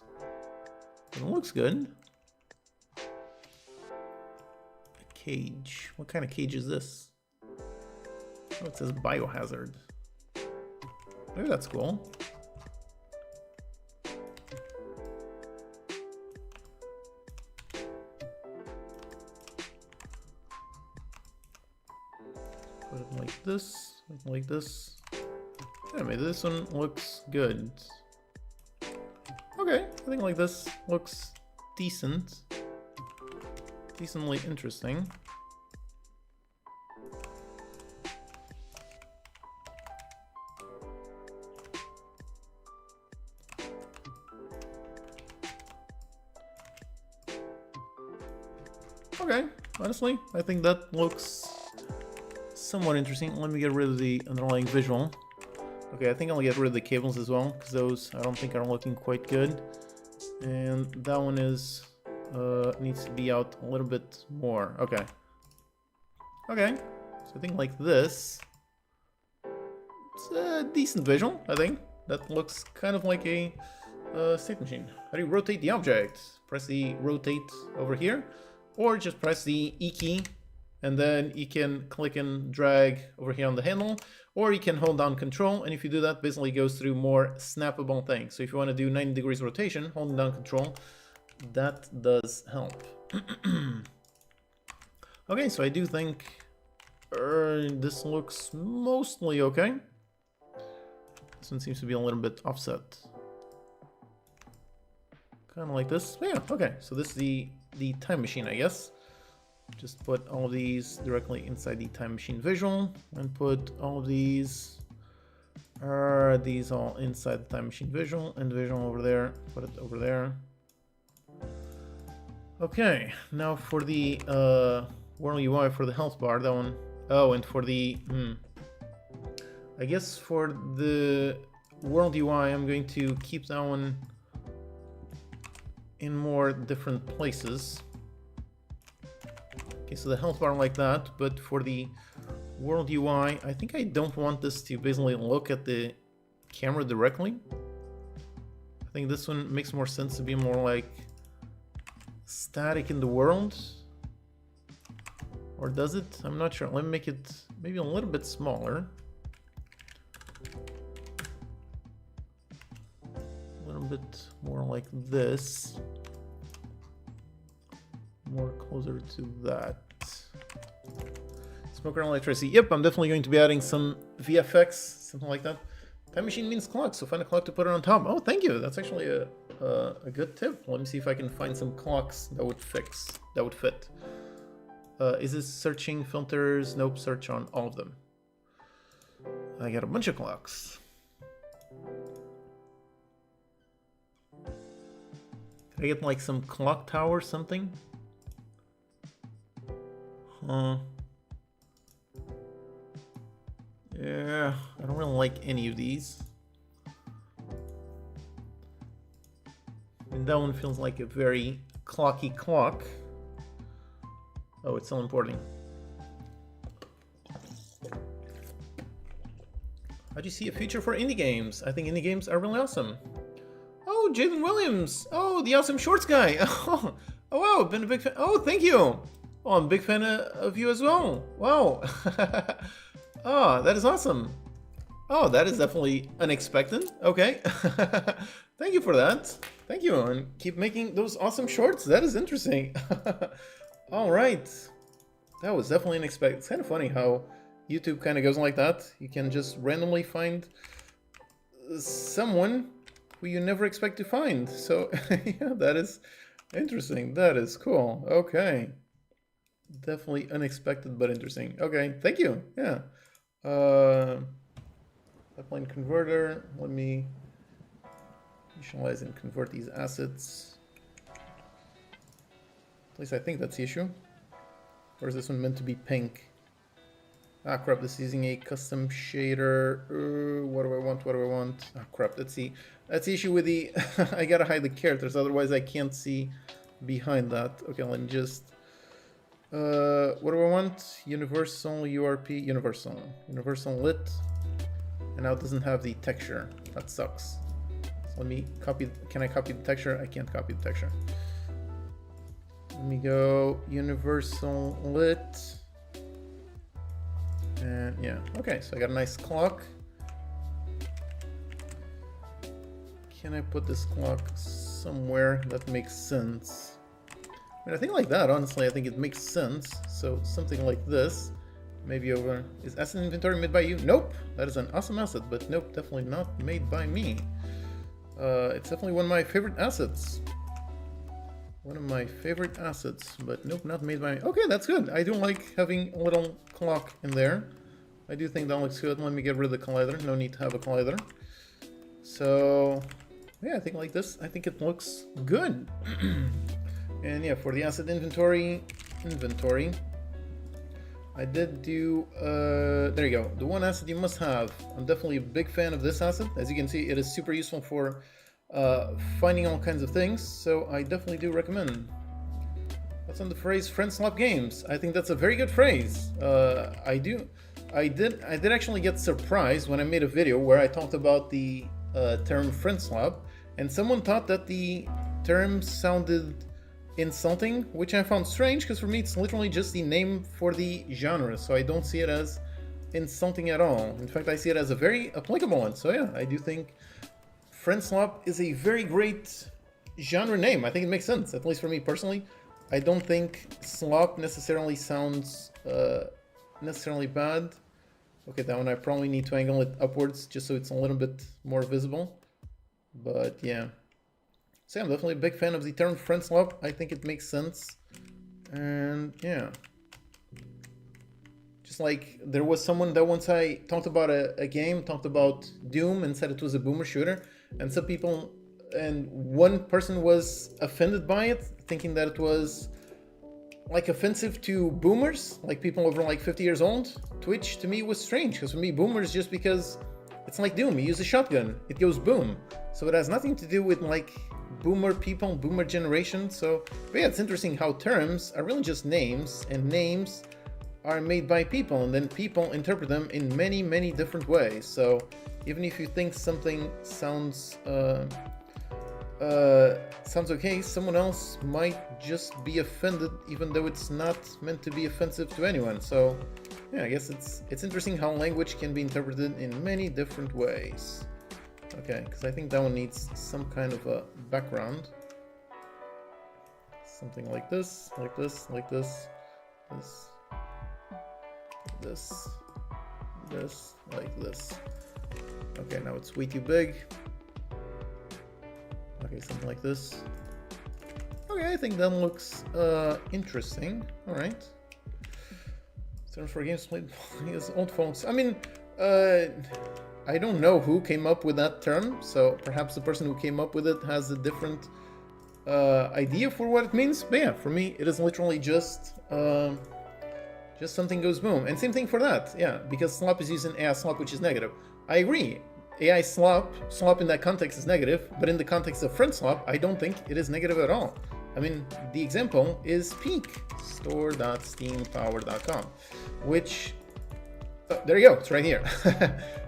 A: It looks good. Cage. What kind of cage is this? Oh, it says biohazard. Maybe that's cool. Put it like this, like this. Yeah, maybe this one looks good. Okay, I think like this looks decent. Decently interesting. Okay, honestly, I think that looks somewhat interesting. Let me get rid of the underlying visual. Okay, I think I'll get rid of the cables as well, because those I don't think are looking quite good. And that one is needs to be out a little bit more. Okay. Okay. So I think like this. It's a decent visual, I think. That looks kind of like a state machine. How do you rotate the object? Press the rotate over here, or just press the E key, and then you can click and drag over here on the handle, or you can hold down Control, and if you do that, basically it goes through more snappable things. So if you want to do 90 degrees rotation, holding down Control, that does help. Okay, so I do think this looks mostly okay. This one seems to be a little bit offset. Kind of like this. Yeah, okay. So this is the time machine, I guess. Just put all of these directly inside the time machine visual, and put all of these all inside the time machine visual, and visual over there. Put it over there. Okay, now for the World UI for the health bar, that one. Oh, and for the I guess for the World UI, I'm going to keep that one in more different places. Okay, so the health bar like that, but for the World UI, I think I don't want this to basically look at the camera directly. I think this one makes more sense to be more like static in the world. Or does it? I'm not sure. Let me make it maybe a little bit smaller. A little bit more like this. More closer to that. Smoker and electricity. Yep, I'm definitely going to be adding some VFX, something like that. Time machine means clock, so find a clock to put it on top. Oh, thank you. That's actually a good tip. Let me see if I can find some clocks that would fit. Is this searching filters? Nope, search on all of them. I got a bunch of clocks. Can I get like some clock tower or something? Huh. Yeah, I don't really like any of these. And that one feels like a very clocky clock. Oh, it's still importing. How do you see a future for indie games? I think indie games are really awesome. Oh, Jaden Williams. Oh, the awesome shorts guy. Oh, wow, I've been a big fan. Oh, thank you. Oh, I'm a big fan of you as well. Wow. Oh, that is awesome. Oh, that is definitely unexpected. Okay. Thank you for that. Thank you. And keep making those awesome shorts. That is interesting. All right. That was definitely unexpected. It's kind of funny how YouTube kind of goes like that. You can just randomly find someone who you never expect to find. So, yeah, that is interesting. That is cool. Okay. Definitely unexpected, but interesting. Okay, thank you. Yeah. Pipeline converter. Let me initialize and convert these assets. At least I think that's the issue. Or is this one meant to be pink? Ah, crap, this is using a custom shader. What do I want? What do I want? Ah, crap, that's the issue with the... I gotta hide the characters, otherwise I can't see behind that. Okay, let me just... what do I want? Universal URP, universal lit. And now it doesn't have the texture. That sucks. So let me copy. Can I copy the texture? I can't copy the texture. Let me go universal lit. And yeah, okay, so I got a nice clock. Can I put this clock somewhere that makes sense? I mean, I think like that, honestly, I think it makes sense. So something like this, maybe over... Is asset inventory made by you? Nope, that is an awesome asset, but nope, definitely not made by me. It's definitely one of my favorite assets. One of my favorite assets, but nope, not made by me. Okay, that's good. I do like having a little clock in there. I do think that looks good. Let me get rid of the collider. No need to have a collider. So, yeah, I think like this, I think it looks good. And yeah, for the asset inventory, I did do, there you go, the one asset you must have. I'm definitely a big fan of this asset. As you can see, it is super useful for finding all kinds of things, so I definitely do recommend. What's on the phrase friend swap games? I think that's a very good phrase. I did actually get surprised when I made a video where I talked about the term friend swap, and someone thought that the term sounded insulting, which I found strange because for me it's literally just the name for the genre, so I don't see it as insulting at all. In fact, I see it as a very applicable one. So yeah, I do think friend swap is a very great genre name. I think it makes sense, at least for me personally. I don't think slop necessarily sounds necessarily bad. Okay, that one I probably need to angle it upwards just so it's a little bit more visible. But yeah. So yeah, I'm definitely a big fan of the term friend slop. I think it makes sense. And yeah. Just like there was someone that once I talked about a game, talked about Doom and said it was a boomer shooter. And some people, and one person was offended by it, thinking that it was like offensive to boomers, like people over like 50 years old, which to me was strange, because for me boomers just because it's like Doom, you use a shotgun, it goes boom. So it has nothing to do with like boomer people, boomer generation. So, but yeah, it's interesting how terms are really just names, and names are made by people, and then people interpret them in many, many different ways. So even if you think something sounds okay, someone else might just be offended, even though it's not meant to be offensive to anyone. So yeah, I guess it's interesting how language can be interpreted in many different ways. Okay, because I think that one needs some kind of a background. Something like this, like this, like this, this, like this. Okay, now it's way too big. Okay, something like this. Okay, I think that looks interesting. All right. Terms for games played as old folks. I mean, I don't know who came up with that term, so perhaps the person who came up with it has a different idea for what it means. But yeah, for me, it is literally just something goes boom. And same thing for that, yeah, because slop is using AI slop, which is negative. I agree. AI slop in that context is negative, but in the context of friend slop, I don't think it is negative at all. I mean, the example is peak, store.steampower.com, which, there you go, it's right here,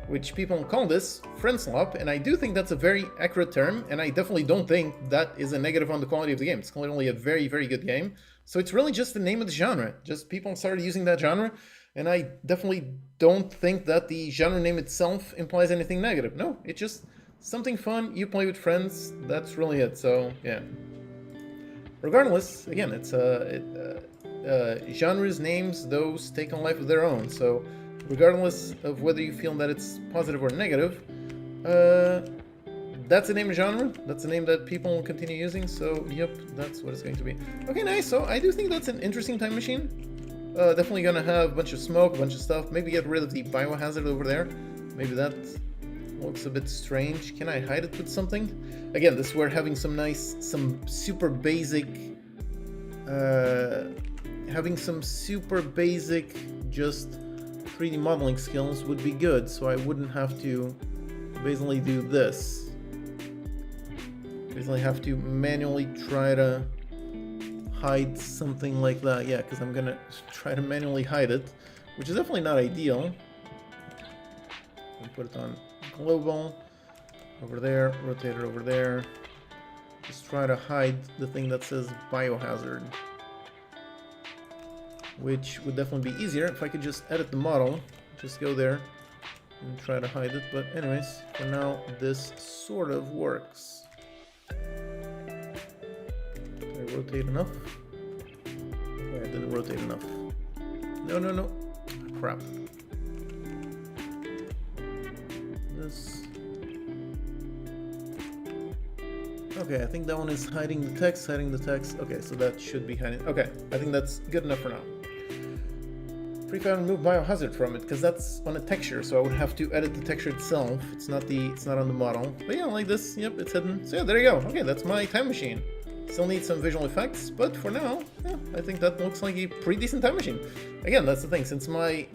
A: which people call this friend slop, and I do think that's a very accurate term, and I definitely don't think that is a negative on the quality of the game. It's clearly a very, very good game. So it's really just the name of the genre. Just people started using that genre, and I definitely don't think that the genre name itself implies anything negative. No, it's just something fun, you play with friends, that's really it. So yeah. Regardless, again, it's genres, names, those take on life of their own. So regardless of whether you feel that it's positive or negative, that's the name of genre. That's the name that people will continue using. So yep, that's what it's going to be. Okay, nice. So I do think that's an interesting time machine. Definitely gonna have a bunch of smoke, a bunch of stuff. Maybe get rid of the biohazard over there. Maybe that looks a bit strange. Can I hide it with something? Again, this is where having some super basic, just 3D modeling skills would be good. So I wouldn't have to basically do this. Basically have to manually try to hide something like that. Yeah, because I'm gonna try to manually hide it, which is definitely not ideal. And put it on global over there, rotate it over there. Just try to hide the thing that says biohazard, which would definitely be easier if I could just edit the model, just go there and try to hide it. But anyways, for now this sort of works. Rotate enough? Yeah, I didn't rotate enough. No. Crap. This. Okay, I think that one is hiding the text, Okay, so that should be hiding. Okay, I think that's good enough for now. Prefab remove biohazard from it, because that's on a texture, so I would have to edit the texture itself. It's not on the model. But yeah, like this, yep, it's hidden. So yeah, there you go. Okay, that's my time machine. Still need some visual effects, but for now, yeah, I think that looks like a pretty decent time machine. Again, that's the thing, since my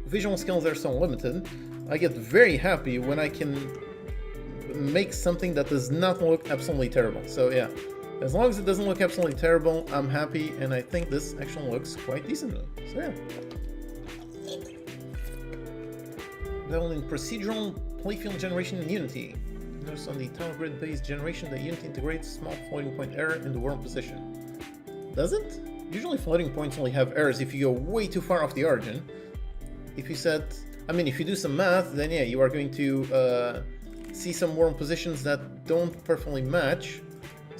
A: visual skills are so limited, I get very happy when I can make something that does not look absolutely terrible. So yeah, as long as it doesn't look absolutely terrible, I'm happy, and I think this actually looks quite decently. So yeah. Developing procedural playfield generation in Unity. Notice on the tile grid-based generation that Unity integrates small floating point error in the world position. Does it? Usually floating points only have errors if you go way too far off the origin. If you do some math, then yeah, you are going to see some world positions that don't perfectly match.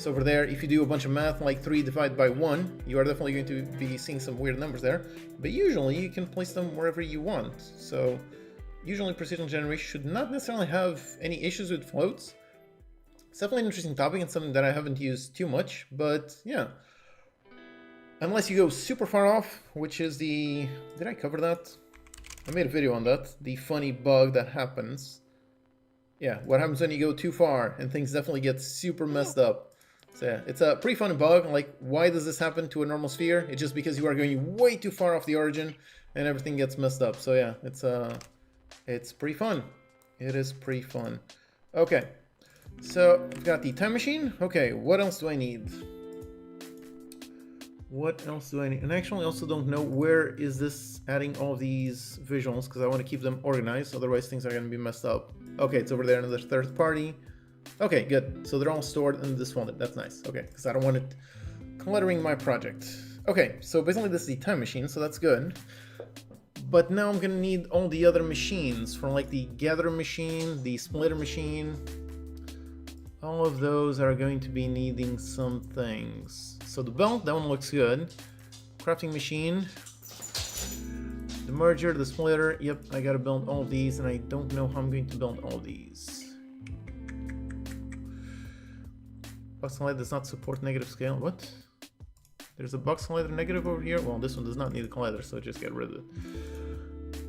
A: So over there, if you do a bunch of math like 3 divided by 1, you are definitely going to be seeing some weird numbers there. But usually you can place them wherever you want. So usually precision generation should not necessarily have any issues with floats. It's definitely an interesting topic and something that I haven't used too much, but yeah. Unless you go super far off, which is the... Did I cover that? I made a video on that. The funny bug that happens. Yeah, what happens when you go too far and things definitely get super messed up. So yeah, it's a pretty fun bug. Like, why does this happen to a normal sphere? It's just because you are going way too far off the origin and everything gets messed up. So yeah, it's pretty fun. It is pretty fun. Okay, so I've got the time machine. Okay, what else do I need? What else do I need? And actually I also don't know where is this adding all these visuals because I want to keep them organized. Otherwise things are going to be messed up. Okay, it's over there in the third party. Okay, good. So they're all stored in this folder. That's nice. Okay, because I don't want it cluttering my project. Okay, so basically this is the time machine, so that's good. But now I'm gonna need all the other machines for like the gather machine, the splitter machine. All of those are going to be needing some things. So the belt, that one looks good. Crafting machine. The merger, the splitter. Yep, I gotta build all of these, and I don't know how I'm going to build all these. Box collider does not support negative scale. What? There's a box collider negative over here? Well, this one does not need a collider, so just get rid of it.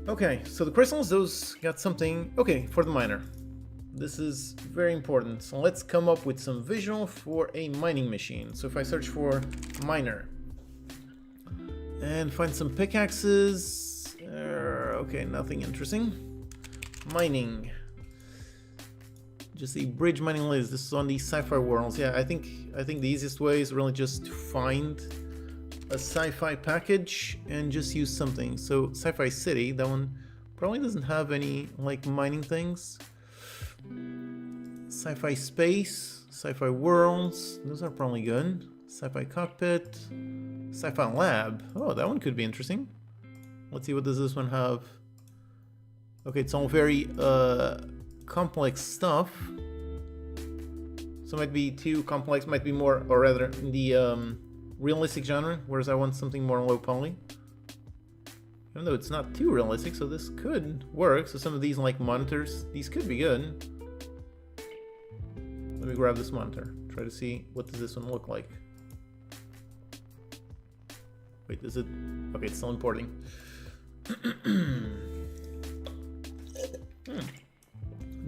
A: Okay, so the crystals, those got something. Okay, for the miner. This is very important. So let's come up with some visual for a mining machine. So if I search for miner and find some pickaxes. Okay, nothing interesting. Mining. Just the bridge mining list. This is on the sci-fi worlds. Yeah, I think the easiest way is really just to find a sci-fi package and just use something. So sci-fi city, that one probably doesn't have any like mining things. Sci-fi space, sci-fi worlds, those are probably good. Sci-fi cockpit, sci-fi lab. Oh, that one could be interesting. Let's see, what does this one have? Okay, it's all very complex stuff. So it might be too complex, might be more, or rather in the realistic genre, whereas I want something more low poly. Even though it's not too realistic, so this could work. So some of these like monitors, these could be good. Let me grab this monitor, try to see what does this one look like. Wait, is it? Okay, it's still importing.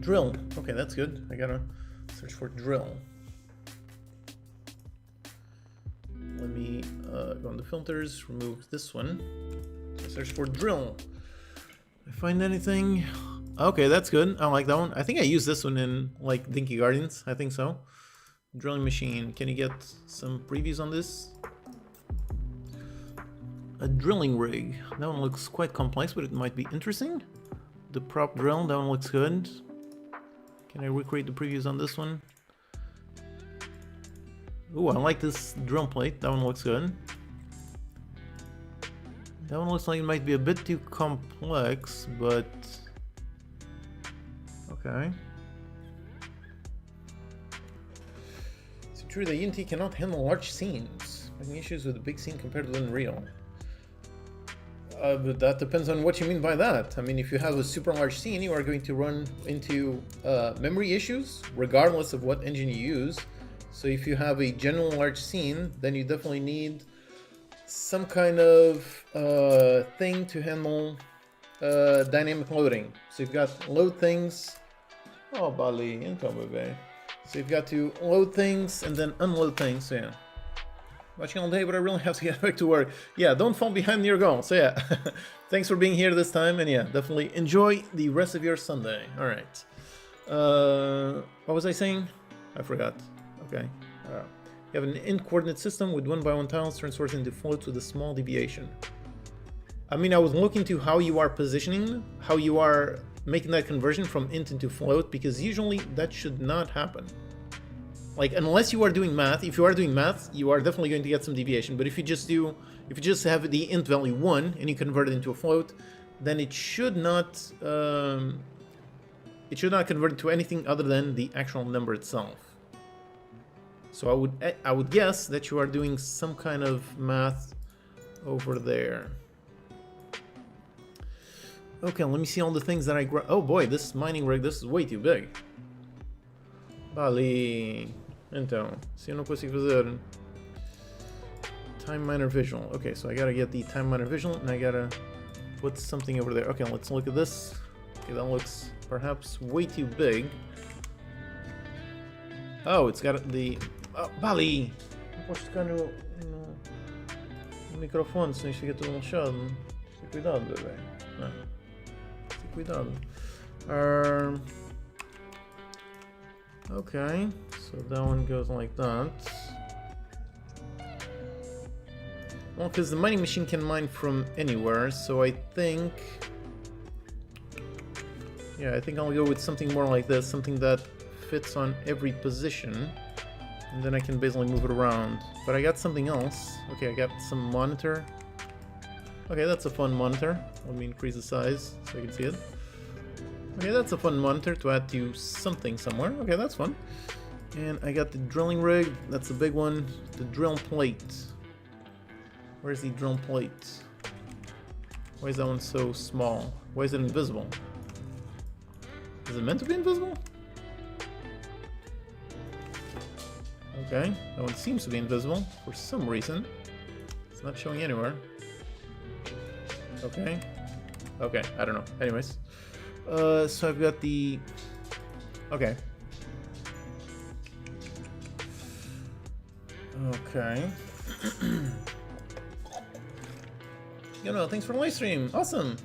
A: Drill. Okay, that's good. I gotta search for drill. Let me go on the filters, remove this one. Search for drill. If I find anything. Okay, that's good. I like that one. I think I used this one in like Dinky Guardians. I think so. Drilling machine. Can you get some previews on this? A drilling rig. That one looks quite complex, but it might be interesting. The prop drill. That one looks good. Can I recreate the previews on this one? Ooh, I like this drum plate. That one looks good. That one looks like it might be a bit too complex, but okay. Is it true that Unity cannot handle large scenes? Having issues with the big scene compared to Unreal? But that depends on what you mean by that. I mean, if you have a super large scene, you are going to run into memory issues, regardless of what engine you use. So if you have a general large scene, then you definitely need some kind of thing to handle dynamic loading. So you've got load things. Oh, Bali, então, bebê. So you've got to load things and then unload things. So yeah. Watching all day, but I really have to get back to work. Yeah, don't fall behind your goal. So yeah, thanks for being here this time, and yeah, definitely enjoy the rest of your Sunday. All right. What was I saying? I forgot. Okay. You have an in-coordinate system with 1x1 tiles transformed into floats with a small deviation. I mean, I was looking to how you are positioning, how you are making that conversion from int into float, because usually that should not happen. Like, unless you are doing math, if you are doing math, you are definitely going to get some deviation. But if you just have the int value 1 and you convert it into a float, then it should not convert to anything other than the actual number itself. So I would guess that you are doing some kind of math over there. Okay, let me see all the things that I grab. Oh boy, this mining rig, this is way too big. Bali. Então, se eu não consigo fazer time miner visual. Okay, so I gotta get the time miner visual and I gotta put something over there. Okay, let's look at this. Okay, that looks perhaps way too big. Oh, it's got the... Oh, Bali! Não podes tocar no microfone, senão isto fica tudo manchado. Tem cuidado, bebê. Não. Tem cuidado. Okay, so that one goes like that. Well, because the mining machine can mine from anywhere, so I think... Yeah, I think I'll go with something more like this, something that fits on every position, and then I can basically move it around. But I got something else. Okay, I got some monitor. Okay, that's a fun monitor. Let me increase the size so you can see it. Okay, that's a fun monitor to add to something somewhere. Okay, that's fun. And I got the drilling rig. That's a big one. The drill plate. Where's the drill plate? Why is that one so small? Why is it invisible? Is it meant to be invisible? Okay, that one seems to be invisible for some reason. It's not showing anywhere. Okay. Okay, I don't know. Anyways. So I've got the... Okay. Okay. You know, thanks for the live stream. Awesome.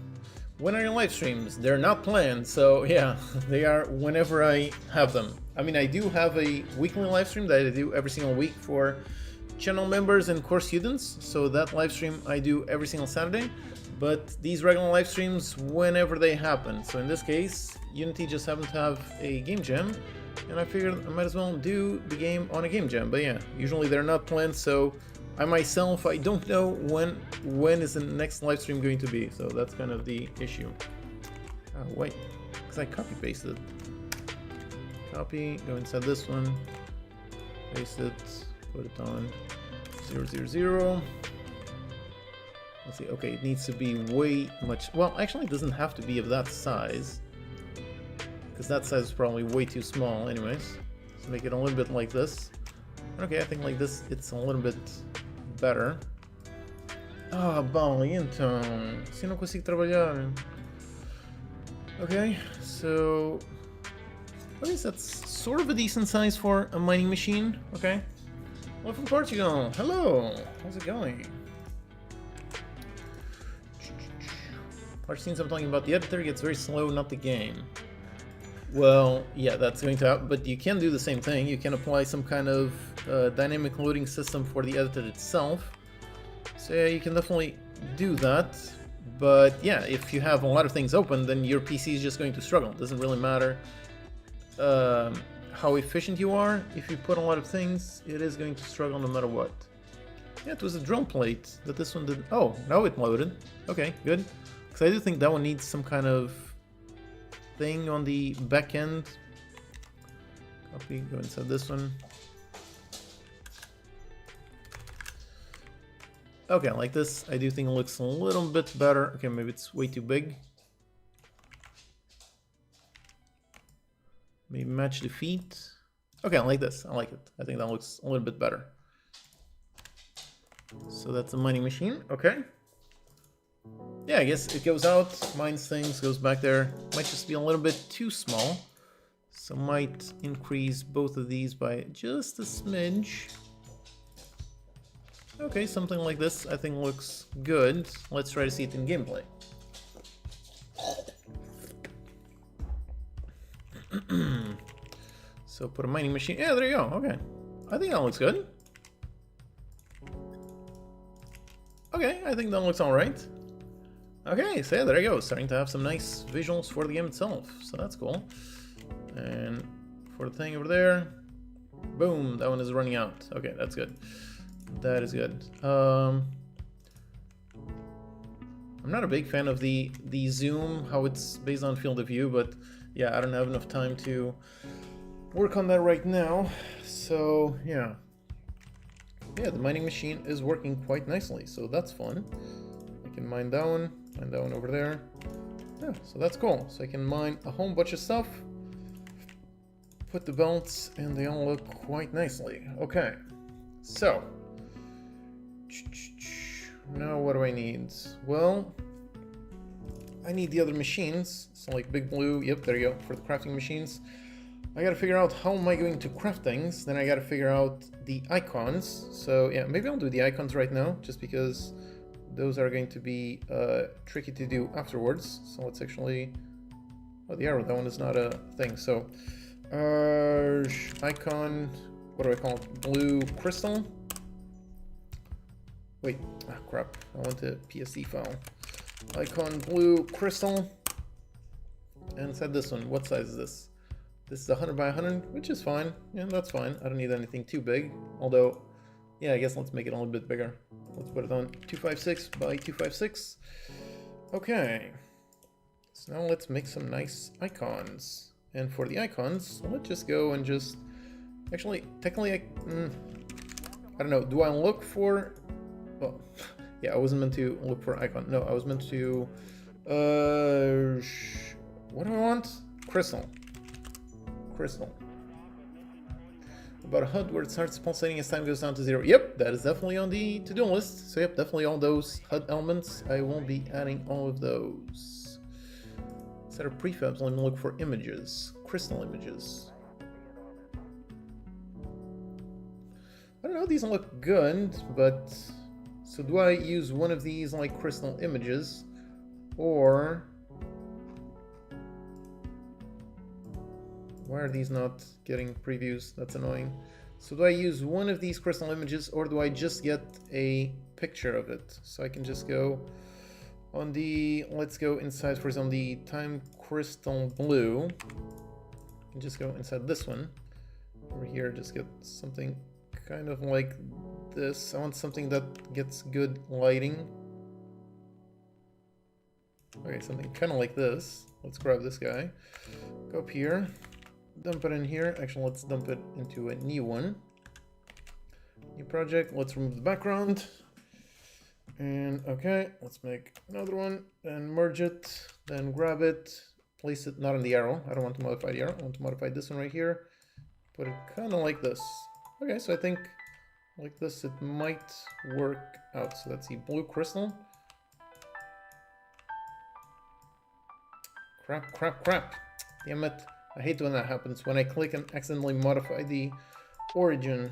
A: When are your live streams? They're not planned, so yeah, they are whenever I have them. I mean, I do have a weekly live stream that I do every single week for channel members and course students. So that live stream I do every single Saturday. But these regular live streams, whenever they happen. So in this case, Unity just happened to have a game jam, and I figured I might as well do the game on a game jam. But yeah, usually they're not planned, so I myself, I don't know when is the next live stream going to be. So that's kind of the issue. Oh wait, because I copy pasted. Copy, go inside this one, paste it, put it on 000. Let's see, okay, it needs to be way much, well, actually it doesn't have to be of that size, because that size is probably way too small anyways. Let's make it a little bit like this. Okay, I think like this, it's a little bit better. Ah, bom, então, se eu não consigo trabalhar. Okay, so, I guess that's sort of a decent size for a mining machine, okay. Well, from Portugal, hello, how's it going? Since I'm talking about the editor, gets very slow, not the game. Well, yeah, that's going to happen, but you can do the same thing. You can apply some kind of dynamic loading system for the editor itself. So yeah, you can definitely do that. But yeah, if you have a lot of things open, then your PC is just going to struggle. It doesn't really matter how efficient you are. If you put a lot of things, it is going to struggle no matter what. Yeah, it was a drum plate that this one did. Oh, now it loaded. Okay, good. Because I do think that one needs some kind of thing on the back end. Copy, go inside this one. Okay, like this, I do think it looks a little bit better. Okay, maybe it's way too big. Maybe match the feet. Okay, like this, I like it. I think that looks a little bit better. So that's a mining machine, okay. Yeah, I guess it goes out, mines things, goes back there. Might just be a little bit too small. So might increase both of these by just a smidge. Okay, something like this I think looks good. Let's try to see it in gameplay. So put a mining machine. Yeah, there you go. Okay. I think that looks good. Okay, I think that looks alright. Okay, so yeah, there you go. Starting to have some nice visuals for the game itself. So that's cool. And for the thing over there, boom, that one is running out. Okay, that's good. That is good. I'm not a big fan of the zoom, how it's based on field of view, but yeah, I don't have enough time to work on that right now. So yeah, the mining machine is working quite nicely, so that's fun. I can mine down over there. Yeah, so that's cool. So I can mine a whole bunch of stuff, put the belts, and they all look quite nicely. Okay, so now what do I need? Well, I need the other machines. So like Big Blue, yep, there you go, for the crafting machines. I gotta figure out how am I going to craft things. Then I gotta figure out the icons. So yeah, maybe I'll do the icons right now, just because those are going to be tricky to do afterwards. So let's actually... Oh, the arrow, that one is not a thing. So, icon, what do I call it? Blue crystal? Wait, crap, I want the PSD file. Icon blue crystal. And inside this one, what size is this? This is 100 by 100, which is fine. Yeah, that's fine. I don't need anything too big. Although, yeah, I guess let's make it a little bit bigger. Let's put it on 256 by 256. Okay. So now let's make some nice icons. And for the icons, let's just go and just... Actually, technically, I don't know. Do I look for... Well, yeah, I wasn't meant to look for icon. No, I was meant to... What do I want? Crystal. Crystal. About a HUD where it starts pulsating as time goes down to 0. Yep, that is definitely on the to-do list. So yep, definitely all those HUD elements. I won't be adding all of those. Instead of prefabs, let me look for images. Crystal images. I don't know, these look good, but... So do I use one of these like crystal images? Or... Why are these not getting previews? That's annoying. So do I use one of these crystal images, or do I just get a picture of it? So I can just go on the, let's go inside, for example, the time crystal blue. And just go inside this one. Over here, just get something kind of like this. I want something that gets good lighting. Okay, something kind of like this. Let's grab this guy. Go up here. Dump it in here. Actually, let's dump it into a new one. New project. Let's remove the background. And okay, let's make another one and merge it. Then grab it, place it not on the arrow. I don't want to modify the arrow. I want to modify this one right here. Put it kind of like this. Okay, so I think like this it might work out. So let's see, blue crystal. Crap. Damn it. I hate when that happens, when I click and accidentally modify the origin.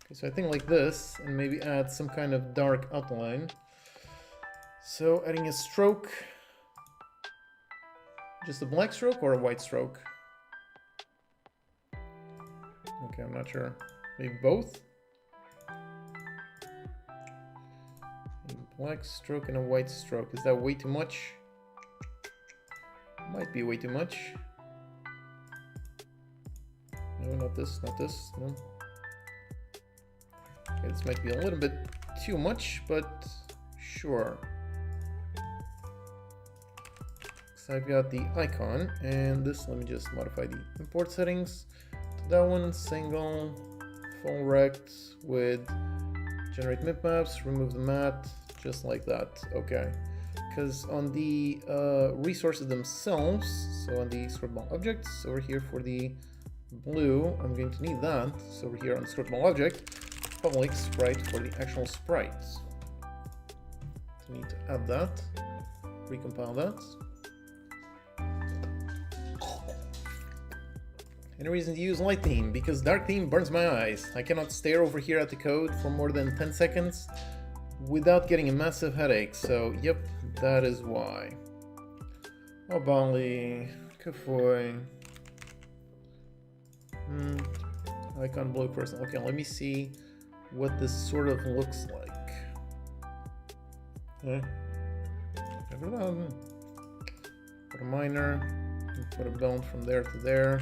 A: Okay, so I think like this, and maybe add some kind of dark outline. So adding a stroke. Just a black stroke or a white stroke? Okay, I'm not sure. Maybe both? A black stroke and a white stroke. Is that way too much? Might be way too much. No, not this, no. Okay, this might be a little bit too much, but sure. So I've got the icon, and this, let me just modify the import settings to that one, single, full rect with generate mip maps, remove the mat, just like that, okay. Because on the resources themselves, so on the scriptable objects, over here for the blue, I'm going to need that. So over here on the scriptable object, public sprite for the actual sprites. So I need to add that, recompile that. Any reason to use light theme? Because dark theme burns my eyes. I cannot stare over here at the code for more than 10 seconds without getting a massive headache. So yep, that is why. Oh, Bali, Kafoy. Icon blue crystal. Okay, let me see what this sort of looks like. Put a miner, put a belt from there to there.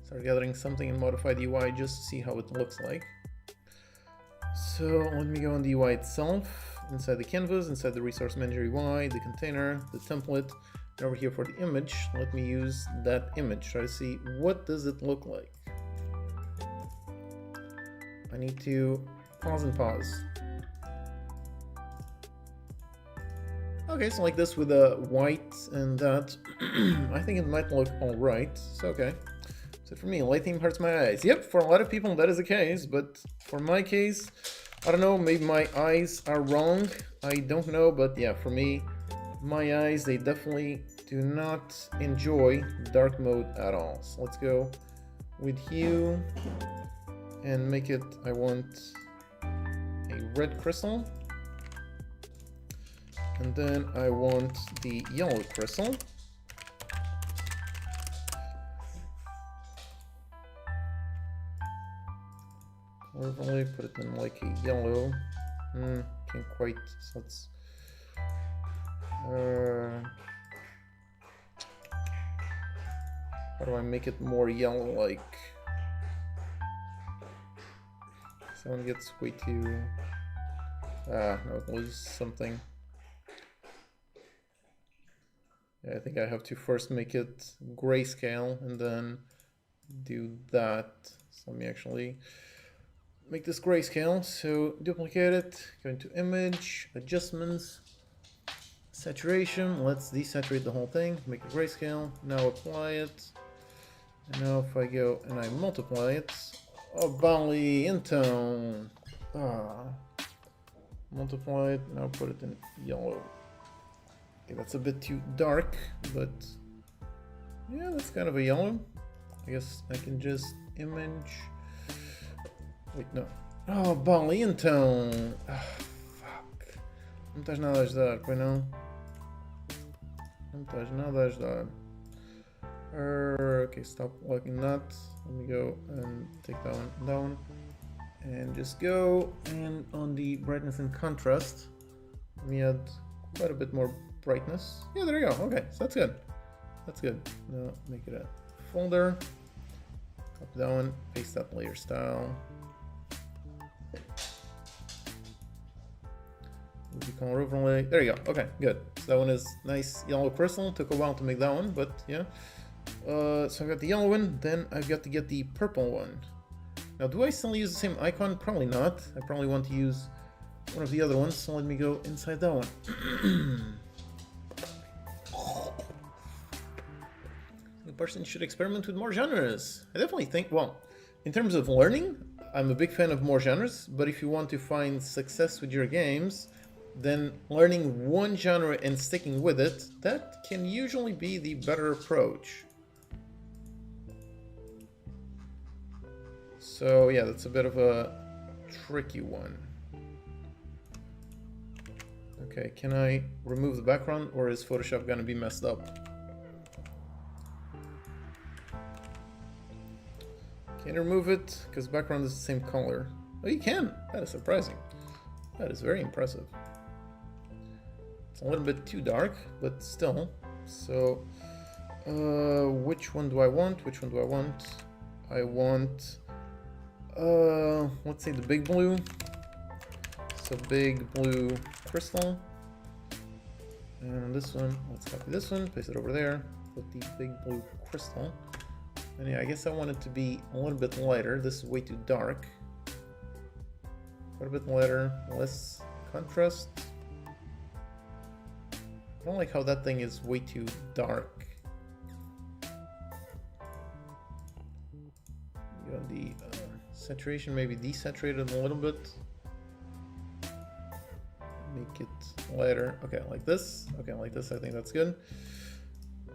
A: Start gathering something and modify the UI just to see how it looks like. So let me go on the UI itself, inside the canvas, inside the resource manager UI, the container, the template. And over here for the image, let me use that image. Try to see what does it look like. I need to pause and pause. Okay, so like this with a white and that, I think it might look alright. So okay. So for me, light theme hurts my eyes. Yep, for a lot of people that is the case, but for my case, I don't know, maybe my eyes are wrong. I don't know, but yeah, for me, my eyes, they definitely do not enjoy dark mode at all. So let's go with hue and make it, I want a red crystal. And then I want the yellow crystal. Overlay, put it in like a yellow. Can't quite, so let's how do I make it more yellow-like? Someone gets way too... no, it loses something. Yeah, I think I have to first make it grayscale and then do that. So let me actually make this grayscale. So duplicate it, go into image, adjustments, saturation. Let's desaturate the whole thing, make it grayscale. Now apply it. And now if I go and I multiply it, oh, Bali in tone. Multiply it, now put it in yellow. Okay, that's a bit too dark, but yeah, that's kind of a yellow. I guess I can just image. Wait, no. Oh, Bali in tone. Fuck. Não estás nada a ajudar, pois não? Não estás nada a ajudar. Okay, stop liking that. Let me go and take that one down. And just go and on the brightness and contrast, let me add quite a bit more brightness. Yeah, there you go. Okay, so that's good. That's good. Now make it a folder. Copy that one, paste that layer style. Movie color overlay. There you go. Okay, good. So that one is nice yellow crystal. Took a while to make that one, but yeah. So I've got the yellow one, then I've got to get the purple one. Now, do I still use the same icon? Probably not. I probably want to use one of the other ones, so let me go inside that one. The person should experiment with more genres. I definitely think, well, in terms of learning, I'm a big fan of more genres, but if you want to find success with your games, then learning one genre and sticking with it, that can usually be the better approach. So yeah, that's a bit of a tricky one. Okay, can I remove the background or is Photoshop gonna be messed up? Can you remove it? Because background is the same color. Oh, you can! That is surprising. That is very impressive. It's a little bit too dark, but still. So, which one do I want? Which one do I want? I want... let's say the big blue. So big blue crystal. And this one, let's copy this one, paste it over there. Put the big blue crystal. And yeah, I guess I want it to be a little bit lighter. This is way too dark. Quite a bit lighter, less contrast. I don't like how that thing is way too dark. You got the saturation, maybe desaturate it a little bit. Make it lighter. Okay, like this. Okay, like this. I think that's good.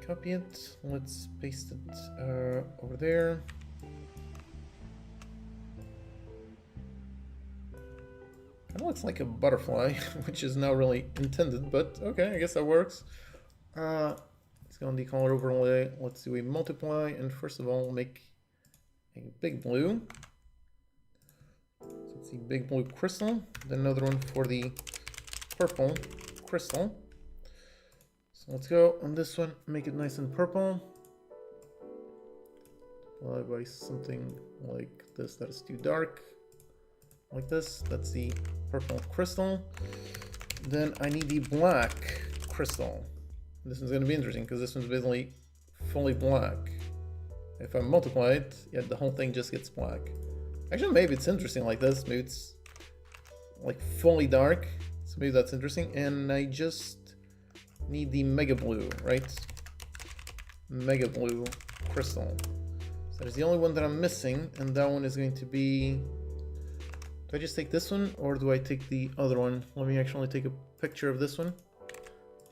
A: Copy it. Let's paste it over there. Kind of looks like a butterfly, which is not really intended, but okay, I guess that works. Let's go on the color overlay. Let's do a multiply, and first of all, make a big blue. So let's see, big blue crystal. Then another one for the purple crystal. So let's go on this one, make it nice and purple. Apply by something like this that is too dark. Like this, that's the purple crystal. Then I need the black crystal. This one's going to be interesting because this one's basically fully black. If I multiply it, yeah, the whole thing just gets black. Actually, maybe it's interesting like this. Maybe it's like fully dark. So maybe that's interesting. And I just need the mega blue, right? Mega blue crystal. So that is the only one that I'm missing. And that one is going to be... Do I just take this one or do I take the other one? Let me actually take a picture of this one.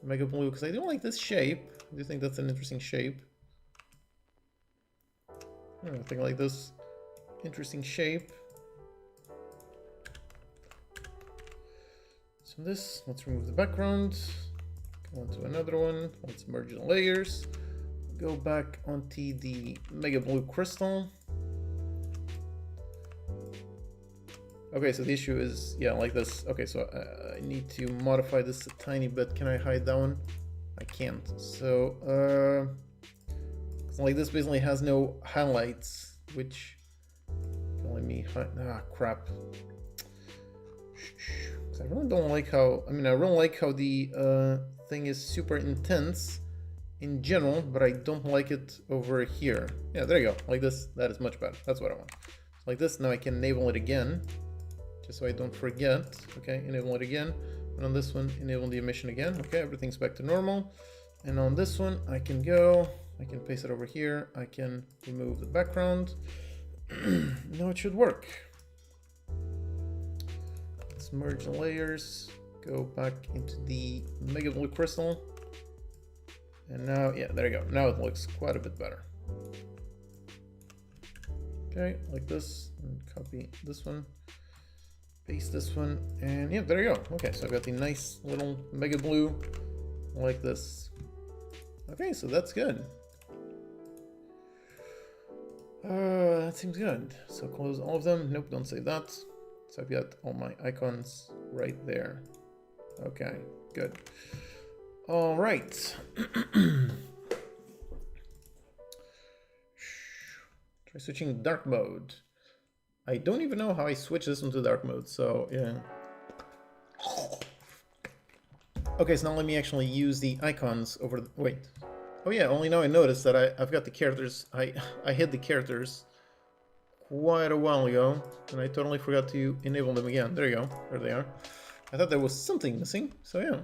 A: Mega blue, because I do like this shape. I do think that's an interesting shape. I think like this interesting shape. So this, let's remove the background. Go on to another one. Let's merge the layers. Go back onto the mega blue crystal. Okay, so the issue is, yeah, like this. Okay, so I need to modify this a tiny bit. Can I hide that one? I can't. So, like this basically has no highlights, which can let me hide. Ah, crap. I really don't like how, I really like how the thing is super intense in general, but I don't like it over here. Yeah, there you go. Like this, that is much better. That's what I want. Like this, now I can enable it again, just so I don't forget. Okay, enable it again. And on this one, enable the emission again. Okay, everything's back to normal. And on this one, I can go, I can paste it over here. I can remove the background. Now it should work. Let's merge the layers, go back into the mega blue crystal. And now, yeah, there you go. Now it looks quite a bit better. Okay, like this, and copy this one, paste this one, and yeah, there you go. Okay, so I've got the nice little mega blue like this. Okay, so that's good. That seems good. So close all of them. Nope, don't save that. So I've got all my icons right there. Okay, good. All right. Try switching dark mode. I don't even know how I switch this into dark mode, so yeah. Okay, so now let me actually use the icons over the, wait. Oh yeah, only now I noticed that I've got the characters, I hid the characters quite a while ago, and I totally forgot to enable them again. There you go, there they are. I thought there was something missing, so yeah.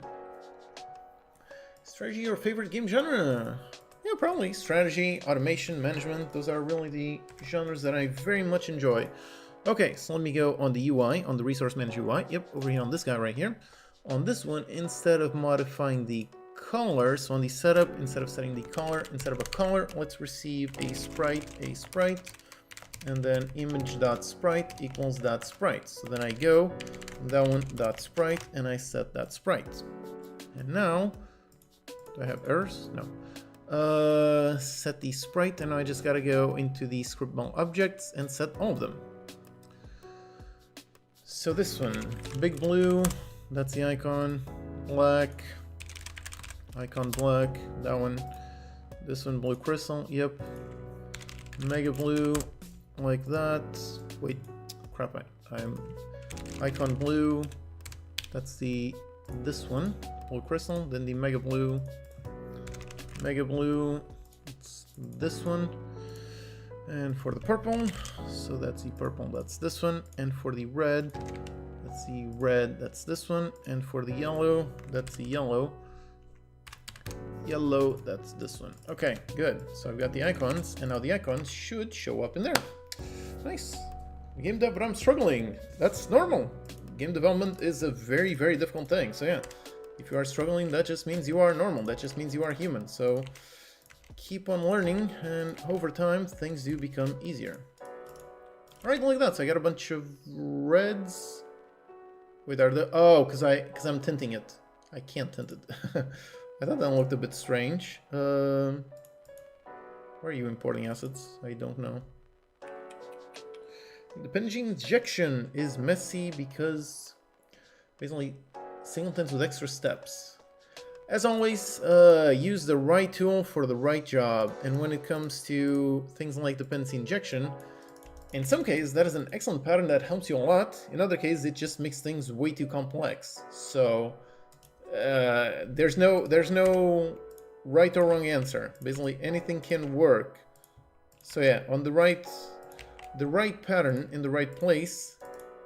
A: Strategy or favorite game genre? Yeah, probably strategy, automation, management. Those are really the genres that I very much enjoy. Okay, so let me go on the UI, on the resource manager UI. Yep, over here on this guy right here. On this one, instead of modifying the color, so on the setup, instead of setting the color, instead of a color, let's receive a sprite, and then image.sprite equals that sprite. So then I go that one dot sprite and I set that sprite. And now, do I have errors? No. Set the sprite, and now I just gotta go into the scriptable objects and set all of them. So this one, big blue, that's the icon, black, icon black, that one, this one blue crystal, yep, mega blue, like that, wait, crap, I'm icon blue, that's this one, blue crystal, then the mega blue, it's this one, and for the purple, so that's the purple, that's this one, and for the red, that's the red, that's this one, and for the yellow, that's the yellow, that's this one. Okay, good. So I've got the icons, and now the icons should show up in there. Nice. Game dev, but I'm struggling. That's normal. Game development is a very, very difficult thing. So yeah, if you are struggling, that just means you are normal. That just means you are human. So keep on learning, and over time, things do become easier. All right, like that. So I got a bunch of reds. Wait, are the... Oh, because I'm tinting it. I can't tint it. I thought that looked a bit strange. Where are you importing assets? I don't know. Dependency injection is messy because basically singletons with extra steps. As always, use the right tool for the right job. And when it comes to things like dependency injection, in some cases that is an excellent pattern that helps you a lot. In other cases, it just makes things way too complex. So there's no right or wrong answer. Basically, anything can work. So yeah, on the right pattern in the right place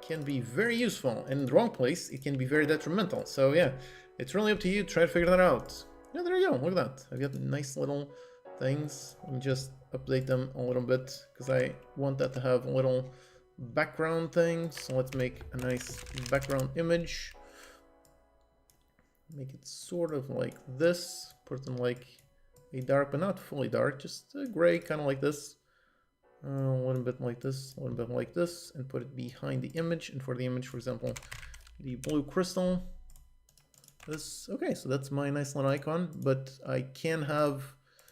A: can be very useful, and in the wrong place, it can be very detrimental. So yeah, it's really up to you. Try to figure that out. Yeah, there you go. Look at that. I've got nice little things. Let me just update them a little bit because I want that to have a little background thing. So let's make a nice background image. Make it sort of like this. Put it in like a dark, but not fully dark, just a gray, kind of like this. A little bit like this, a little bit like this, and put it behind the image. And for the image, for example, the blue crystal. This, okay, so that's my nice little icon, but I can have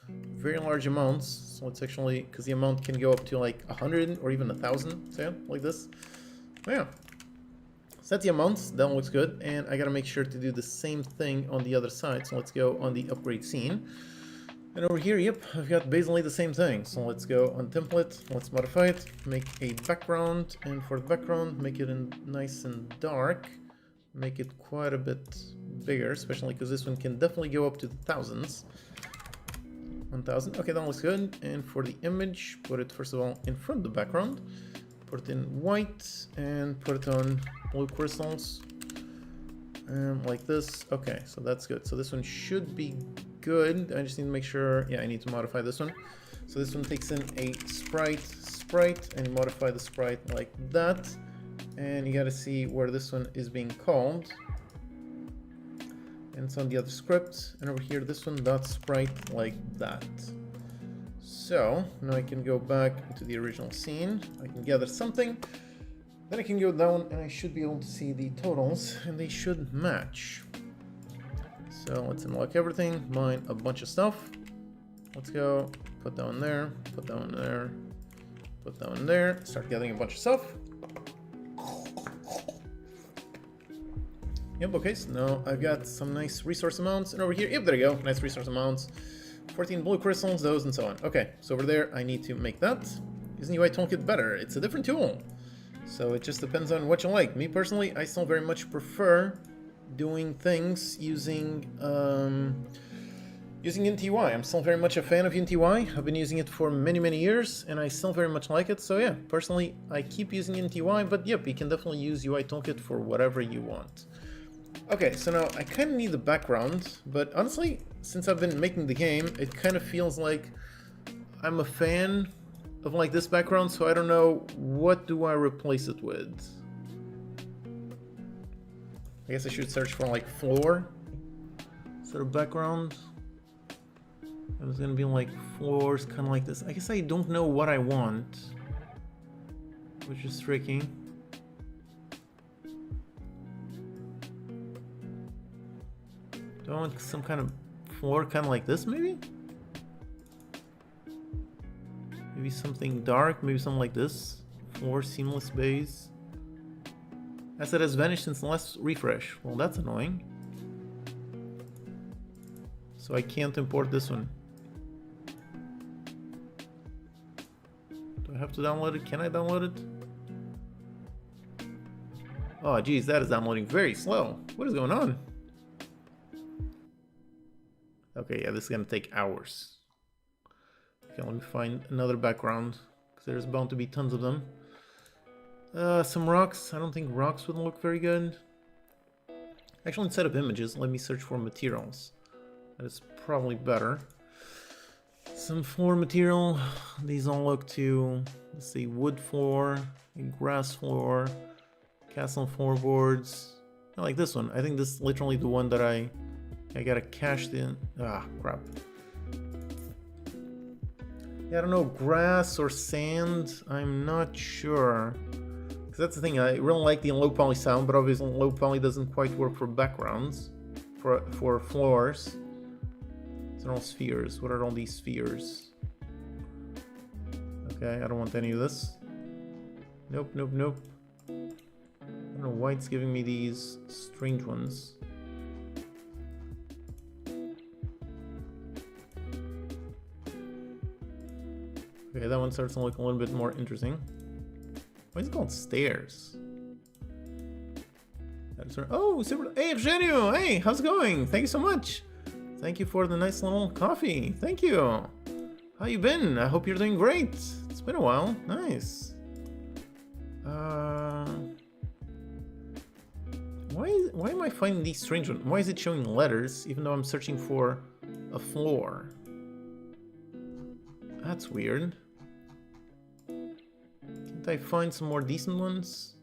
A: very large amounts. So let's actually, because the amount can go up to like 100 or even 1,000, so yeah, like this. Yeah. Set the amounts, that looks good, and I gotta make sure to do the same thing on the other side. So let's go on the upgrade scene. And over here, yep, I've got basically the same thing. So let's go on template, let's modify it, make a background, and for the background, make it in nice and dark. Make it quite a bit bigger, especially because this one can definitely go up to the thousands. 1,000, okay, that looks good. And for the image, put it first of all in front of the background. Put it in white and put it on blue crystals. Like this. Okay, so that's good. So this one should be good. I just need to make sure, yeah, I need to modify this one. So this one takes in a sprite, and modify the sprite like that. And you gotta see where this one is being called. And it's on the other script. And over here, this one dot sprite like that. So now I can go back to the original scene. I can gather something. Then I can go down and I should be able to see the totals and they should match. So let's unlock everything, mine a bunch of stuff. Let's go put down there, put down there, put down there, start gathering a bunch of stuff. Yep, okay, so now I've got some nice resource amounts, and over here, yep, there you go, nice resource amounts. 14 blue crystals, those, and so on. Okay, so over there, I need to make that. Isn't UI Toolkit better? It's a different tool. So it just depends on what you like. Me personally, I still very much prefer doing things using Unity UI. I'm still very much a fan of Unity UI. I've been using it for many years, and I still very much like it. So yeah, personally, I keep using Unity UI, but yep, you can definitely use UI Toolkit for whatever you want. Okay, so now I kind of need the background, but honestly, since I've been making the game, it kind of feels like I'm a fan of like this background, so I don't know what do I replace it with. I guess I should search for like floor sort of background. It was gonna be like floors, kind of like this. I guess I don't know what I want, which is tricky. Do I want some kind of floor kind of like this, maybe? Maybe something dark, maybe something like this. Floor seamless base. Asset has vanished since the last refresh. Well, that's annoying. So I can't import this one. Do I have to download it? Can I download it? Oh, geez, that is downloading very slow. What is going on? Okay, yeah, this is gonna take hours. Okay, let me find another background, because there's bound to be tons of them. Some rocks. I don't think rocks would look very good. Actually, instead of images, let me search for materials. That is probably better. Some floor material. These all look to, let's see, wood floor, grass floor, castle floorboards. I like this one. I think this is literally the one that I gotta cache in. Ah, crap. Yeah, I don't know, grass or sand. I'm not sure. Because that's the thing, I really like the low poly sound, but obviously low poly doesn't quite work for backgrounds, for floors. These are all spheres. What are all these spheres? Okay, I don't want any of this. Nope, nope, nope. I don't know why it's giving me these strange ones. Okay, that one starts to look a little bit more interesting. Why is it called stairs? Oh, super! Hey, Eugenio! Hey, how's it going? Thank you so much. Thank Thank you for the nice little coffee. Thank you. How you been? I hope you're doing great. It's been a while. Nice. Why am I finding these strange ones? Why is it showing letters even though I'm searching for a floor? That's weird. Can't I find some more decent ones?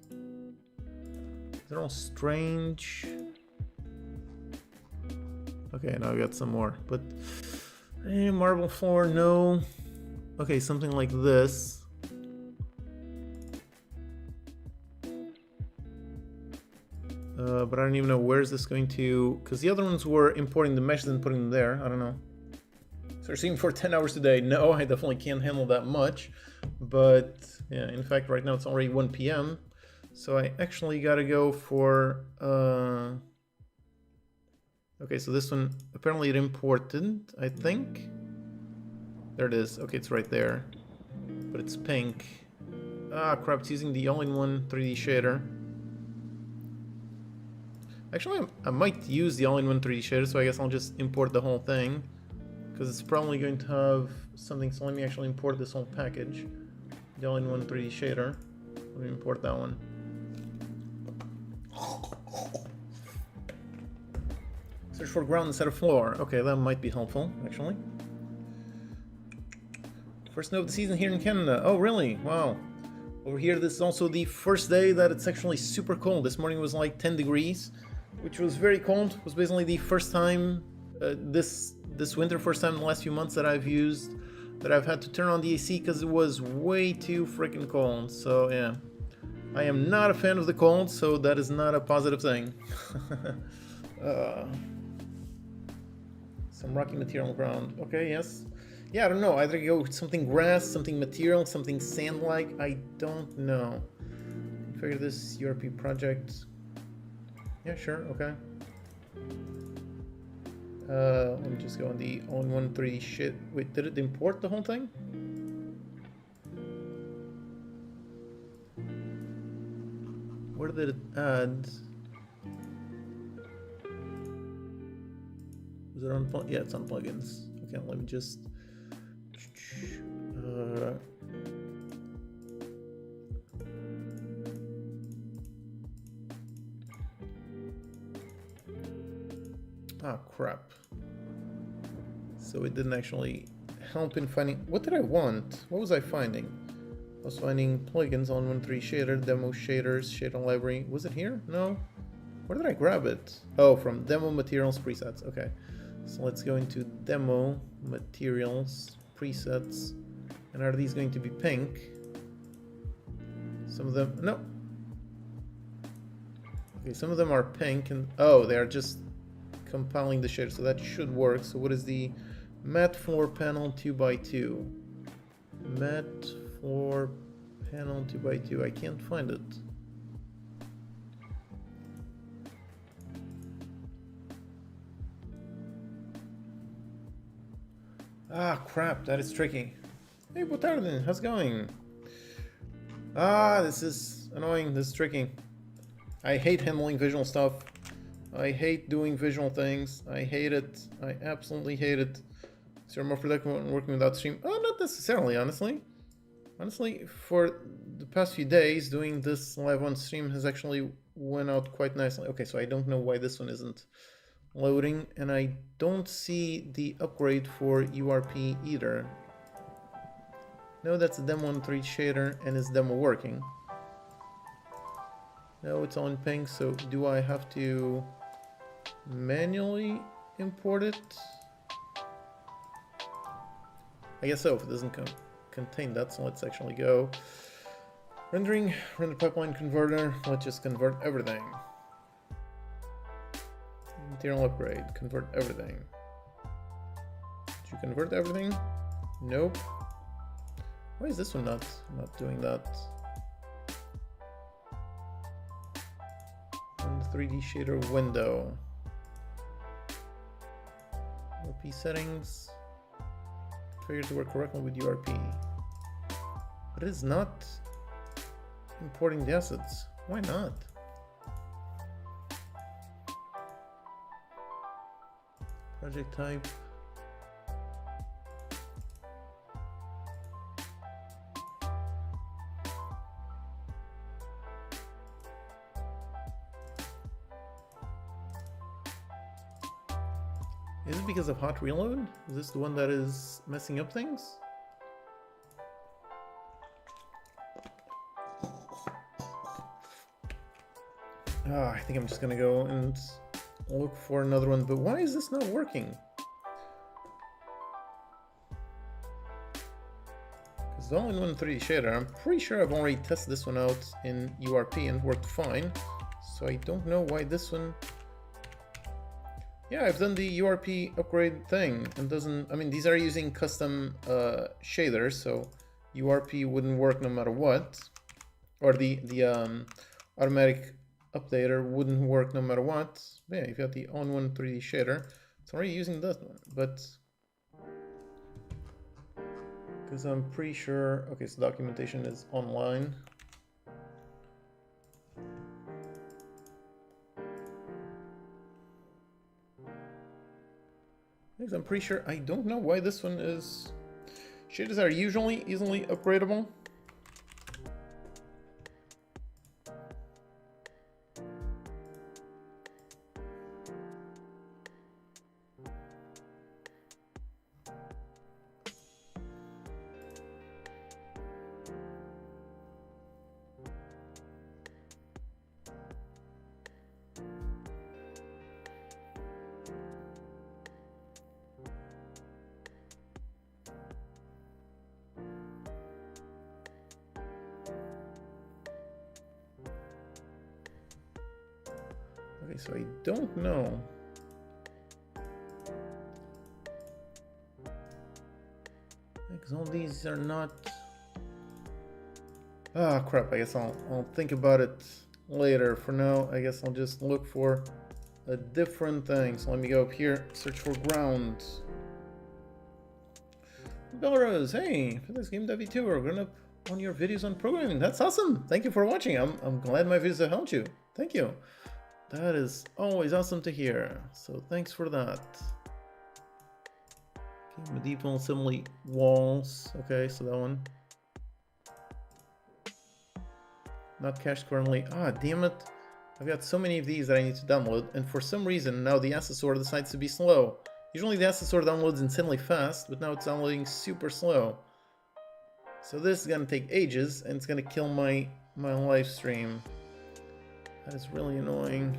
A: They're all strange. Okay, now I got some more, but marble floor, no. Okay, something like this. But I don't even know where is this going to, because the other ones were importing the meshes and putting them there. I don't know. Searching for 10 hours today. No, I definitely can't handle that much. But yeah, in fact, right now it's already 1 p.m. So I actually gotta go for okay, so this one apparently it imported, I think. There it is. Okay, it's right there. But it's pink. Ah crap, it's using the all-in-one 3D shader. Actually, I might use the all-in-one 3D shader, so I guess I'll just import the whole thing. Because it's probably going to have something, so let me actually import this whole package. The all-in-one 3D shader. Let me import that one. Search for ground instead of floor. Okay, that might be helpful, actually. First snow of the season here in Canada. Oh, really? Wow. Over here, this is also the first day that it's actually super cold. This morning was like 10 degrees. Which was very cold. It was basically the first time this winter, first time in the last few months that I've had to turn on the AC because it was way too freaking cold. So yeah, I am not a fan of the cold, so that is not a positive thing. Some rocky material ground. Okay, yes. Yeah, I don't know. Either go with something grass, something material, something sand-like. I don't know. Figure this URP project. Yeah, sure, okay. Let me just go on the all-in-one 3D shit. Wait, did it import the whole thing? Where did it add? Was it on? Yeah, it's on plugins. Okay, let me just. Ah, crap. So it didn't actually help in finding... What did I want? What was I finding? I was finding plugins on 1.3 shader, demo shaders, shader library. Was it here? No? Where did I grab it? Oh, from demo materials presets. Okay. So let's go into demo materials presets. And are these going to be pink? Some of them... No. Okay, some of them are pink and... Oh, they are just compiling the shader, so that should work. So what is the matte floor panel 2x2? Matte floor panel 2x2. I can't find it. Ah, crap, that is tricky. Hey, Botarden, how's it going? Ah, this is annoying, this is tricky. I hate handling visual stuff. I hate doing visual things. I hate it. I absolutely hate it. So you're more productive when working without stream? Oh, not necessarily, honestly. Honestly, for the past few days, doing this live on stream has actually went out quite nicely. Okay, so I don't know why this one isn't loading, and I don't see the upgrade for URP either. No, that's a demo on 3 shader, and is demo working? No, it's on pink, so do I have to manually import it? I guess so, if it doesn't contain that, so let's actually go. Rendering, render pipeline converter, let's just convert everything. Material upgrade, convert everything. Did you convert everything? Nope. Why is this one not doing that? And the 3D shader window. URP settings. Configure to work correctly with URP. But it is not importing the assets. Why not? project type. Is it because of hot reload? Is this the one that is messing up things? I think I'm just gonna go and look for another one, but why is this not working? Because the all-in-one 3D shader, I'm pretty sure I've already tested this one out in URP and worked fine, so I don't know why this one... Yeah, I've done the URP upgrade thing and doesn't... I mean, these are using custom shaders, so URP wouldn't work no matter what, or the automatic updater wouldn't work no matter what. But yeah, if you have the all-in-one 3D shader, it's already using that one, but because I'm pretty sure, okay, so documentation is online. Because I'm pretty sure, I don't know why this one is, shaders are usually easily upgradable. Okay, so I don't know. Because all these are not... Ah, crap, I guess I'll think about it later. For now, I guess I'll just look for a different thing. So let me go up here, search for ground. Belarus, hey, for this game Dev2, we're going up on your videos on programming. That's awesome. Thank you for watching. I'm glad my videos have helped you. Thank you. That is always awesome to hear. So thanks for that. Okay, medieval assembly walls. Okay, so that one. Not cached currently. Ah, damn it. I've got so many of these that I need to download, and for some reason now the Assessor decides to be slow. Usually the Assessor downloads insanely fast, but now it's downloading super slow. So this is gonna take ages, and it's gonna kill my live stream. That is really annoying.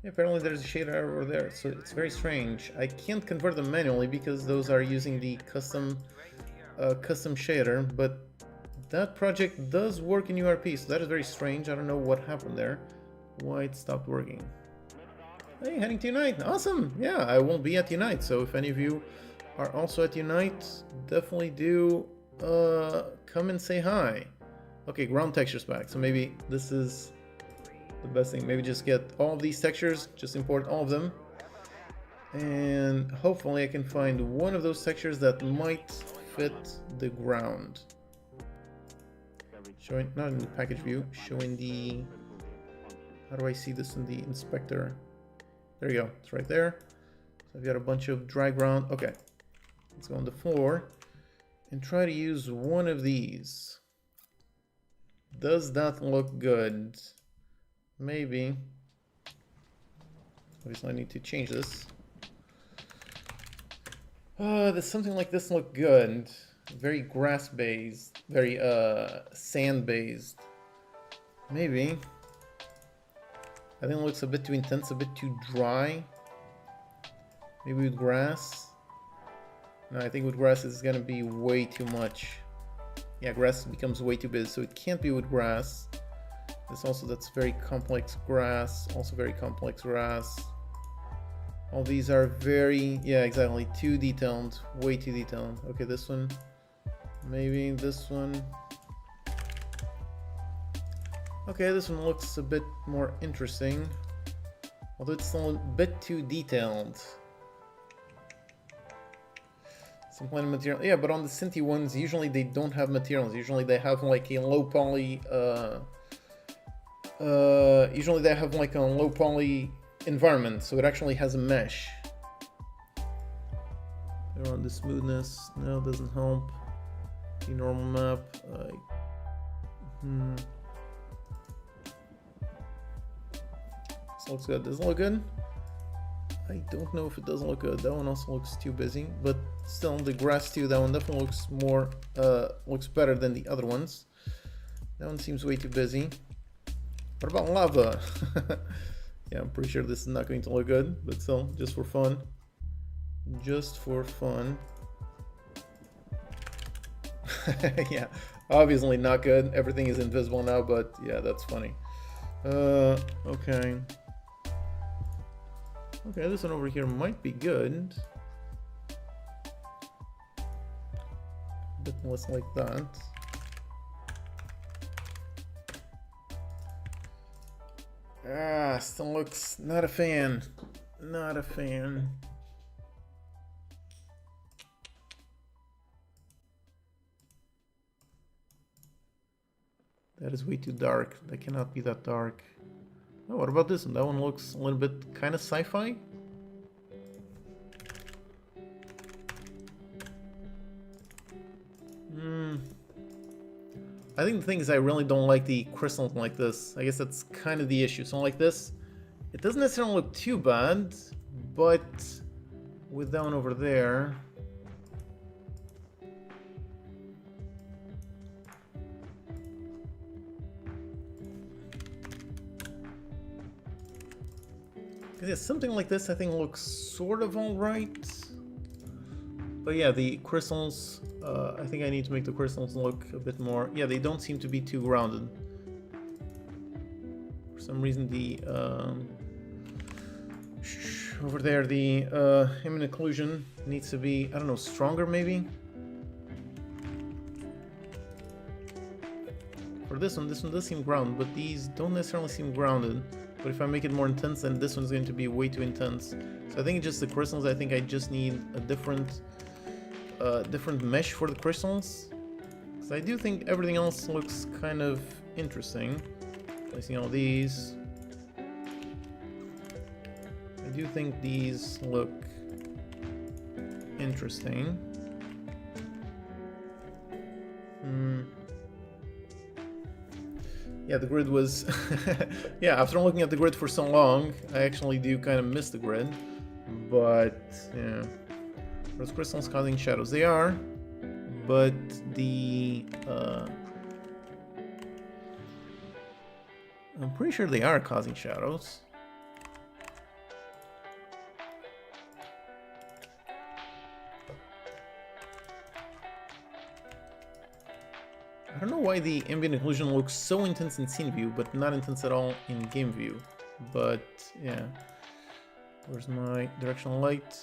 A: Yeah, apparently there's a shader over there, so it's very strange. I can't convert them manually because those are using the custom shader, but that project does work in URP, so that is very strange. I don't know what happened there, why it stopped working. Hey, heading to Unite, awesome! Yeah, I won't be at Unite, so if any of you are also at Unite, definitely do come and say hi. Okay, ground textures back, so maybe this is the best thing. Maybe just get all of these textures, just import all of them, and hopefully I can find one of those textures that might fit the ground. Showing, not in the package view, showing the, how do I see this in the inspector? There you go, it's right there. So I've got a bunch of dry ground. Okay, let's go on the floor and try to use one of these. Does that look good? Maybe. Obviously I need to change this. Does something like this look good? Very grass based, very sand based. Maybe. I think it looks a bit too intense, a bit too dry. Maybe with grass. No, I think with grass it's gonna be way too much. Yeah, grass becomes way too big, so it can't be with grass. This also, that's very complex grass, also very complex grass. All these are very, yeah, exactly, too detailed, way too detailed. Okay, this one, maybe this one. Okay, this one looks a bit more interesting, although it's still a bit too detailed. Some planar material, yeah, but on the Cinti ones, usually they don't have materials. Usually they have like a low poly, environment, so it actually has a mesh. Around the smoothness, no, doesn't help. The normal map, this looks good. Does it look good? I don't know if it doesn't look good. That one also looks too busy, but still, the grass too. That one definitely looks more, looks better than the other ones. That one seems way too busy. What about lava? Yeah, I'm pretty sure this is not going to look good, but still, just for fun. Just for fun. Yeah, obviously not good. Everything is invisible now, but yeah, that's funny. Okay. Okay, this one over here might be good. A bit less like that. Ah, still looks not a fan. Not a fan. That is way too dark. That cannot be that dark. Oh, what about this one? That one looks a little bit kind of sci-fi. I think the thing is I really don't like the crystals like this. I guess that's kind of the issue. So like this, it doesn't necessarily look too bad, but with that one over there, yeah, something like this I think looks sort of alright. But yeah, the crystals, I think I need to make the crystals look a bit more... Yeah, they don't seem to be too grounded. For some reason the... over there, the image occlusion needs to be, I don't know, stronger maybe? For this one does seem grounded, but these don't necessarily seem grounded. But if I make it more intense, then this one's going to be way too intense. So I think it's just the crystals. I think I just need a different mesh for the crystals. Because I do think everything else looks kind of interesting. Placing all these. I do think these look interesting. Yeah, the grid was... yeah, after looking at the grid for so long, I actually do kind of miss the grid. But, yeah. Those crystals causing shadows. They are, but the... I'm pretty sure they are causing shadows. I don't know why the ambient occlusion looks so intense in scene view, but not intense at all in game view. But, yeah. Where's my directional light?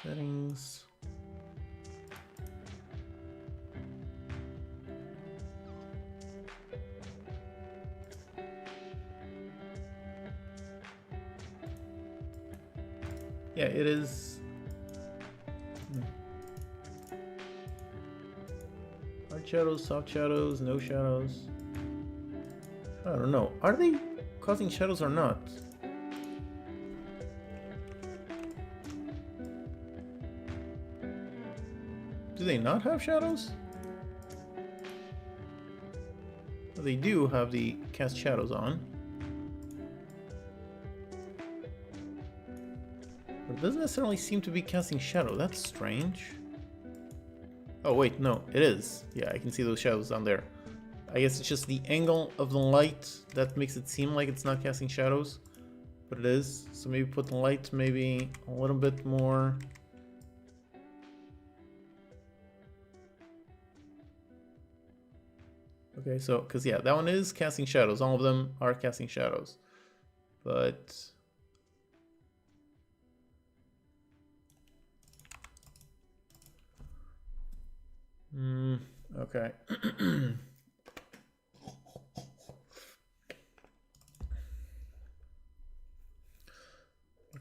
A: Settings. Yeah, it is. Hard shadows, soft shadows, no shadows. I don't know. Are they causing shadows or not? Do they not have shadows? Well, they do have the cast shadows on. But it doesn't necessarily seem to be casting shadow. That's strange. Oh wait, no, it is. Yeah, I can see those shadows down there. I guess it's just the angle of the light that makes it seem like it's not casting shadows. But it is. So maybe put the light maybe a little bit more... Okay, so, because yeah, that one is casting shadows. All of them are casting shadows. But... okay.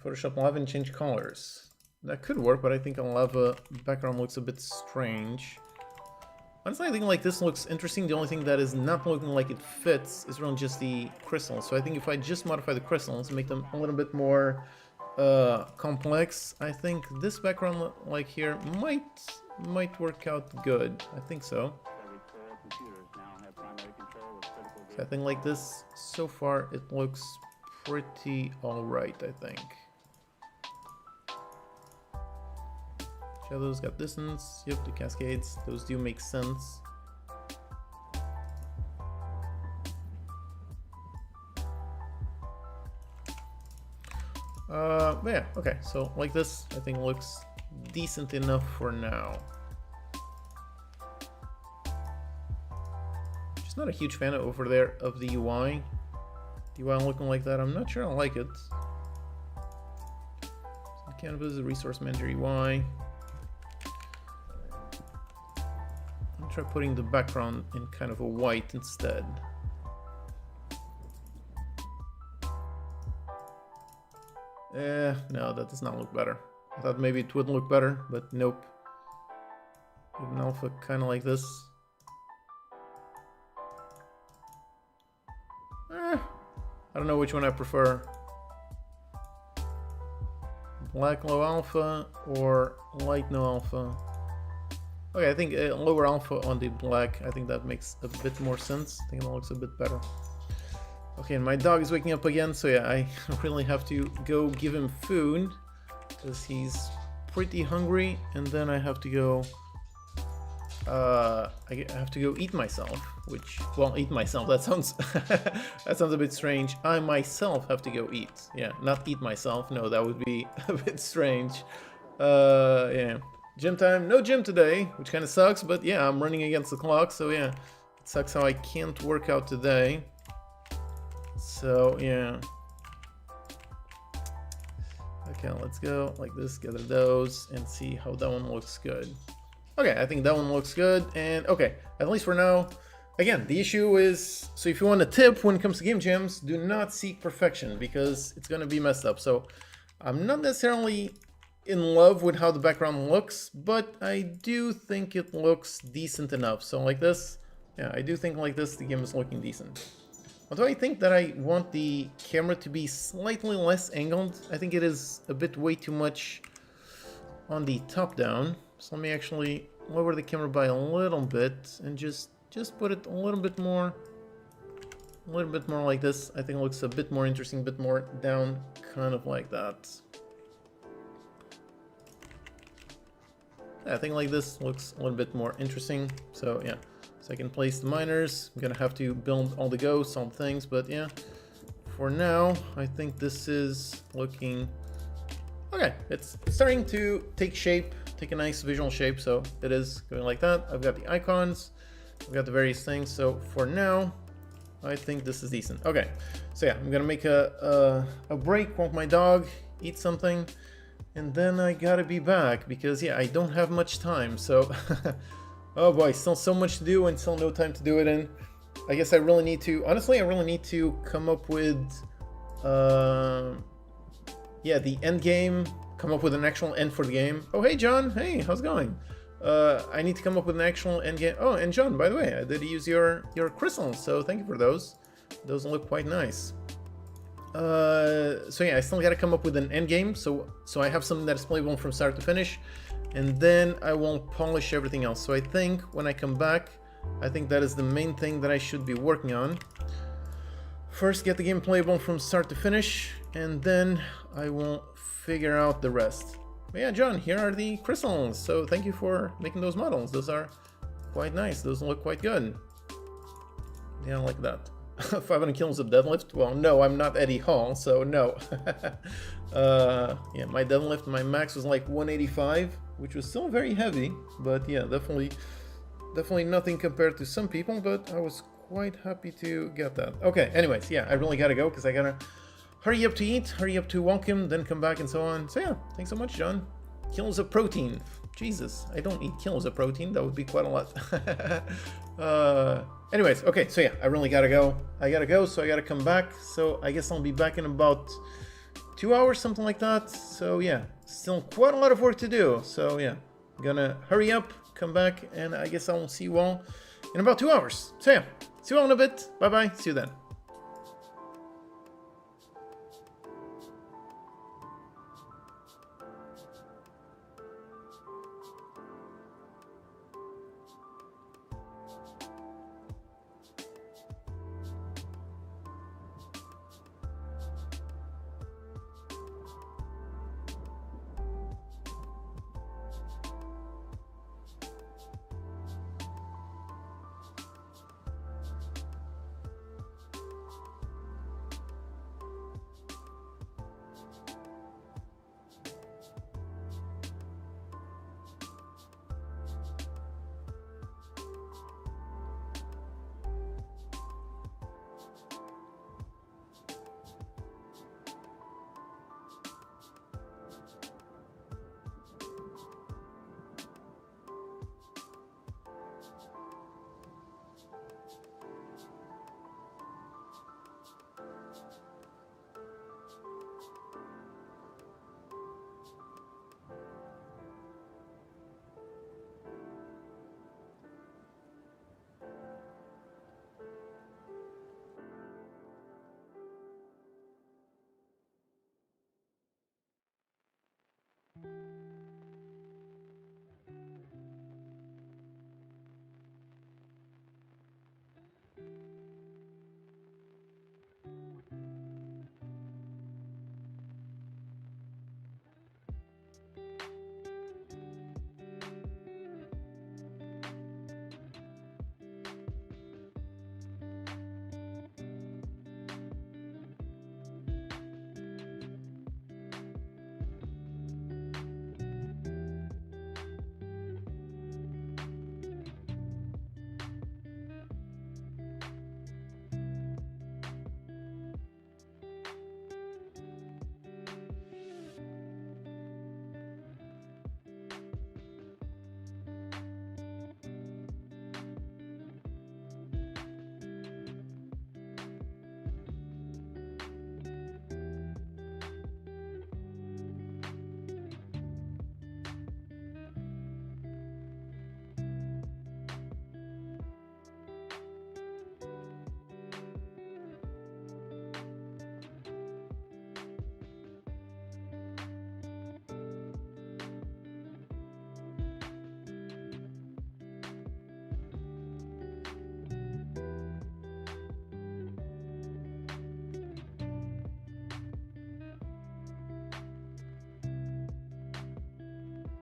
A: Photoshop 11, change colors. That could work, but I think a lava background looks a bit strange. Honestly, I think like this looks interesting. The only thing that is not looking like it fits is really just the crystals. So I think if I just modify the crystals and make them a little bit more complex, I think this background like here might work out good. I think so. So I think like this, so far it looks pretty alright, I think. Shadows got distance. Yep, the cascades, those do make sense. But yeah, okay, so like this, I think looks decent enough for now. Just not a huge fan over there of the UI. The UI looking like that, I'm not sure I like it. So canvas, the resource manager UI. I'll try putting the background in kind of a white instead. No, that does not look better. I thought maybe it would look better, but nope. Even alpha kind of like this. I don't know which one I prefer. Black low alpha or light no alpha. Okay, I think lower alpha on the black. I think that makes a bit more sense. I think it looks a bit better. Okay, and my dog is waking up again, so yeah, I really have to go give him food because he's pretty hungry, and then I have to go I have to go eat myself, which, well, eat myself, that sounds that sounds a bit strange. I myself have to go eat. Yeah, not eat myself. No, that would be a bit strange. Yeah. Gym time. No gym today, which kind of sucks, but yeah, I'm running against the clock, so yeah. It sucks how I can't work out today. So, yeah. Okay, let's go like this, gather those, and see how that one looks good. Okay, I think that one looks good, and okay, at least for now. Again, the issue is, so if you want a tip when it comes to game jams, do not seek perfection, because it's gonna be messed up. So, I'm not necessarily in love with how the background looks, but I do think it looks decent enough. So like this, yeah, I do think like this, the game is looking decent. Although I think that I want the camera to be slightly less angled. I think it is a bit way too much on the top down. So let me actually lower the camera by a little bit and just put it a little bit more like this. I think it looks a bit more interesting, a bit more down, kind of like that. Yeah, I think like this looks a little bit more interesting. So yeah. So I can place the miners. I'm gonna have to build all the ghosts, all the things, but yeah. For now, I think this is looking okay. It's starting to take shape, take a nice visual shape. So it is going like that. I've got the icons, I've got the various things. So for now, I think this is decent. Okay. So yeah, I'm gonna make a break, walk my dog, eat something, and then I gotta be back because yeah, I don't have much time. So. Oh boy, still so much to do and still no time to do it in. I guess I really need to, honestly, I really need to come up with, yeah, the end game, come up with an actual end for the game. Oh, hey, John. Hey, how's it going? I need to come up with an actual end game. Oh, and John, by the way, I did use your crystals, so thank you for those. Those look quite nice. So yeah, I still gotta come up with an end game, so I have something that is playable from start to finish. And then I will polish everything else. So I think when I come back, I think that is the main thing that I should be working on. First, get the game playable from start to finish, and then I will figure out the rest. But yeah, John, here are the crystals. So thank you for making those models. Those are quite nice. Those look quite good. Yeah, I like that. 500 kilos of deadlift? Well, no, I'm not Eddie Hall, so no. Yeah, my deadlift, my max was like 185, which was still very heavy, but yeah, definitely nothing compared to some people, but I was quite happy to get that. Okay, anyways, yeah, I really gotta go because I gotta hurry up to eat, hurry up to walk him, then come back and so on. So yeah, thanks so much, John. Kilos of protein. Jesus, I don't eat kilos of protein. That would be quite a lot. Anyways, okay, so yeah, I really gotta go. I gotta go, so I gotta come back. So I guess I'll be back in about 2 hours, something like that. So yeah, still quite a lot of work to do. So yeah, I'm gonna hurry up, come back, and I guess I will see you all in about 2 hours. So yeah, see you all in a bit. Bye bye, see you then.